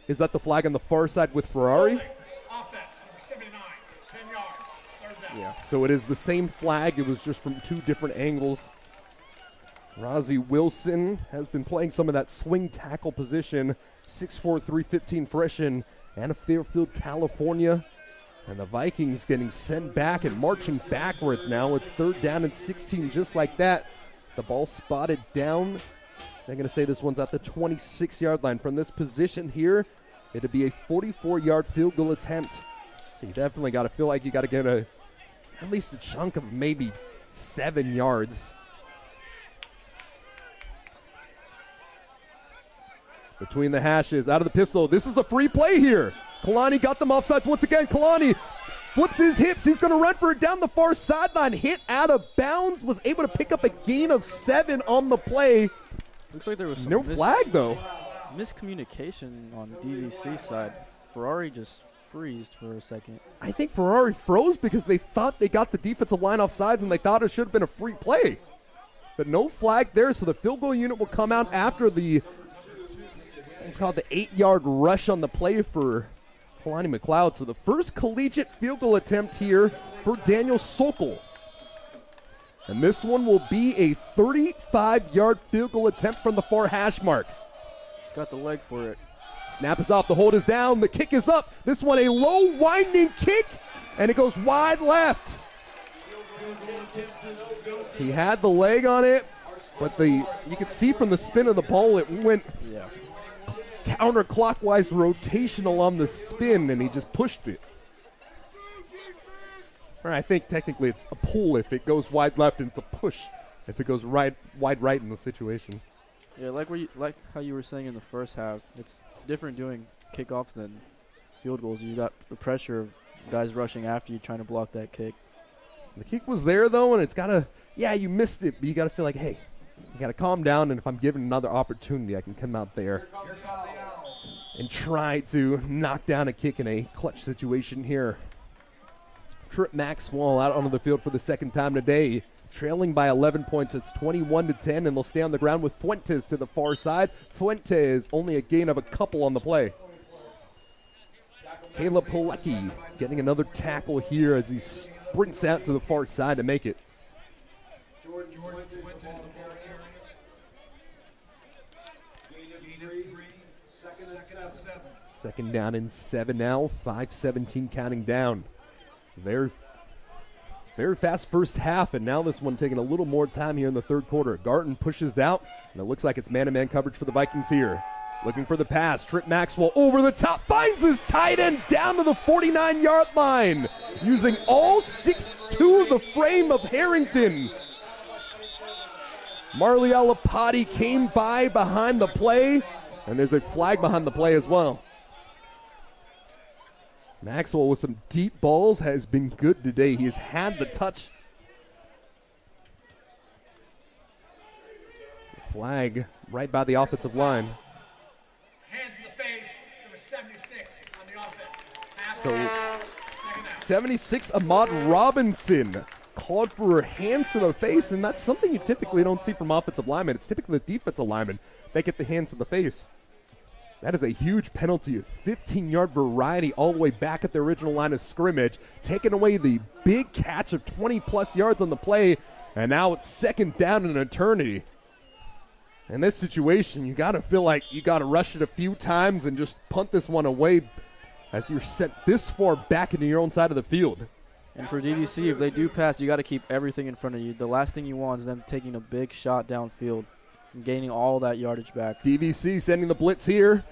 Is that the flag on the far side with Ferrari? Offense, number 79, 10 yards, 3rd down. Yeah. So it is the same flag. It was just from 2 different angles. Rozzy Wilson has been playing some of that swing tackle position. 6'4", 315 fresh in Anna Fairfield, California. And the Vikings getting sent back and marching backwards now. It's 3rd down and 16 just like that. The ball spotted down. They're going to say this one's at the 26-yard line. From this position here, it'd be a 44-yard field goal attempt. So you definitely got to feel like you got to get at least a chunk of maybe 7 yards. Between the hashes, out of the pistol. This is a free play here. Kalani got them offsides once again. Kalani flips his hips. He's going to run for it down the far sideline. Hit out of bounds. Was able to pick up a gain of 7 on the play. Looks like there was some no flag, though. Miscommunication on DVC side. Ferrari just freezed for a second. I think Ferrari froze because they thought they got the defensive line offsides and they thought it should have been a free play. But no flag there, so the field goal unit will come out after the, it's called the 8-yard rush on the play for Kalani McLeod. So the first collegiate field goal attempt here for Daniel Sokol. And this one will be a 35-yard field goal attempt from the far hash mark. He's got the leg for it. Snap is off, the hold is down, the kick is up. This one a low winding kick, and it goes wide left. He had the leg on it, but you could see from the spin of the ball it went counterclockwise rotational on the spin, and he just pushed it. Or I think technically it's a pull if it goes wide left, and it's a push if it goes wide right in the situation. Yeah, like how you were saying in the first half, it's different doing kickoffs than field goals. You got the pressure of guys rushing after you trying to block that kick. The kick was there, though, and it's got to, you missed it, but you got to feel like, hey, you got to calm down, and if I'm given another opportunity, I can come out there and try to knock down a kick in a clutch situation here. Trip Maxwell out onto the field for the second time today, trailing by 11 points. It's 21-10, and they'll stay on the ground with Fuentes to the far side. Fuentes only a gain of a couple on the play. Caleb Pilecki getting another tackle here as he sprints out to the far side to make it. Second down and 7 now, 5:17 counting down. Very fast first half, and now this one taking a little more time here in the third quarter. Garton pushes out, and it looks like it's man-to-man coverage for the Vikings here. Looking for the pass. Trip Maxwell over the top, finds his tight end down to the 49-yard line, using all 6'2" of the frame of Harrington. Marley Alapati came by behind the play, and there's a flag behind the play as well. Maxwell with some deep balls has been good today. He has had the touch. Flag right by the offensive line. Hands in the face, number 76 on the offense. So 76, Ahmad Robinson called for hands to the face, and that's something you typically don't see from offensive linemen. It's typically the defensive linemen that get the hands to the face. That is a huge penalty, a 15-yard variety all the way back at the original line of scrimmage, taking away the big catch of 20-plus yards on the play, and now it's second down in an eternity. In this situation, you got to feel like you got to rush it a few times and just punt this one away as you're sent this far back into your own side of the field. And for DVC, if they do pass, you got to keep everything in front of you. The last thing you want is them taking a big shot downfield and gaining all that yardage back. DVC sending the blitz here.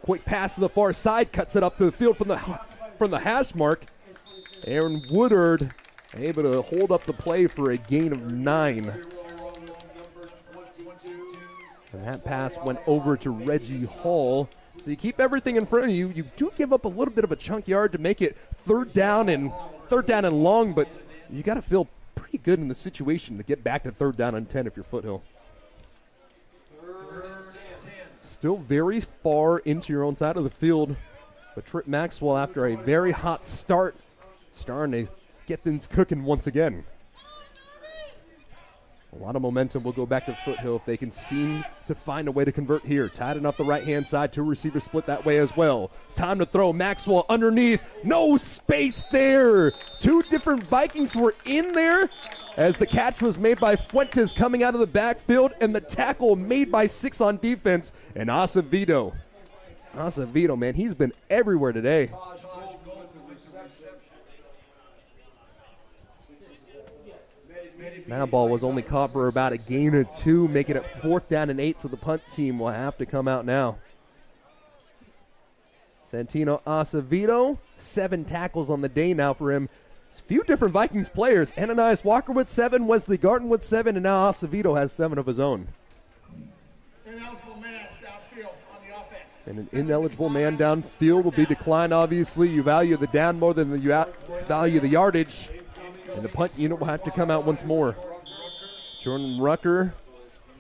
Quick pass to the far side, cuts it up to the field from the hash mark. Aaron Woodard able to hold up the play for a gain of 9. And that pass went over to Reggie Hall. So you keep everything in front of you. You do give up a little bit of a chunk yard to make it third down and long, but you got to feel pretty good in the situation to get back to 3rd down and 10 if you're Foothill. Still very far into your own side of the field, but Trip Maxwell, after a very hot start, starting to get things cooking once again. A lot of momentum will go back to Foothill if they can seem to find a way to convert here. Tied enough the right-hand side, 2 receivers split that way as well. Time to throw. Maxwell underneath. No space there. 2 different Vikings were in there as the catch was made by Fuentes coming out of the backfield and the tackle made by 6 on defense. And Acevedo. Acevedo, man, he's been everywhere today. That ball was only caught for about a gain of 2, making it 4th down and 8, so the punt team will have to come out now. Santino Acevedo, 7 tackles on the day now for him. There's a few different Vikings players. Ananias Walker with 7, Wesley Garton with 7, and now Acevedo has 7 of his own. Ineligible man downfield on the offense. And an ineligible man downfield will be declined, obviously. You value the down more than you value the yardage. And the punt unit will have to come out once more. Jordan Rucker,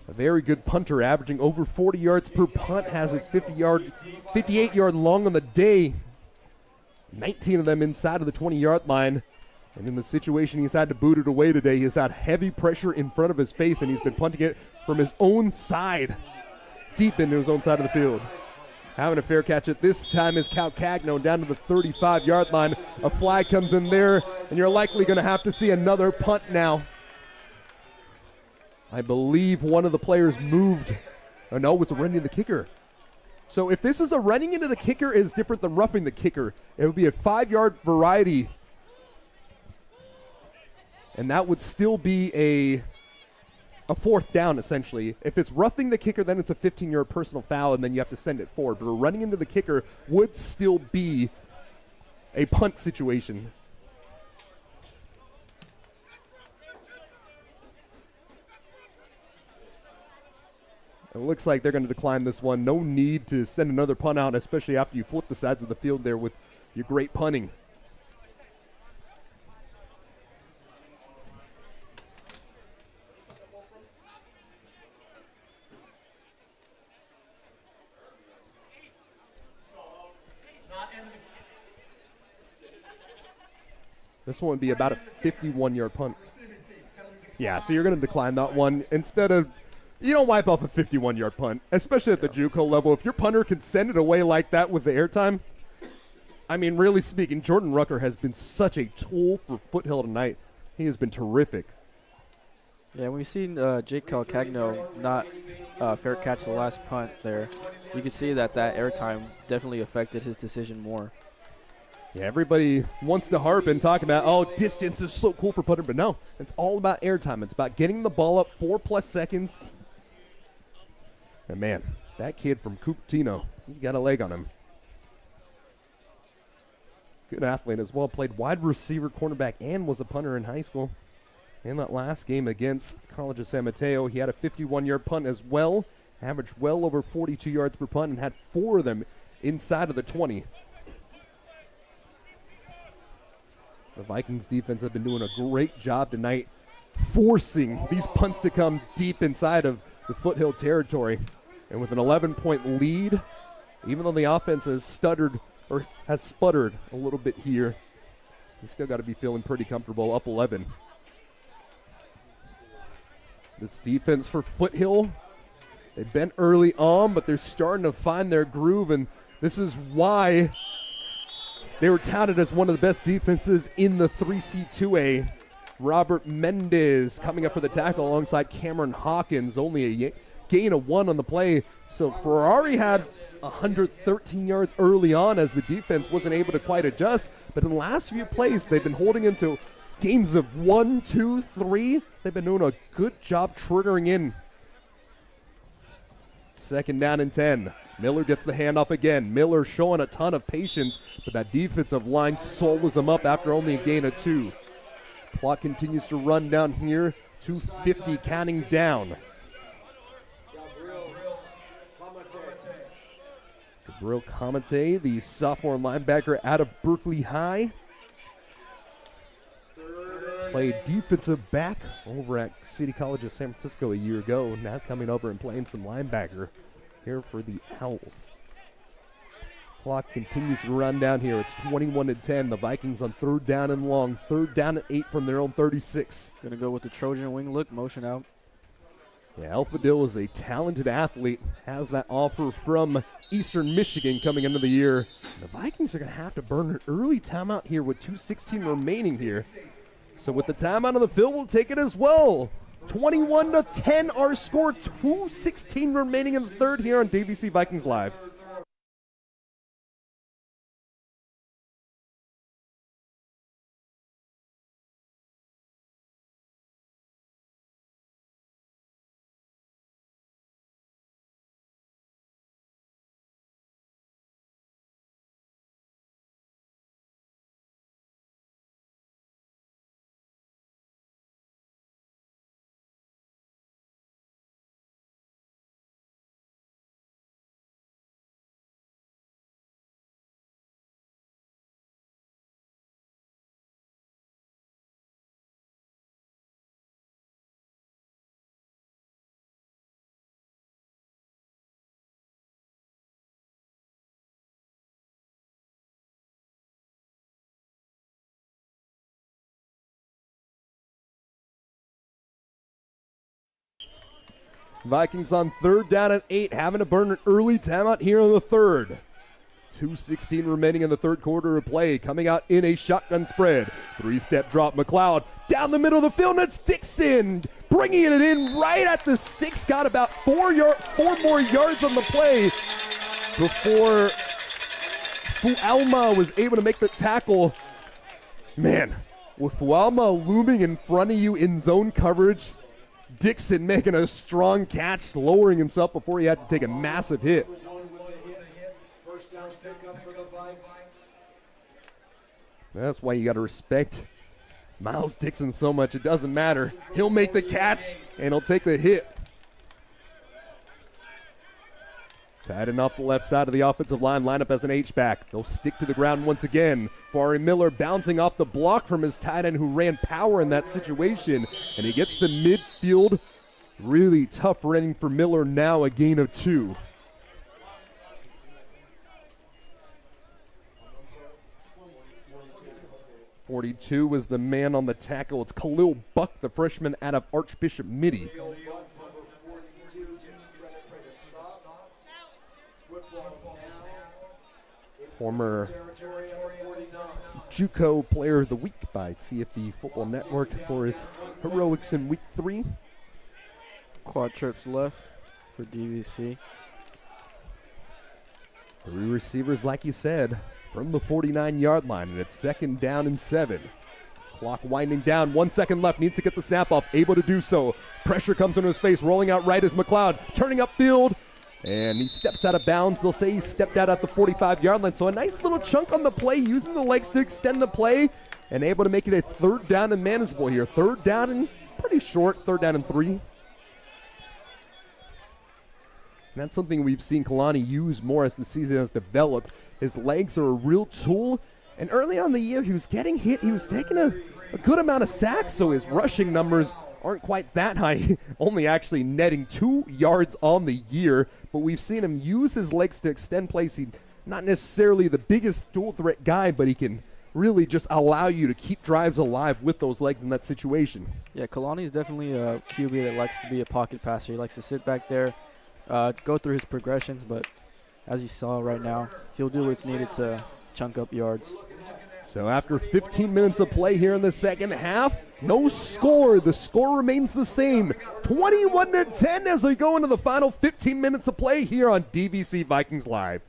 a very good punter, averaging over 40 yards per punt, has a 58-yard long on the day. 19 of them inside of the 20-yard line. And in the situation he's had to boot it away today, he's had heavy pressure in front of his face, and he's been punting it from his own side, deep into his own side of the field. Having a fair catch at this time is Cal Cagno down to the 35-yard line. A flag comes in there, and you're likely going to have to see another punt now. I believe one of the players moved. Oh, no, it's running the kicker. So if this is a running into the kicker, is different than roughing the kicker. It would be a 5-yard variety. And that would still be a 4th down, essentially. If it's roughing the kicker, then it's a 15-yard personal foul, and then you have to send it forward. But running into the kicker would still be a punt situation. It looks like they're going to decline this one. No need to send another punt out, especially after you flip the sides of the field there with your great punting. This one would be about a 51-yard punt. Yeah, so you're going to decline that one. Instead of, you don't wipe off a 51-yard punt, especially at the JUCO level. If your punter can send it away like that with the airtime, I mean, really speaking, Jordan Rucker has been such a tool for Foothill tonight. He has been terrific. Yeah, we've seen Jake Calcagno not fair catch the last punt there. You could see that airtime definitely affected his decision more. Yeah, everybody wants to harp and talk about, oh, distance is so cool for punter, but no, it's all about airtime. It's about getting the ball up 4+ seconds. And man, that kid from Cupertino, he's got a leg on him. Good athlete as well. Played wide receiver, cornerback, and was a punter in high school. In that last game against College of San Mateo, he had a 51-yard punt as well. Averaged well over 42 yards per punt and had 4 of them inside of the 20. The Vikings defense have been doing a great job tonight forcing these punts to come deep inside of the Foothill territory. And with an 11-point lead, even though the offense has sputtered a little bit here, you still got to be feeling pretty comfortable up 11. This defense for Foothill, they've been early on, but they're starting to find their groove, and this is why they were touted as one of the best defenses in the 3C2A. Robert Mendez coming up for the tackle alongside Cameron Hawkins, only a gain of 1 on the play. So Ferrari had 113 yards early on as the defense wasn't able to quite adjust. But in the last few plays, they've been holding into gains of 1, 2, 3. They've been doing a good job triggering in. 2nd down and 10. Miller gets the handoff again. Miller showing a ton of patience, but that defensive line solos him up after only a gain of 2. Clock continues to run down here. 2:50 counting down. Gabriel Comate, the sophomore linebacker out of Berkeley High. Played defensive back over at City College of San Francisco a year ago. Now coming over and playing some linebacker here for the Owls. Clock continues to run down here. It's 21-10. The Vikings on 3rd down and long. 3rd down and 8 from their own 36. Going to go with the Trojan wing look, motion out. Yeah, Alpha Dill is a talented athlete. Has that offer from Eastern Michigan coming into the year. The Vikings are going to have to burn an early timeout here with 2:16 remaining here. So with the timeout on the field, we'll take it as well. 21-10 our score. 2:16 remaining in the 3rd here on DVC Vikings Live. Vikings on 3rd down and 8, having to burn an early timeout here in the 3rd. 2:16 remaining in the 3rd quarter of play. Coming out in a shotgun spread. 3-step drop. McLeod down the middle of the field. And it's Dixon bringing it in right at the sticks. Got about 4 more yards on the play before Fualma was able to make the tackle. Man, with Fualma looming in front of you in zone coverage, Dixon making a strong catch, lowering himself before he had to take a massive hit. That's why you got to respect Miles Dixon so much. It doesn't matter. He'll make the catch, and he'll take the hit. Tight end off the left side of the offensive line, line up as an H-back. They'll stick to the ground once again. Fari Miller bouncing off the block from his tight end who ran power in that situation. And he gets the midfield. Really tough running for Miller now, a gain of 2. .42 was the man on the tackle. It's Khalil Buck, the freshman out of Archbishop Mitty. Former JUCO Player of the Week by CFB Football Network for his heroics in Week 3. Quad trips left for DVC. 3 receivers, like you said, from the 49-yard line, and it's 2nd down and 7. Clock winding down, 1 second left, needs to get the snap off, able to do so. Pressure comes into his face, rolling out right as McLeod, turning upfield, and he steps out of bounds. They'll say he stepped out at the 45-yard line, so a nice little chunk on the play, using the legs to extend the play, and able to make it a 3rd down and manageable here. 3rd down and pretty short, 3rd down and 3. And that's something we've seen Kalani use more as the season has developed. His legs are a real tool, and early on in the year he was getting hit. He was taking a good amount of sacks, so his rushing numbers aren't quite that high, only actually netting 2 yards on the year. But we've seen him use his legs to extend plays. He's not necessarily the biggest dual threat guy, but he can really just allow you to keep drives alive with those legs in that situation. Yeah, Kalani is definitely a QB that likes to be a pocket passer. He likes to sit back there, go through his progressions, but as you saw right now, he'll do what's needed to chunk up yards. So after 15 minutes of play here in the second half, no score. The score remains the same, 21-10 as we go into the final 15 minutes of play here on DVC Vikings Live.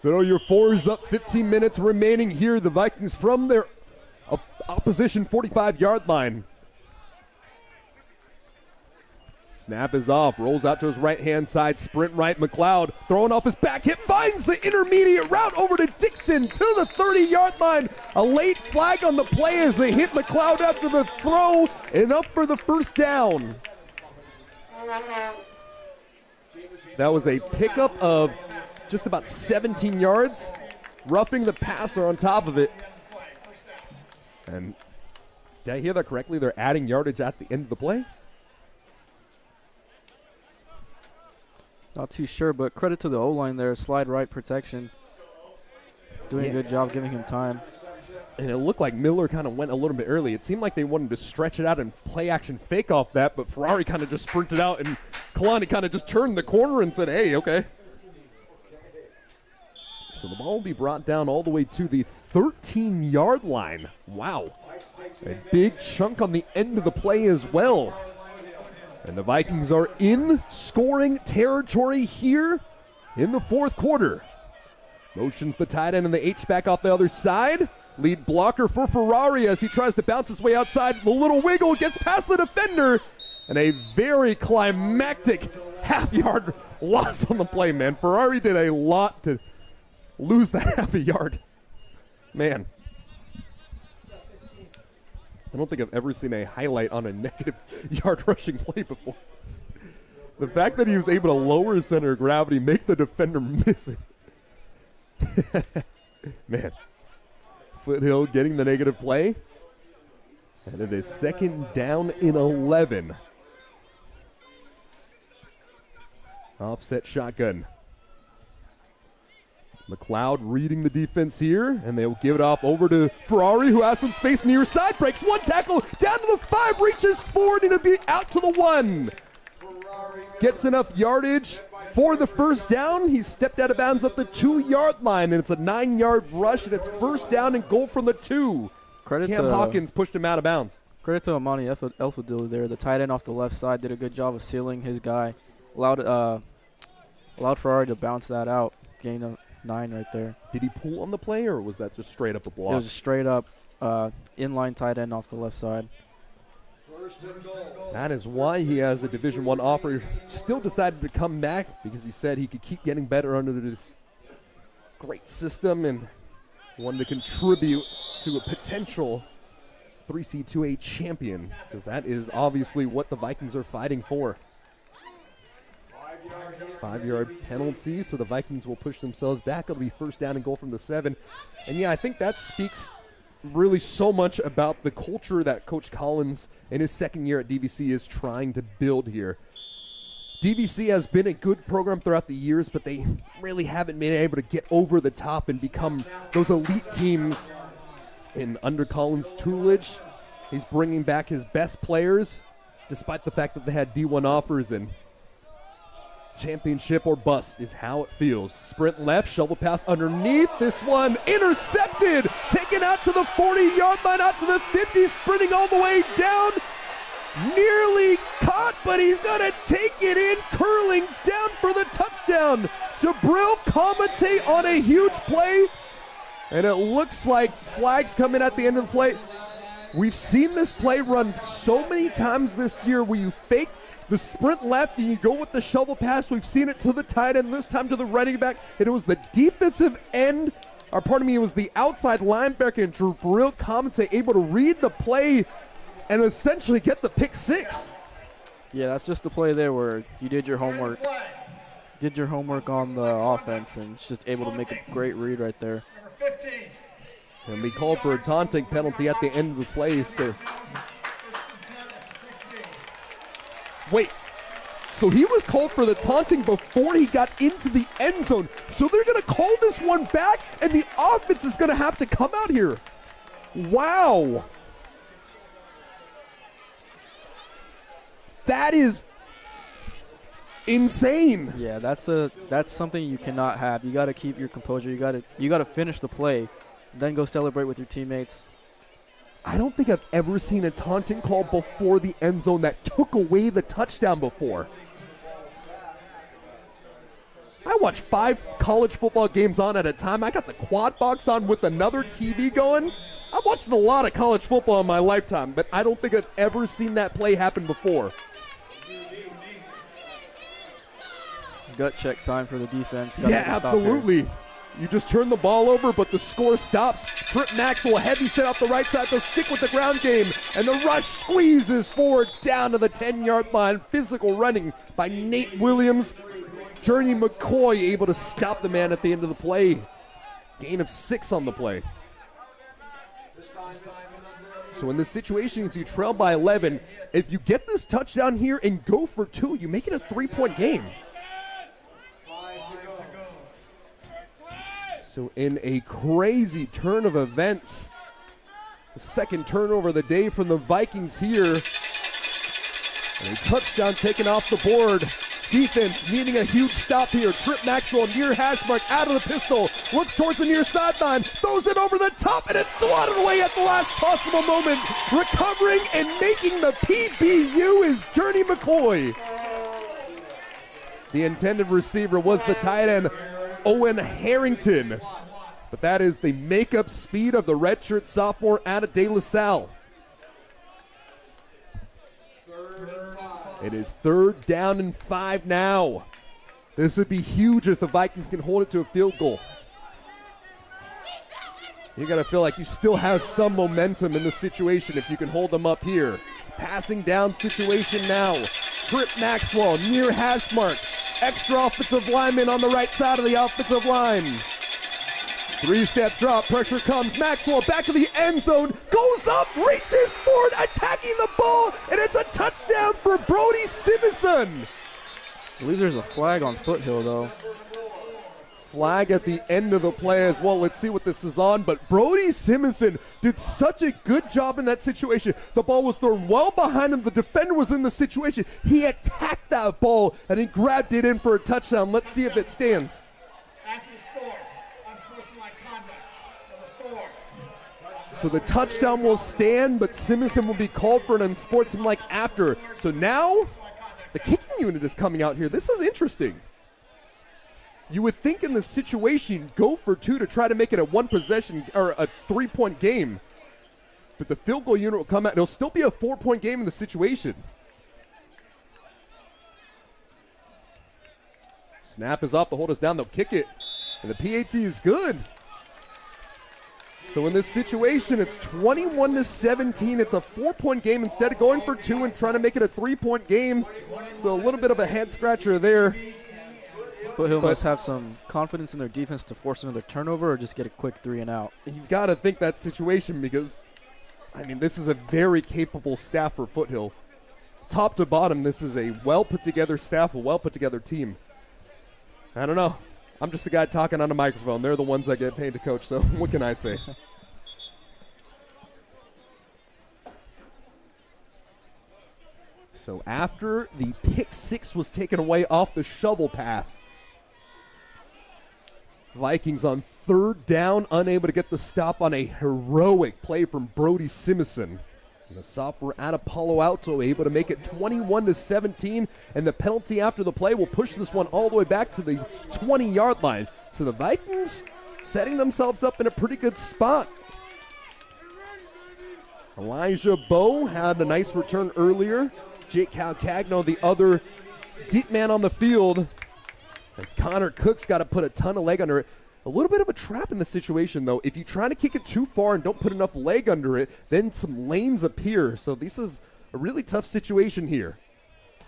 Throw your fours up, 15 minutes remaining here. The Vikings from their opposition 45-yard line. Snap is off, rolls out to his right-hand side, sprint right, McLeod throwing off his back hip, finds the intermediate route over to Dixon to the 30-yard line. A late flag on the play as they hit McLeod after the throw, and up for the first down. That was a pickup of just about 17 yards, roughing the passer on top of it. And did I hear that correctly? They're adding yardage at the end of the play? Not too sure, but credit to the O-line there. Slide right protection. Doing a good job giving him time. And it looked like Miller kind of went a little bit early. It seemed like they wanted to stretch it out and play action fake off that, but Ferrari kind of just sprinted out, and Kalani kind of just turned the corner and said, hey, okay. So the ball will be brought down all the way to the 13-yard line. Wow. A big chunk on the end of the play as well. And the Vikings are in scoring territory here in the fourth quarter. Motions the tight end and the H-back off the other side. Lead blocker for Ferrari as he tries to bounce his way outside. The little wiggle gets past the defender. And a very climactic half-yard loss on the play, man. Ferrari did a lot to lose that half a yard. Man. I don't think I've ever seen a highlight on a negative yard rushing play before. The fact that he was able to lower his center of gravity, make the defender miss it. Man. Foothill getting the negative play. And it is second down in 11. Offset shotgun. McLeod reading the defense here, and they'll give it off over to Ferrari, who has some space near side, breaks one tackle, down to the 5, reaches forward, and it'll be out to the 1. Gets enough yardage for the first down. He stepped out of bounds at the 2-yard line, and it's a 9-yard rush, and it's first down and goal from the 2. Cam Hawkins pushed him out of bounds. Credit to Amani Elfadilli there. The tight end off the left side did a good job of sealing his guy. Allowed Ferrari to bounce that out. Gain a 9 right there. Did he pull on the play, or was that just straight up a block? It was a straight up inline tight end off the left side. That is why he has a Division I offer. Still decided to come back because he said he could keep getting better under this great system and wanted to contribute to a potential 3C2A champion, because that is obviously what the Vikings are fighting for. 5-yard penalty, so the Vikings will push themselves back. It'll be first down and goal from the 7. And yeah, I think that speaks really so much about the culture that Coach Collins in his second year at DVC is trying to build here. DVC has been a good program throughout the years, but they really haven't been able to get over the top and become those elite teams. And under Collins' tutelage, he's bringing back his best players, despite the fact that they had D1 offers, and championship or bust is how it feels. Sprint left, shovel pass underneath. This one intercepted, taken out to the 40-yard line, out to the 50, sprinting all the way down. Nearly caught, but he's going to take it in, curling down for the touchdown. Jabril Kamate on a huge play. And it looks like flags coming at the end of the play. We've seen this play run so many times this year where you fake the sprint left and you go with the shovel pass. We've seen it to the tight end, this time to the running back. And it was the defensive end, or pardon me, it was the outside linebacker and Jabril Kamate able to read the play and essentially get the pick six. Yeah, that's just the play there where you did your homework. Did your homework on the offense and just able to make a great read right there. And we called for a taunting penalty at the end of the play. So, wait, so he was called for the taunting before he got into the end zone. So they're going to call this one back, and the offense is going to have to come out here. Wow. That is insane. Yeah, that's something you cannot have. You got to keep your composure. You got to finish the play, then go celebrate with your teammates. I don't think I've ever seen a taunting call before the end zone that took away the touchdown before. I watch 5 college football games on at a time. I got the quad box on with another TV going. I've watched a lot of college football in my lifetime, but I don't think I've ever seen that play happen before. Gut check time for the defense. Yeah, absolutely. You just turn the ball over, but the score stops. Trip Maxwell, heavy set off the right side. They'll stick with the ground game. And the rush squeezes forward down to the 10-yard line. Physical running by Nate Williams. Journey McCoy able to stop the man at the end of the play. Gain of 6 on the play. So in this situation, as you trail by 11, if you get this touchdown here and go for 2, you make it a 3-point game. So in a crazy turn of events, the second turnover of the day from the Vikings here. And a touchdown taken off the board. Defense needing a huge stop here. Trip Maxwell near hash mark, out of the pistol. Looks towards the near sideline. Throws it over the top, and it's swatted away at the last possible moment. Recovering and making the PBU is Journey McCoy. The intended receiver was the tight end, Owen Harrington. But that is the makeup speed of the redshirt sophomore out of De La Salle. It is 3rd down and 5 now. This would be huge if the Vikings can hold it to a field goal. You got to feel like you still have some momentum in the situation if you can hold them up here. Passing down situation now. Trip Maxwell near hash mark. Extra offensive lineman on the right side of the offensive line. 3-step drop, pressure comes. Maxwell back to the end zone, goes up, reaches forward, attacking the ball, and it's a touchdown for Brody Simison. I believe there's a flag on Foothill, though. Flag at the end of the play as well. Let's see what this is on. But Brody Simison did such a good job in that situation. The ball was thrown well behind him. The defender was in the situation. He attacked that ball, and he grabbed it in for a touchdown. Let's see if it stands. So the touchdown will stand, but Simison will be called for an unsportsmanlike after. So now the kicking unit is coming out here. This is interesting. You would think in this situation, go for 2 to try to make it a 1-possession or a 3-point game. But the field goal unit will come out. It'll still be a 4-point game in the situation. Snap is off. The hold is down. They'll kick it. And the PAT is good. So in this situation, it's 21-17. It's a 4-point game instead of going for 2 and trying to make it a 3-point game. So a little bit of a head scratcher there. Foothill must have some confidence in their defense to force another turnover or just get a quick 3 and out. You've got to think that situation because, I mean, this is a very capable staff for Foothill. Top to bottom, this is a well-put-together staff, a well-put-together team. I don't know. I'm just a guy talking on a microphone. They're the ones that get paid to coach, so what can I say? So after the pick 6 was taken away off the shovel pass, Vikings on 3rd down, unable to get the stop on a heroic play from Brody Simison. And the sophomore out of Palo Alto able to make it 21-17, and the penalty after the play will push this one all the way back to the 20-yard line. So the Vikings setting themselves up in a pretty good spot. Elijah Bowe had a nice return earlier. Jake Calcagno, the other deep man on the field. And Connor Cook's got to put a ton of leg under it. A little bit of a trap in the situation, though. If you try to kick it too far and don't put enough leg under it, then some lanes appear. So this is a really tough situation here.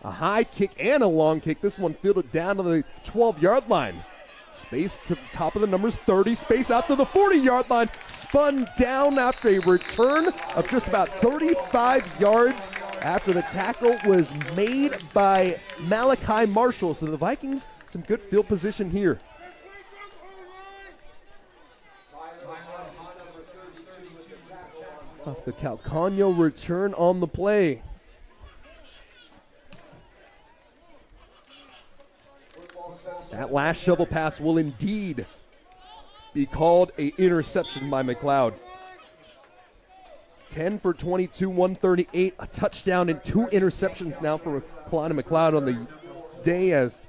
A high kick and a long kick. This one fielded down to the 12-yard line. Space to the top of the numbers, 30. Space out to the 40-yard line. Spun down after a return of just about 35 yards after the tackle was made by Malachi Marshall. So the Vikings, some good field position here. Off the Calcagno return on the play. That last shovel pass will indeed be called an interception by McLeod. 10 for 22, 138, a touchdown and 2 interceptions now for Kalani McLeod on the day as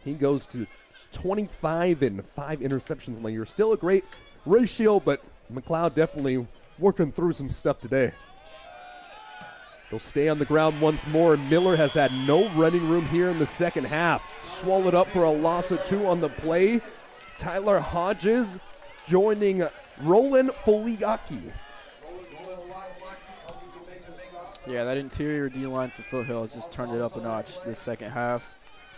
he goes to 25 and 5 interceptions on the year. Still a great ratio, but McLeod definitely working through some stuff today. He'll stay on the ground once more. Miller has had no running room here in the second half. Swallowed up for a loss of 2 on the play. Tyler Hodges joining Roland Foliaki. Yeah, that interior D-line for Foothill has just turned it up a notch this second half.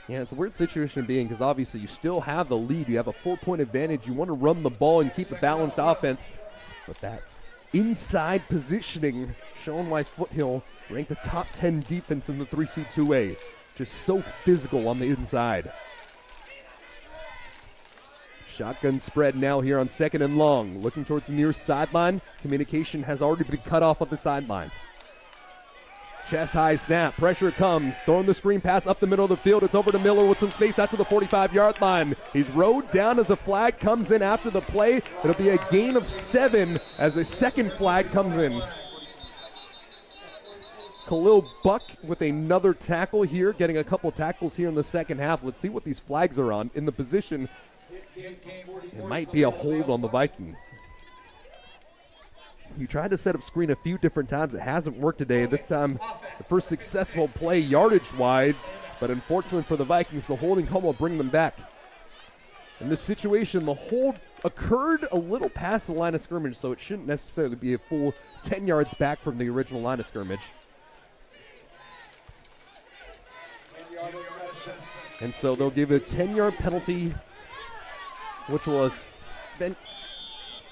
Yeah, it's a weird situation to be in because obviously you still have the lead. You have a 4-point advantage. You want to run the ball and keep a balanced offense. But that inside positioning shown why Foothill ranked a top 10 defense in the 3C2A. Just so physical on the inside. Shotgun spread now here on 2nd and long. Looking towards the near sideline. Communication has already been cut off on the sideline. Chest high snap, pressure comes, throwing the screen pass up the middle of the field. It's over to Miller with some space out to the 45-yard line. He's rode down as a flag comes in after the play. It'll be a gain of 7 as a second flag comes in. Khalil Buck with another tackle here, getting a couple tackles here in the second half. Let's see what these flags are on. In the position, it might be a hold on the Vikings. You tried to set up screen a few different times. It hasn't worked today. This time, the first successful play yardage-wise, but unfortunately for the Vikings, the holding call will bring them back. In this situation, the hold occurred a little past the line of scrimmage, so it shouldn't necessarily be a full 10 yards back from the original line of scrimmage. And so they'll give a 10-yard penalty, which was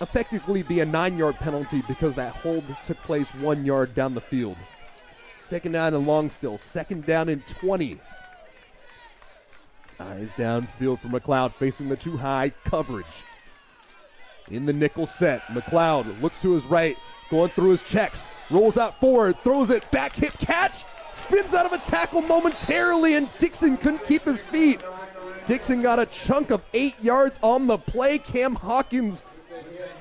effectively be a 9-yard penalty because that hold took place 1 yard down the field. 2nd down and long still. 2nd down and 20. Eyes downfield for McLeod facing the too high coverage. In the nickel set, McLeod looks to his right, going through his checks, rolls out forward, throws it, back hip catch, spins out of a tackle momentarily, and Dixon couldn't keep his feet. Dixon got a chunk of 8 yards on the play. Cam Hawkins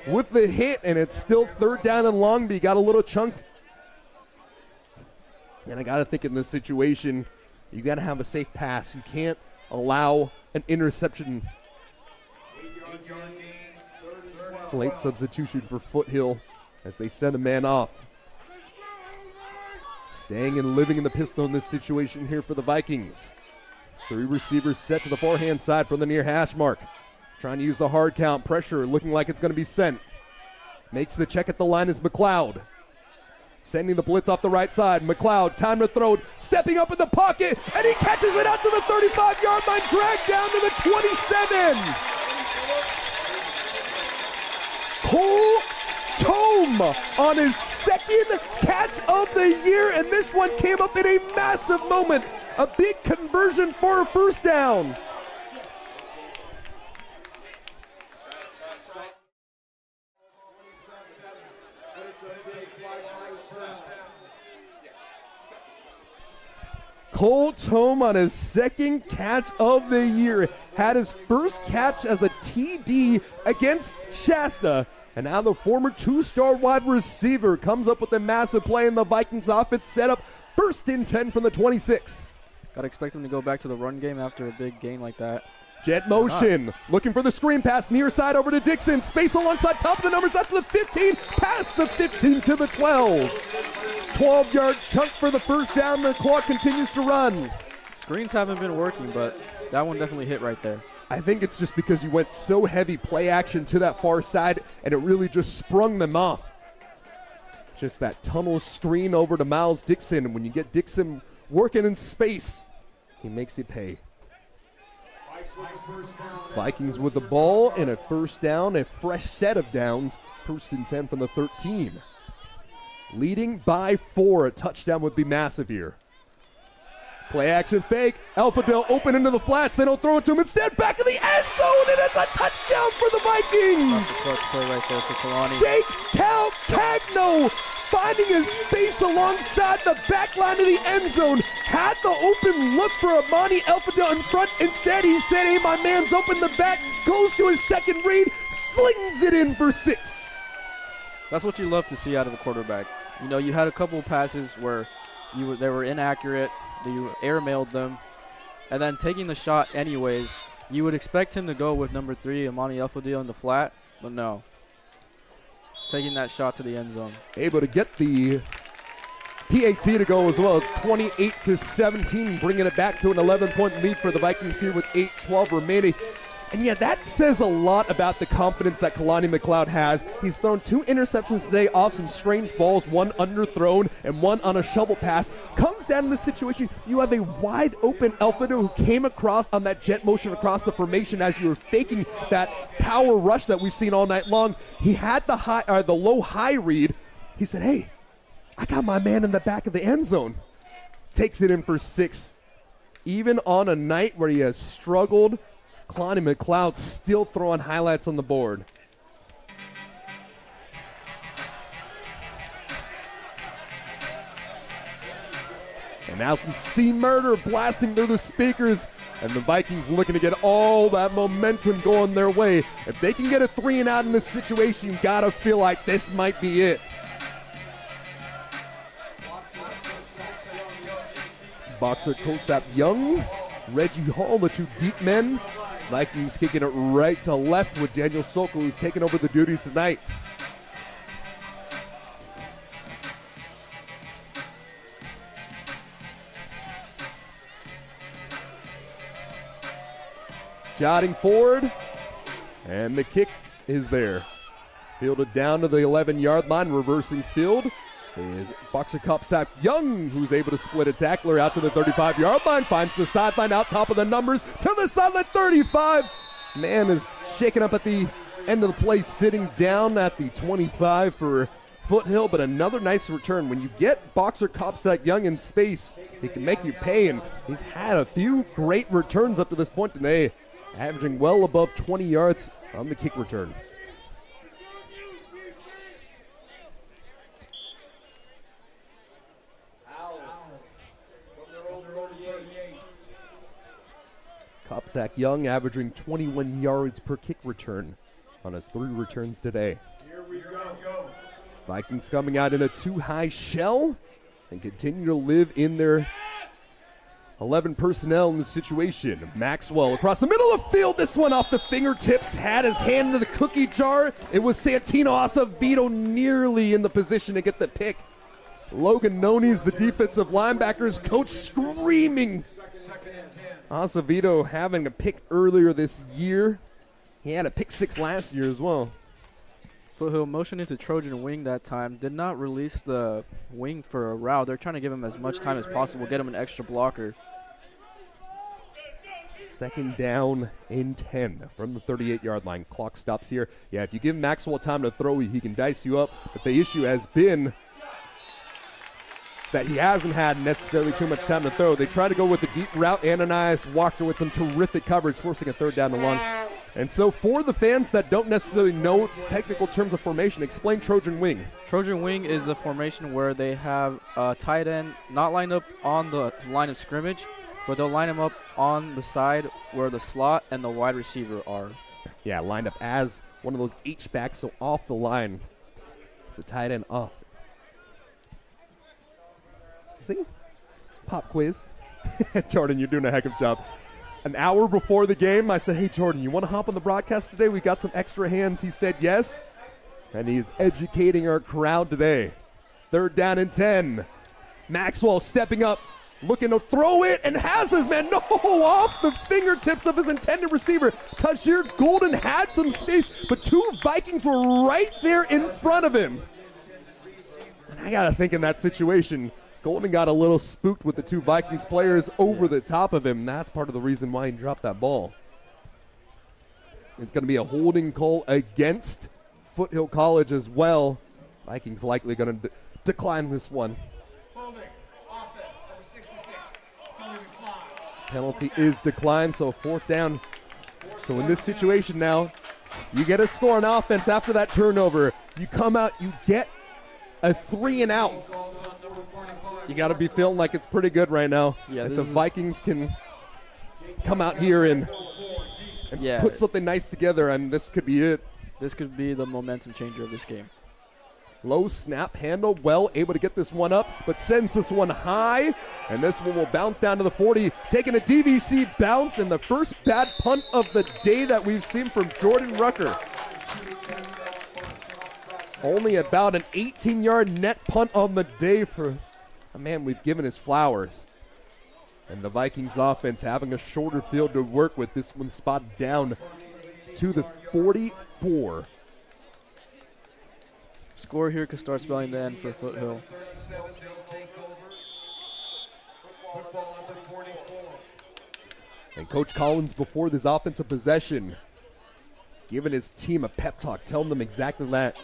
with the hit, and it's still 3rd down and long, but he got a little chunk. And I got to think in this situation, you got to have a safe pass. You can't allow an interception. Late substitution for Foothill as they send a man off. Staying and living in the pistol in this situation here for the Vikings. 3 receivers set to the forehand side from the near hash mark. Trying to use the hard count. Pressure looking like it's going to be sent. Makes the check at the line is McLeod. Sending the blitz off the right side. McLeod, time to throw. Stepping up in the pocket, and he catches it out to the 35-yard line. Dragged down to the 27. Cole Tome on his 2nd catch of the year, and this one came up in a massive moment. A big conversion for a 1st down. Cole Tome on his 2nd catch of the year. Had his 1st catch as a TD against Shasta. And now the former 2-star wide receiver comes up with a massive play in the Vikings offense set up 1st and 10 from the 26. Got to expect him to go back to the run game after a big game like that. Jet motion, looking for the screen pass, near side over to Dixon. Space alongside top of the numbers up to the 15, past the 15 to the 12. 12-yard chunk for the first down. The clock continues to run. Screens haven't been working, but that one definitely hit right there. I think it's just because you went so heavy play action to that far side, and it really just sprung them off. Just that tunnel screen over to Miles Dixon. And when you get Dixon working in space, he makes you pay. Vikings with the ball and a first down, a fresh set of downs. 1st and 10 from the 13. Leading by 4. A touchdown would be massive here. Play action fake. Alfadale open into the flats. They don't throw it to him. Instead, back to the end zone, and it's a touchdown for the Vikings. That's a clutch play right there for Kalani. Jake Calcagno finding his space alongside the back line of the end zone. Had the open look for Amani Alfadale in front. Instead, he said, hey, my man's open the back. Goes to his second read. Slings it in for 6. That's what you love to see out of a quarterback. You know, you had a couple of passes where they were inaccurate. You airmailed them, and then taking the shot anyways. You would expect him to go with number 3, Amani Alfadale, in the flat, but no. Taking that shot to the end zone. Able to get the PAT to go as well. It's 28-17, bringing it back to an 11-point lead for the Vikings here with 8:12 remaining. And yeah, that says a lot about the confidence that Kalani McLeod has. He's thrown 2 interceptions today off some strange balls, one underthrown and one on a shovel pass. Comes down to the situation, you have a wide open Alfredo who came across on that jet motion across the formation as you were faking that power rush that we've seen all night long. He had the low high read. He said, hey, I got my man in the back of the end zone. Takes it in for 6. Even on a night where he has struggled, Kalani McLeod still throwing highlights on the board. And now some C-Murder blasting through the speakers, and the Vikings looking to get all that momentum going their way. If they can get a 3 and out in this situation, you gotta feel like this might be it. Boxer Kosap Young, Reggie Hall, the 2 deep men. Vikings kicking it right to left with Daniel Sokol, who's taking over the duties tonight. Jotting forward, and the kick is there. Fielded down to the 11-yard line, reversing field is Boxer Kopsak Young, who's able to split a tackler out to the 35-yard line, finds the sideline out top of the numbers to the sideline 35. Man is shaken up at the end of the play, sitting down at the 25 for Foothill, but another nice return. When you get Boxer Kopsak Young in space, he can make you pay, and he's had a few great returns up to this point today, averaging well above 20 yards on the kick return. Kopsak Young averaging 21 yards per kick return on his 3 returns today. Here we go. Vikings coming out in a 2-high shell and continue to live in their 11 personnel in the situation. Maxwell across the middle of the field. This one off the fingertips. Had his hand in the cookie jar. It was Santino Acevedo nearly in the position to get the pick. Logan Noni's the defensive linebackers coach screaming. Acevedo having a pick earlier this year. He had a pick 6 last year as well. Foothill motioned into Trojan wing that time. Did not release the wing for a route. They're trying to give him as much time as possible, get him an extra blocker. 2nd down and 10 from the 38-yard line. Clock stops here. Yeah, if you give Maxwell time to throw, he can dice you up. But the issue has been that he hasn't had necessarily too much time to throw. They try to go with the deep route. Ananias Walker with some terrific coverage, forcing a 3rd down and long. And so for the fans that don't necessarily know technical terms of formation, explain Trojan wing. Trojan wing is a formation where they have a tight end not lined up on the line of scrimmage, but they'll line him up on the side where the slot and the wide receiver are. Yeah, lined up as one of those H-backs, so off the line. It's the tight end off. See? Pop quiz. Jordan, you're doing a heck of a job. an hour before the game, I said, hey, Jordan, you want to hop on the broadcast today? We got some extra hands. He said yes, and he's educating our crowd today. 3rd down and 10. Maxwell stepping up, looking to throw it, and has his man, no, off the fingertips of his intended receiver. Tajir Golden had some space, but 2 Vikings were right there in front of him. And I got to think in that situation, Golden got a little spooked with the 2 Vikings players over the top of him. That's part of the reason why he dropped that ball. It's going to be a holding call against Foothill College as well. Vikings likely going to decline this one. Holding. Offense. Number 66. Penalty decline. Penalty is declined, so 4th down. So in this situation now, you get a score on offense after that turnover. You come out, you get a 3 and out. You got to be feeling like it's pretty good right now. Yeah, if the Vikings can come out here and put something nice together, and this could be it. This could be the momentum changer of this game. Low snap handle, well able to get this one up, but sends this one high, and this one will bounce down to the 40, taking a DVC bounce, and the first bad punt of the day that we've seen from Jordan Rucker. Only about an 18-yard net punt on the day for a man we've given his flowers. And the Vikings offense having a shorter field to work with. This one spotted down to the 44. Score here could start spelling the end for Foothill. And Coach Collins, before this offensive possession, giving his team a pep talk, telling them exactly that.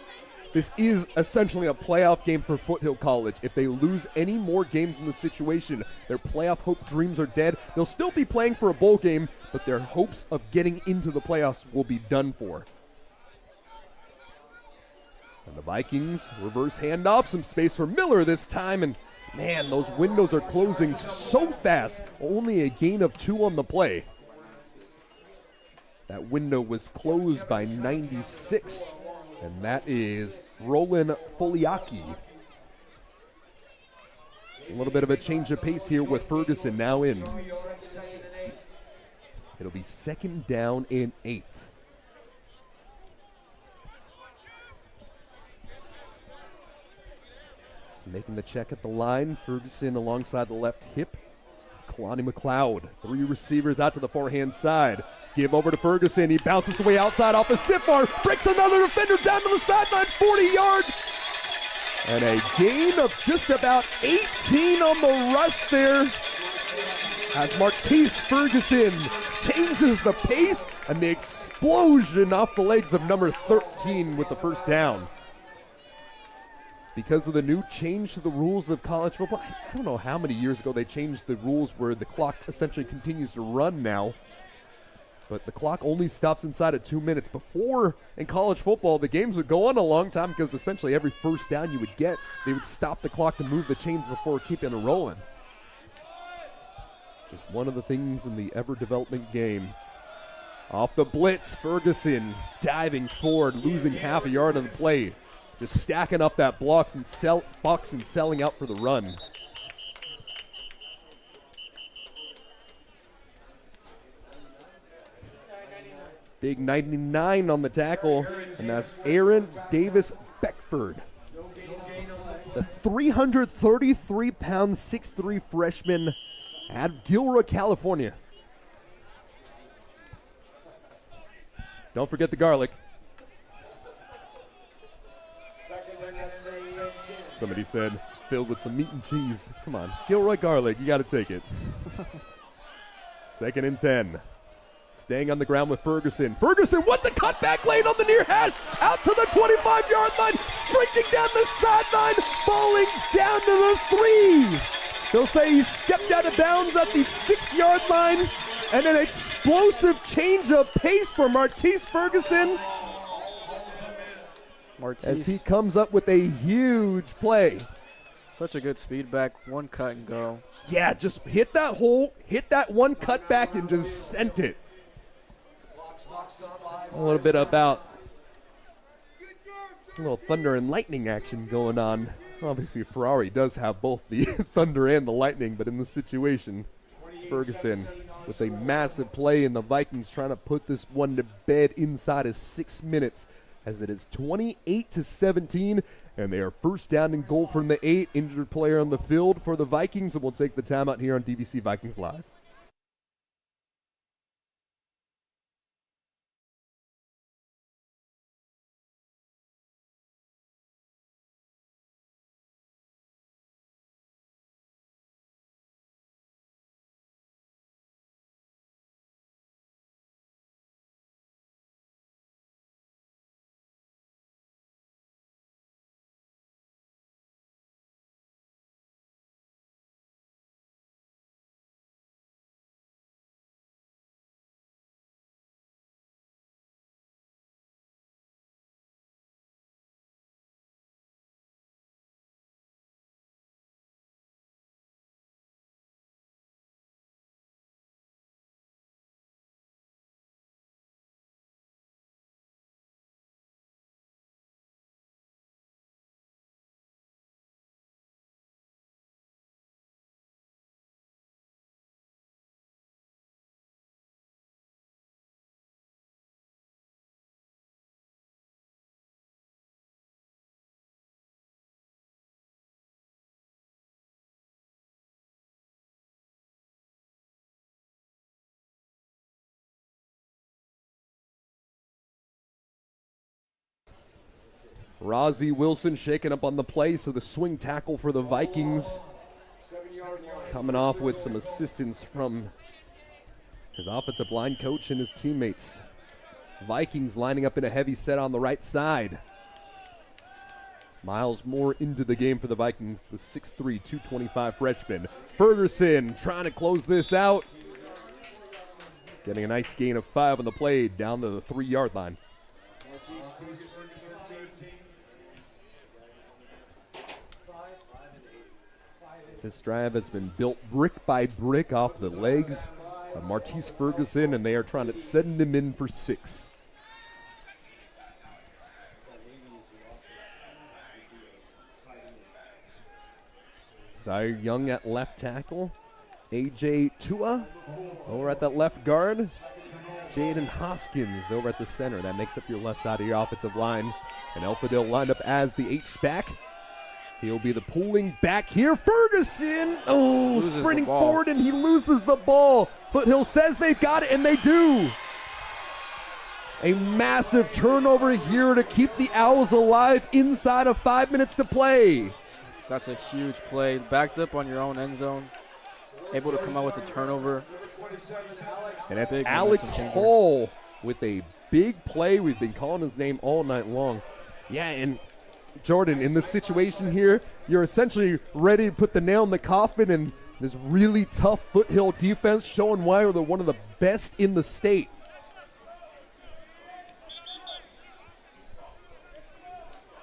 This is essentially a playoff game for Foothill College. If they lose any more games in the situation, their playoff hope dreams are dead. They'll still be playing for a bowl game, but their hopes of getting into the playoffs will be done for. And the Vikings reverse handoff, some space for Miller this time, and man, those windows are closing so fast. Only a gain of 2 on the play. That window was closed by 96, and that is Roland Foliaki. A little bit of a change of pace here with Ferguson now in. It'll be 2nd down and 8. Making the check at the line, Ferguson alongside the left hip. Kalani McLeod, 3 receivers out to the forehand side. Give over to Ferguson, he bounces away outside off a stiff arm, breaks another defender down to the sideline, 40 yards. And a gain of just about 18 on the rush there. As Marquise Ferguson changes the pace and the explosion off the legs of number 13 with the first down. Because of the new change to the rules of college football, I don't know how many years ago they changed the rules where the clock essentially continues to run now. But the clock only stops inside of 2 minutes. Before, in college football, the games would go on a long time because essentially every first down you would get, they would stop the clock to move the chains before keeping it rolling. Just one of the things in the ever-developing game. Off the blitz, Ferguson diving forward, losing half a yard on the play. Just stacking up that box and selling out for the run. Big 99 on the tackle, and that's Aaron Davis Beckford. The 333-pound, 6'3" freshman out of Gilroy, California. Don't forget the garlic. Somebody said, filled with some meat and cheese. Come on, Gilroy garlic, you got to take it. 2nd and 10. Staying on the ground with Ferguson. Ferguson with the cutback lane on the near hash. Out to the 25-yard line. Sprinting down the sideline. Falling down to the 3. They'll say he stepped out of bounds at the 6-yard line. And an explosive change of pace for Martese Ferguson. As he comes up with a huge play. Such a good speed back, one cut and go. Yeah, just hit that hole, hit that one cut back, and just sent it. A little bit about a little thunder and lightning action going on. Obviously, Ferrari does have both the thunder and the lightning, but in this situation, Ferguson with a massive play, and the Vikings trying to put this one to bed inside of 6 minutes, as it is 28-17, and they are first down and goal from the 8. Injured player on the field for the Vikings, and we'll take the timeout here on DVC Vikings Live. Rozzy Wilson shaking up on the play, so the swing tackle for the Vikings, coming off with some assistance from his offensive line coach and his teammates. Vikings lining up in a heavy set on the right side. Miles Moore into the game for the Vikings, the 6'3", 225 freshman. Ferguson trying to close this out. Getting a nice gain of 5 on the play down to the 3-yard line. This drive has been built brick by brick off the legs of Martese Ferguson, and they are trying to send him in for 6. Zaire Young at left tackle. A.J. Tua over at that left guard. Jaden Hoskins over at the center. That makes up your left side of your offensive line. And Elfadale lined up as the H-back. He'll be the pulling back here. Ferguson, sprinting forward, and he loses the ball. Foothill says they've got it, and they do. A massive turnover here to keep the Owls alive inside of 5 minutes to play. That's a huge play. Backed up on your own end zone. Able to come out with the turnover. And that's Alex Hall with a big play. We've been calling his name all night long. Yeah, and Jordan, in this situation here, you're essentially ready to put the nail in the coffin, and this really tough Foothill defense showing why they're one of the best in the state.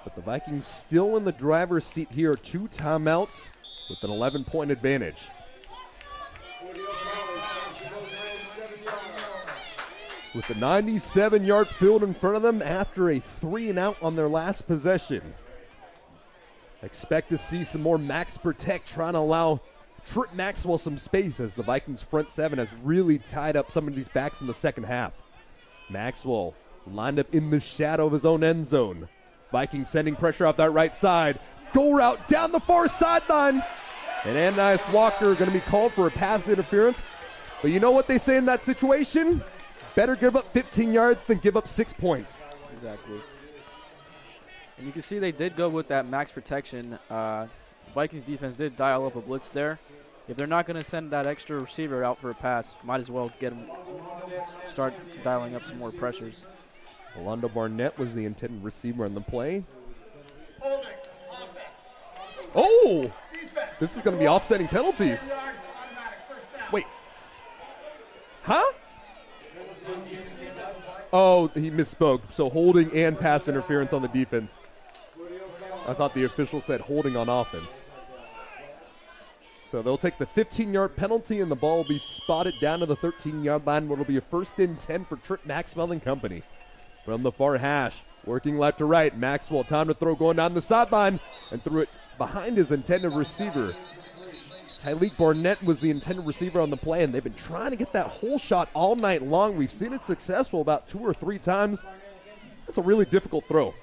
But the Vikings still in the driver's seat here. 2 timeouts with an 11-point advantage. With the 97-yard field in front of them after a 3-and-out on their last possession. Expect to see some more max protect, trying to allow Trip Maxwell some space, as the Vikings front 7 has really tied up some of these backs in the second half. Maxwell lined up in the shadow of his own end zone. Vikings sending pressure off that right side. Go route down the far sideline. And Ananias Walker going to be called for a pass interference. But you know what they say in that situation? Better give up 15 yards than give up 6 points. Exactly. And you can see they did go with that max protection. Vikings defense did dial up a blitz there. If they're not going to send that extra receiver out for a pass, might as well get them, start dialing up some more pressures. Orlando Barnett was the intended receiver on the play. Oh! This is going to be offsetting penalties. Wait. Huh? Oh, he misspoke. So holding and pass interference on the defense. I thought the official said holding on offense. So they'll take the 15-yard penalty, and the ball will be spotted down to the 13-yard line, where it'll be a 1st and 10 for Trip Maxwell and company. From the far hash, working left to right, Maxwell, time to throw, going down the sideline, and threw it behind his intended receiver. Tyleek Barnett was the intended receiver on the play, and they've been trying to get that hole shot all night long. We've seen it successful about 2 or 3 times. That's a really difficult throw.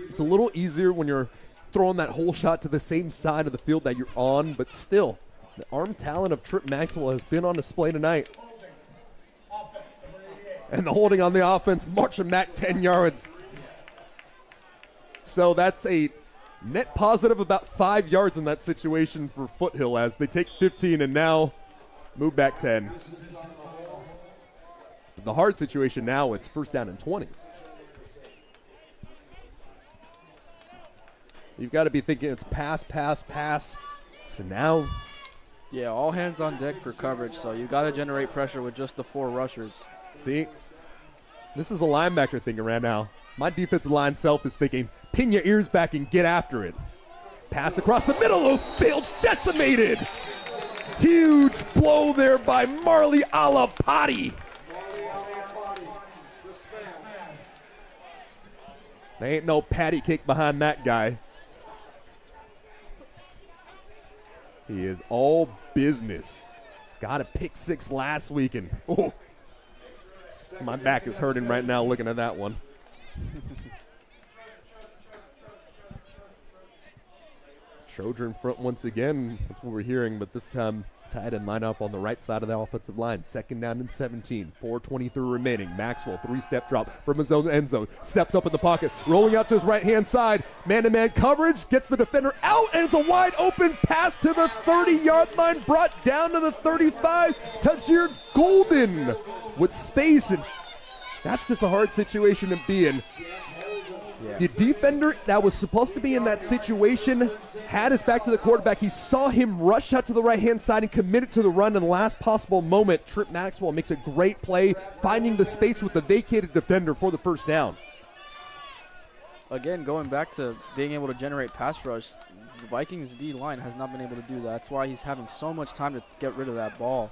It's a little easier when you're throwing that hole shot to the same side of the field that you're on, but still, the arm talent of Trip Maxwell has been on display tonight. And the holding on the offense, marching back 10 yards. So that's a net positive about 5 yards in that situation for Foothill as they take 15 and now move back 10. The hard situation now, it's first down and 20. You've got to be thinking it's pass, pass, pass. So now. Yeah, all hands on deck for coverage, so you got to generate pressure with just the 4 rushers. See, this is a linebacker thing right now. My defensive line self is thinking, pin your ears back and get after it. Pass across the middle of the field, decimated. Huge blow there by Marley Alapati. There ain't no patty cake behind that guy. He is all business. Got a pick 6 last week, and oh, my back is hurting right now looking at that one. Trojan front once again. That's what we're hearing, but this time tight end line up on the right side of the offensive line. Second down and 17. 4:23 remaining. Maxwell, 3-step drop from his own end zone. Steps up in the pocket, rolling out to his right-hand side. Man-to-man coverage, gets the defender out, and it's a wide open pass to the 30-yard line, brought down to the 35. Tajir Golden with space, and that's just a hard situation to be in. Yeah. The defender that was supposed to be in that situation had his back to the quarterback. He saw him rush out to the right-hand side and committed to the run in the last possible moment. Trip Maxwell makes a great play, finding the space with the vacated defender for the first down. Again, going back to being able to generate pass rush, the Vikings D-line has not been able to do that. That's why he's having so much time to get rid of that ball.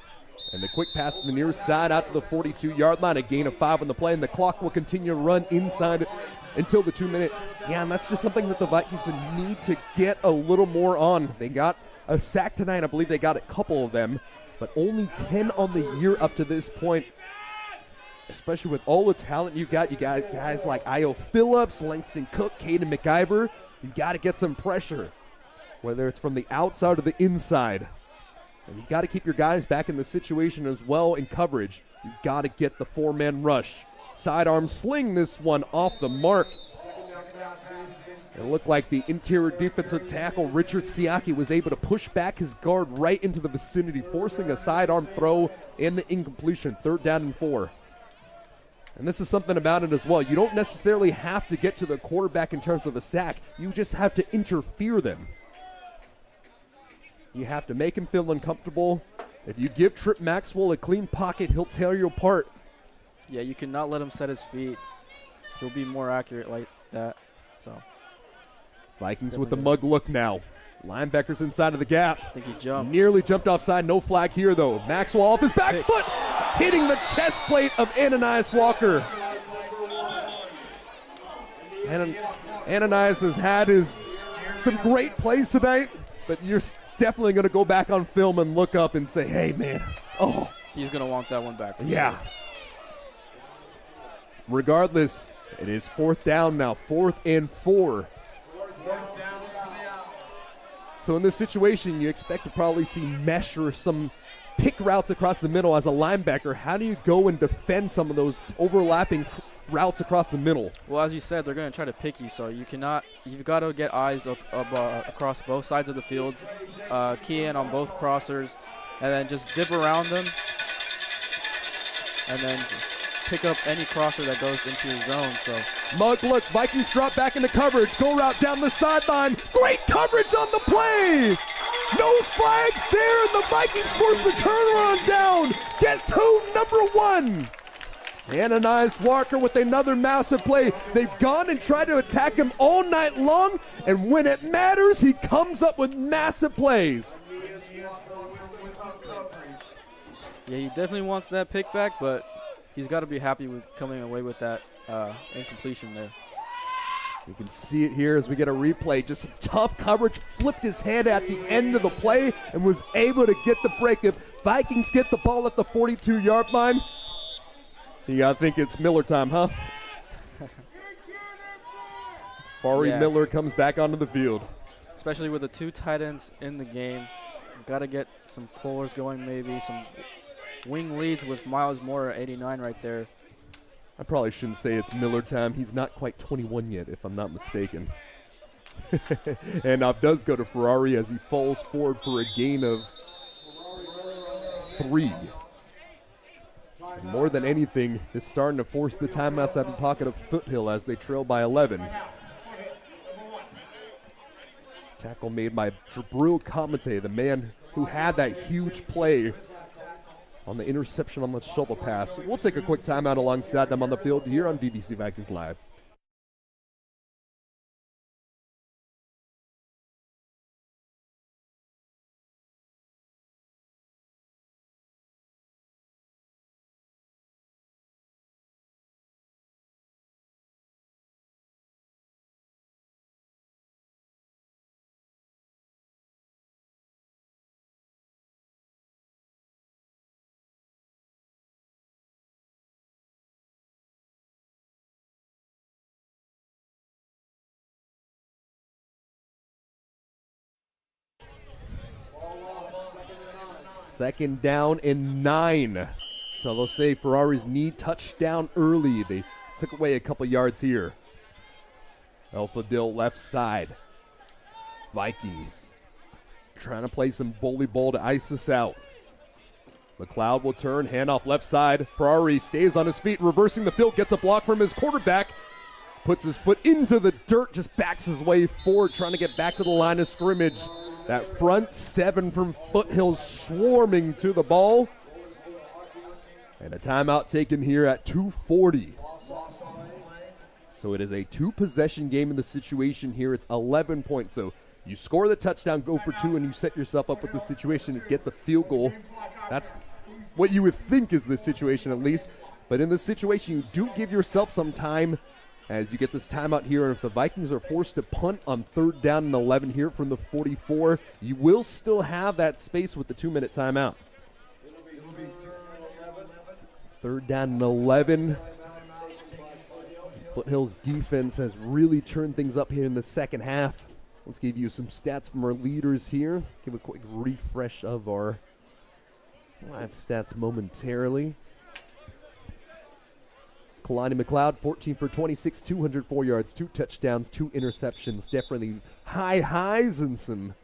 And the quick pass to the near side out to the 42-yard line, a gain of 5 on the play, and the clock will continue to run inside until the 2-minute. Yeah, and that's just something that the Vikings need to get a little more on. They got a sack tonight. I believe they got a couple of them, but only 10 on the year up to this point. Especially with all the talent you got guys like Io Phillips, Langston Cook, Caden McIver. You got to get some pressure, whether it's from the outside or the inside. And you've got to keep your guys back in the situation as well in coverage. You've got to get the 4-man rush. Sidearm sling this one off the mark. It looked like the interior defensive tackle, Richard Siaki, was able to push back his guard right into the vicinity, forcing a sidearm throw and the incompletion. 3rd down and 4. And this is something about it as well. You don't necessarily have to get to the quarterback in terms of a sack. You just have to interfere them. You have to make him feel uncomfortable. If you give Trip Maxwell a clean pocket, he'll tear you apart. Yeah, you cannot let him set his feet. He'll be more accurate like that. So Vikings with the mug look now. Linebackers inside of the gap. I think he jumped. Nearly jumped offside. No flag here, though. Maxwell off his back foot, hitting the chest plate of Ananias Walker. Ananias has had some great plays tonight, but you're definitely going to go back on film and look up and say, hey, man, oh. He's going to want that one back. Yeah. Sure. Regardless, it is 4th down now, 4th and 4. So in this situation, you expect to probably see mesh or some pick routes across the middle as a linebacker. How do you go and defend some of those overlapping routes across the middle? Well, as you said, they're going to try to pick you, so you've got to get eyes across both sides of the field, key in on both crossers, and then just dip around them, and then pick up any crosser that goes into your zone. So Mug look, Vikings drop back into coverage, go route down the sideline. Great coverage on the play. No flags there, and the Vikings force the turnaround down. Guess who? Number 1. Ananias Walker with another massive play. They've gone and tried to attack him all night long, and when it matters, he comes up with massive plays. Yeah, he definitely wants that pick back, but he's got to be happy with coming away with that incompletion there. You can see it here as we get a replay. Just some tough coverage, flipped his head at the end of the play and was able to get the break. If Vikings get the ball at the 42-yard line, you got to think it's Miller time, huh? Fari Miller comes back onto the field. Especially with the 2 tight ends in the game. Got to get some pullers going, maybe some wing leads with Miles Moore at 89 right there. I probably shouldn't say it's Miller time. He's not quite 21 yet, if I'm not mistaken. And does go to Ferrari as he falls forward for a gain of 3. And more than anything, is starting to force the timeouts out of the pocket of Foothill as they trail by 11. Tackle made by Jabril Kamate, the man who had that huge play on the interception on the shovel pass. We'll take a quick timeout alongside them on the field here on DVC Vikings Live. Second down and 9. So they'll say Ferrari's need touchdown early. They took away a couple yards here. Foothill left side. Vikings trying to play some bully ball to ice this out. McLeod will turn, handoff left side. Ferrari stays on his feet, reversing the field, gets a block from his quarterback. Puts his foot into the dirt, just backs his way forward, trying to get back to the line of scrimmage. That front 7 from Foothill swarming to the ball. And a timeout taken here at 2:40. So it is a 2-possession game in the situation here. It's 11 points. So you score the touchdown, go for 2, and you set yourself up with the situation to get the field goal. That's what you would think is the situation at least. But in this situation, you do give yourself some time as you get this timeout here. And if the Vikings are forced to punt on 3rd down and 11 here from the 44, you will still have that space with the 2-minute timeout. 3rd down and 11. Foothill's defense has really turned things up here in the second half. Let's give you some stats from our leaders here. Give a quick refresh of our live stats momentarily. Kalani McLeod, 14 for 26, 204 yards, 2 touchdowns, 2 interceptions. Definitely high highs and some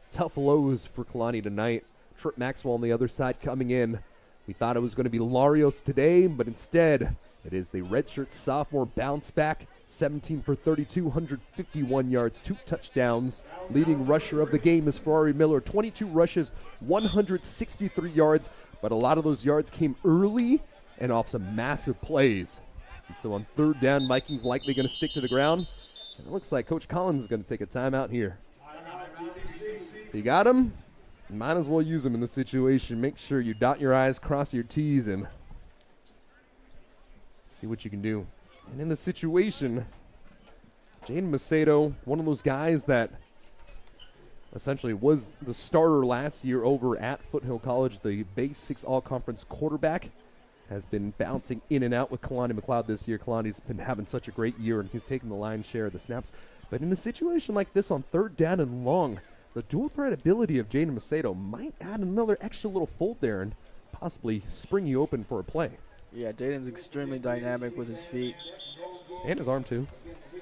tough lows for Kalani tonight. Trip Maxwell on the other side coming in. We thought it was going to be Larios today, but instead it is the redshirt sophomore bounce back. 17 for 32, 151 yards, 2 touchdowns. Leading rusher of the game is Ferrari Miller, 22 rushes, 163 yards, but a lot of those yards came early and off some massive plays. And so on 3rd down, Vikings likely going to stick to the ground. And it looks like Coach Collins is going to take a timeout here. You got him? You might as well use him in this situation. Make sure you dot your I's, cross your T's, and see what you can do. And in the situation, Jaden Macedo, one of those guys that essentially was the starter last year over at Foothill College, the base 6 all-conference quarterback, has been bouncing in and out with Kalani McLeod this year. Kalani's been having such a great year, and he's taken the lion's share of the snaps. But in a situation like this on 3rd down and long, the dual threat ability of Jaden Macedo might add another extra little fold there and possibly spring you open for a play. Yeah, Jaden's extremely dynamic with his feet. And his arm, too.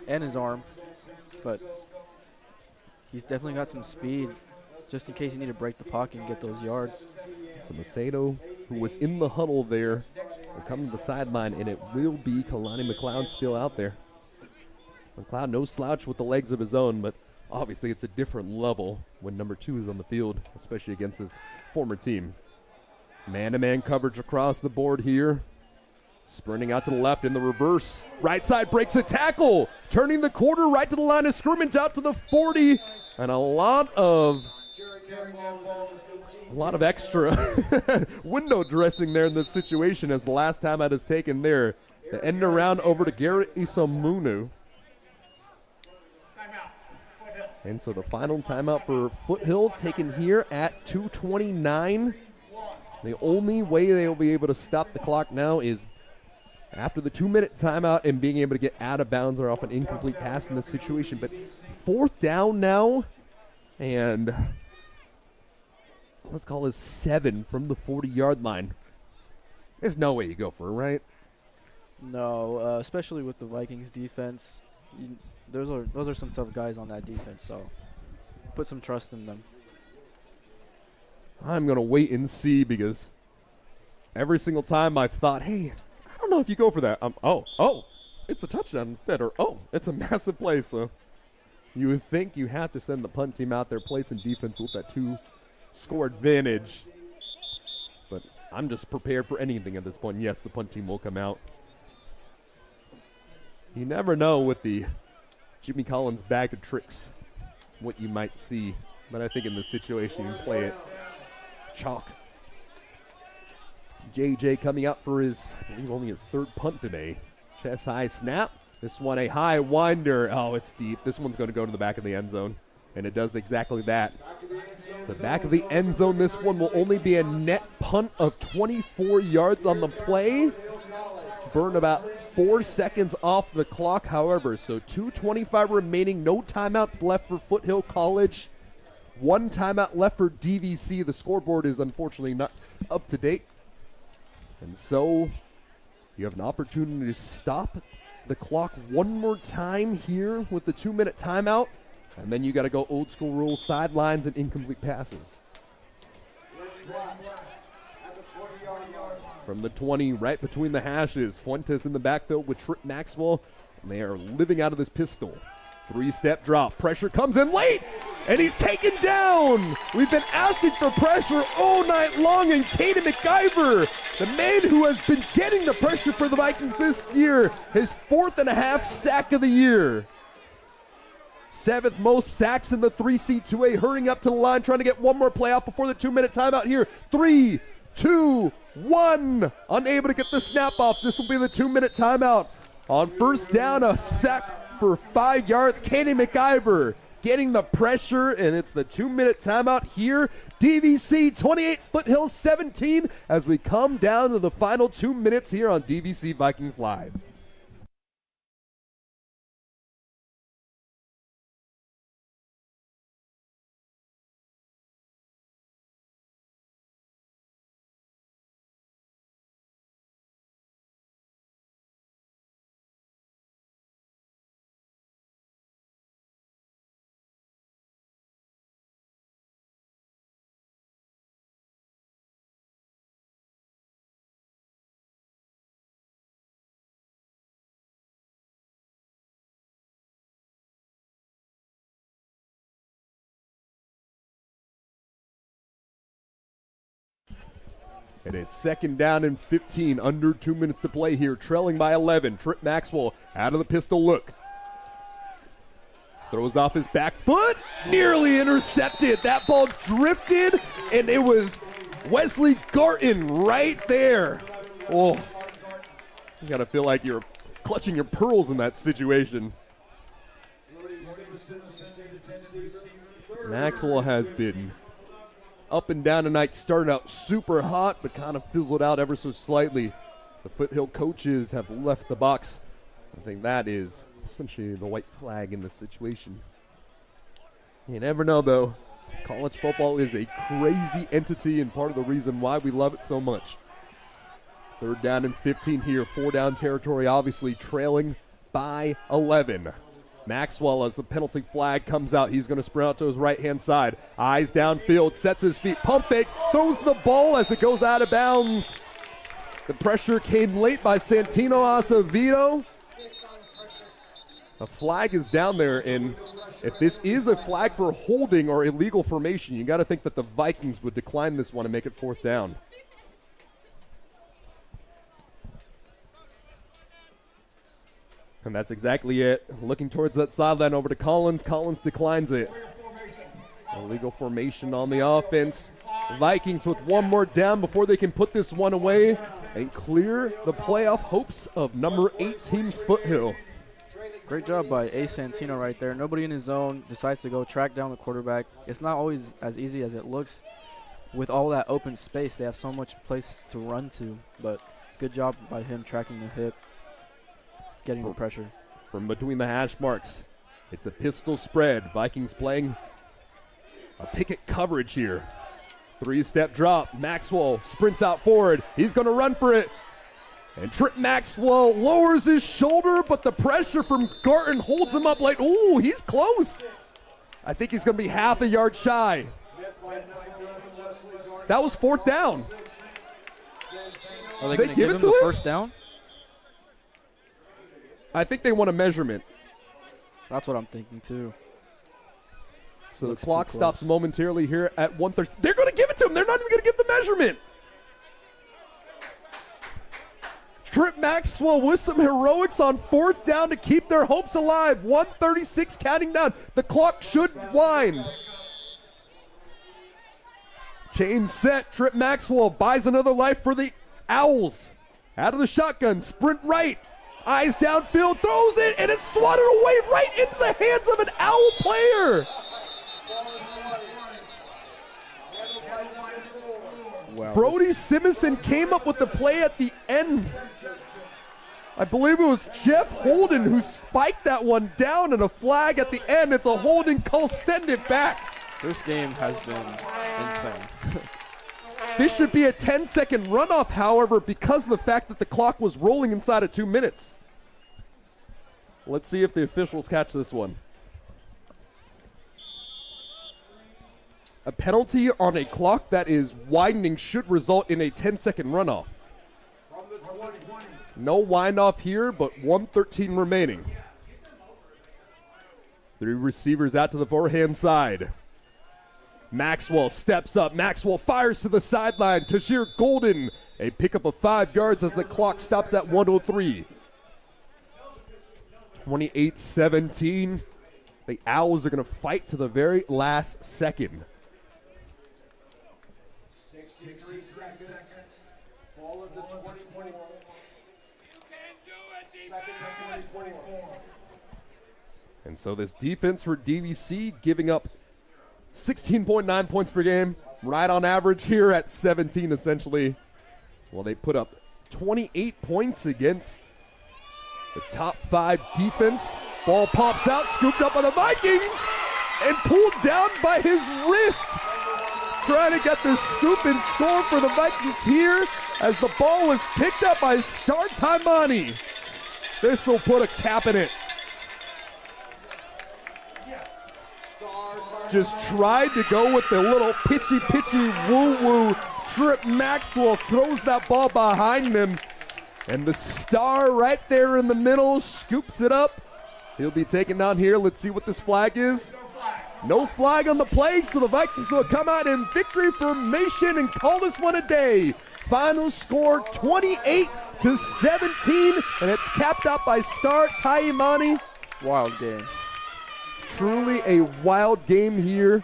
And his arm. But he's definitely got some speed just in case you need to break the pocket and get those yards. So Macedo, who was in the huddle there, will come to the sideline, and it will be Kalani McLeod still out there. McLeod, no slouch with the legs of his own, but obviously it's a different level when number 2 is on the field, especially against his former team. Man-to-man coverage across the board here. Sprinting out to the left in the reverse. Right side breaks a tackle. Turning the quarter right to the line of scrimmage out to the 40. And a lot of extra window dressing there in the situation as the last time out is taken there. The end around over to Garrett Isamunu. And so the final timeout for Foothill taken here at 2:29. The only way they will be able to stop the clock now is after the 2-minute timeout and being able to get out of bounds or off an incomplete pass in this situation. But 4th down now, and let's call this 7 from the 40-yard line. There's no way you go for it, right? No, especially with the Vikings defense. Those are some tough guys on that defense, so put some trust in them. I'm going to wait and see because every single time I've thought, hey, I don't know if you go for that. Oh, it's a touchdown instead, or oh, it's a massive play. So you would think you have to send the punt team out there, play some defense with that 2-score advantage. But I'm just prepared for anything at this point. Yes, the punt team will come out. You never know with the Jimmy Collins bag of tricks what you might see. But I think in this situation, you play it chalk. JJ coming up for his, I believe, only his 3rd punt today. Chest high snap. This one a high winder. Oh, it's deep. This one's going to go to the back of the end zone. And it does exactly that. So back of the end zone, this one will only be a net punt of 24 yards on the play. Burn about 4 seconds off the clock, however. So 2:25 remaining. No timeouts left for Foothill College. 1 timeout left for DVC. The scoreboard is unfortunately not up to date. And so you have an opportunity to stop the clock one more time here with the 2-minute timeout. And then you got to go old school rules, sidelines, and incomplete passes. From the 20, right between the hashes, Fuentes in the backfield with Trip Maxwell. And they are living out of this pistol. 3-step drop. Pressure comes in late, and he's taken down. We've been asking for pressure all night long, and Caden McIver, the man who has been getting the pressure for the Vikings this year, his 4th sack of the year. 7th most sacks in the 3C2A, hurrying up to the line, trying to get one more play out before the 2-minute timeout here. 3, 2, 1. Unable to get the snap off. This will be the 2-minute timeout. On 1st down, a sack for 5 yards. Kenny McIver getting the pressure, and it's the 2-minute timeout here. DVC 28, Foothill 17, as we come down to the final 2 minutes here on DVC Vikings Live. It is 2nd down and 15, under 2 minutes to play here, trailing by 11. Trip Maxwell out of the pistol look. Throws off his back foot, nearly intercepted. That ball drifted, and it was Wesley Garton right there. Oh, you gotta feel like you're clutching your pearls in that situation. Maxwell has been up and down tonight. Started out super hot, but kind of fizzled out ever so slightly. The Foothill coaches have left the box. I think that is essentially the white flag in this situation. You never know, though. College football is a crazy entity and part of the reason why we love it so much. 3rd down and 15 here. 4-down territory, obviously trailing by 11. Maxwell, as the penalty flag comes out, he's going to sprint out to his right-hand side. Eyes downfield, sets his feet, pump fakes, throws the ball as it goes out of bounds. The pressure came late by Santino Acevedo. A flag is down there, and if this is a flag for holding or illegal formation, you got to think that the Vikings would decline this one and make it 4th down. And that's exactly it. Looking towards that sideline over to Collins. Collins declines it. Illegal formation on the offense. Vikings with one more down before they can put this one away and clear the playoff hopes of number 18 Foothill. Great job by Ace Santino right there. Nobody in his zone, decides to go track down the quarterback. It's not always as easy as it looks. With all that open space, they have so much place to run to. But good job by him tracking the hip, getting the pressure. From between the hash marks, it's a pistol spread. Vikings playing a picket coverage here. 3-step drop. Maxwell sprints out forward. He's going to run for it. And Trip Maxwell lowers his shoulder, but the pressure from Garton holds him up like, ooh, he's close. I think he's going to be half a yard shy. That was 4th down. Are they going to give him the first down? I think they want a measurement. That's what I'm thinking too. So the clock stops momentarily here at 1:30. They're going to give it to him. They're not even going to give the measurement. Trip Maxwell with some heroics on 4th down to keep their hopes alive. 1:36 counting down. The clock should wind. Chain set. Trip Maxwell buys another life for the Owls. Out of the shotgun. Sprint right. Eyes downfield. Throws it. And it's swatted away right into the hands of an Owl player. Wow. Brody Simonson came up with the play at the end. I believe it was Jeff Holden who spiked that one down, and a flag at the end. It's a holding call. Send it back. This game has been insane. This should be a 10-second runoff, however, because of the fact that the clock was rolling inside of 2 minutes. Let's see if the officials catch this one. A penalty on a clock that is widening should result in a 10-second runoff. No wind-off here, but 1:13 remaining. 3 receivers out to the forehand side. Maxwell steps up. Maxwell fires to the sideline. Tajir Golden, a pickup of 5 yards as the clock stops at 1:03. 28-17. The Owls are going to fight to the very last second. 63 seconds. Fall of the 2024. Second of 2024. And so this defense for DVC giving up 16.9 points per game, right on average here at 17 essentially. Well, they put up 28 points against the top 5 defense. Ball pops out, scooped up by the Vikings, and pulled down by his wrist. Trying to get the scoop and score for the Vikings here as the ball was picked up by Star Taimani. This will put a cap in it. Just tried to go with the little pitchy woo-woo. Trip Maxwell throws that ball behind him. And the star right there in the middle scoops it up. He'll be taken down here. Let's see what this flag is. No flag on the play, so the Vikings will come out in victory formation and call this one a day. Final score 28-17, and it's capped out by Star Taimani. Wild game. Truly a wild game here.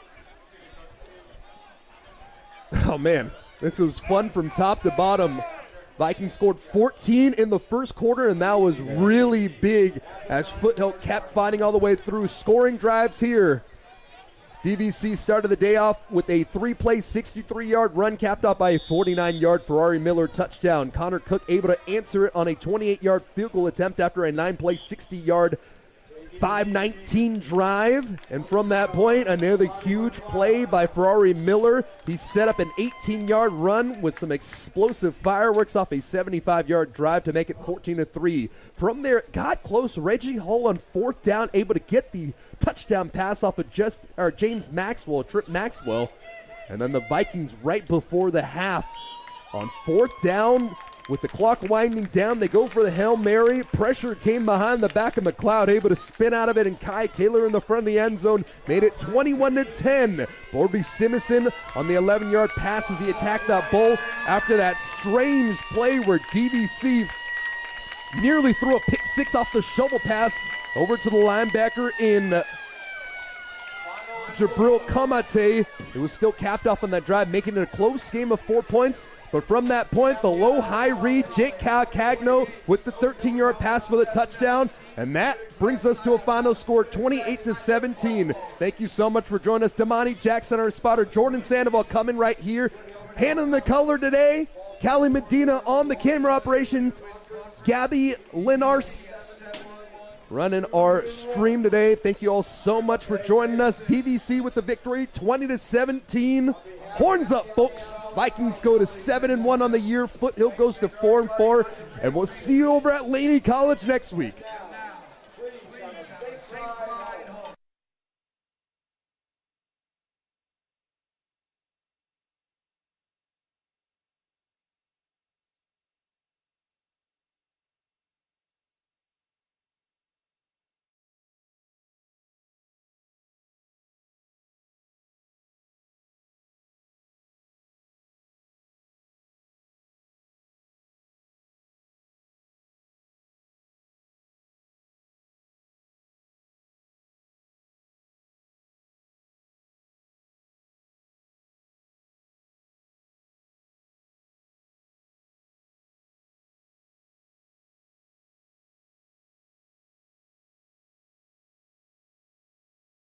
Oh man, this was fun from top to bottom. Vikings scored 14 in the first quarter, and that was really big as Foothill kept fighting all the way through. Scoring drives here. DVC started the day off with a 3-play, 63-yard run capped off by a 49-yard Ferrari Miller touchdown. Connor Cook able to answer it on a 28-yard field goal attempt after a 9-play, 60-yard 5:19 drive. And from that point, another huge play by Ferrari Miller. He set up an 18-yard run with some explosive fireworks off a 75-yard drive to make it 14-3. From there, got close. Reggie Hall on 4th down, able to get the touchdown pass off of James Maxwell, Trip Maxwell. And then the Vikings right before the half on 4th down. With the clock winding down, they go for the Hail Mary. Pressure came behind the back of McLeod, able to spin out of it, and Kai Taylor in the front of the end zone made it 21-10. Borby Simison on the 11-yard pass as he attacked that ball after that strange play where DVC nearly threw a pick 6 off the shovel pass over to the linebacker in Jabril Kamate. It was still capped off on that drive, making it a close game of 4 points. But from that point, the low-high read, Jake Calcagno with the 13-yard pass for the touchdown. And that brings us to a final score, 28-17. Thank you so much for joining us. Damani Jackson, our spotter, Jordan Sandoval coming right here. Handling the color today, Callie Medina on the camera operations, Gabby Linars running our stream today. Thank you all so much for joining us. DVC with the victory, 20-17. Horns up, folks. Vikings go to 7-1 on the year. Foothill goes to 4-4. And we'll see you over at Laney College next week.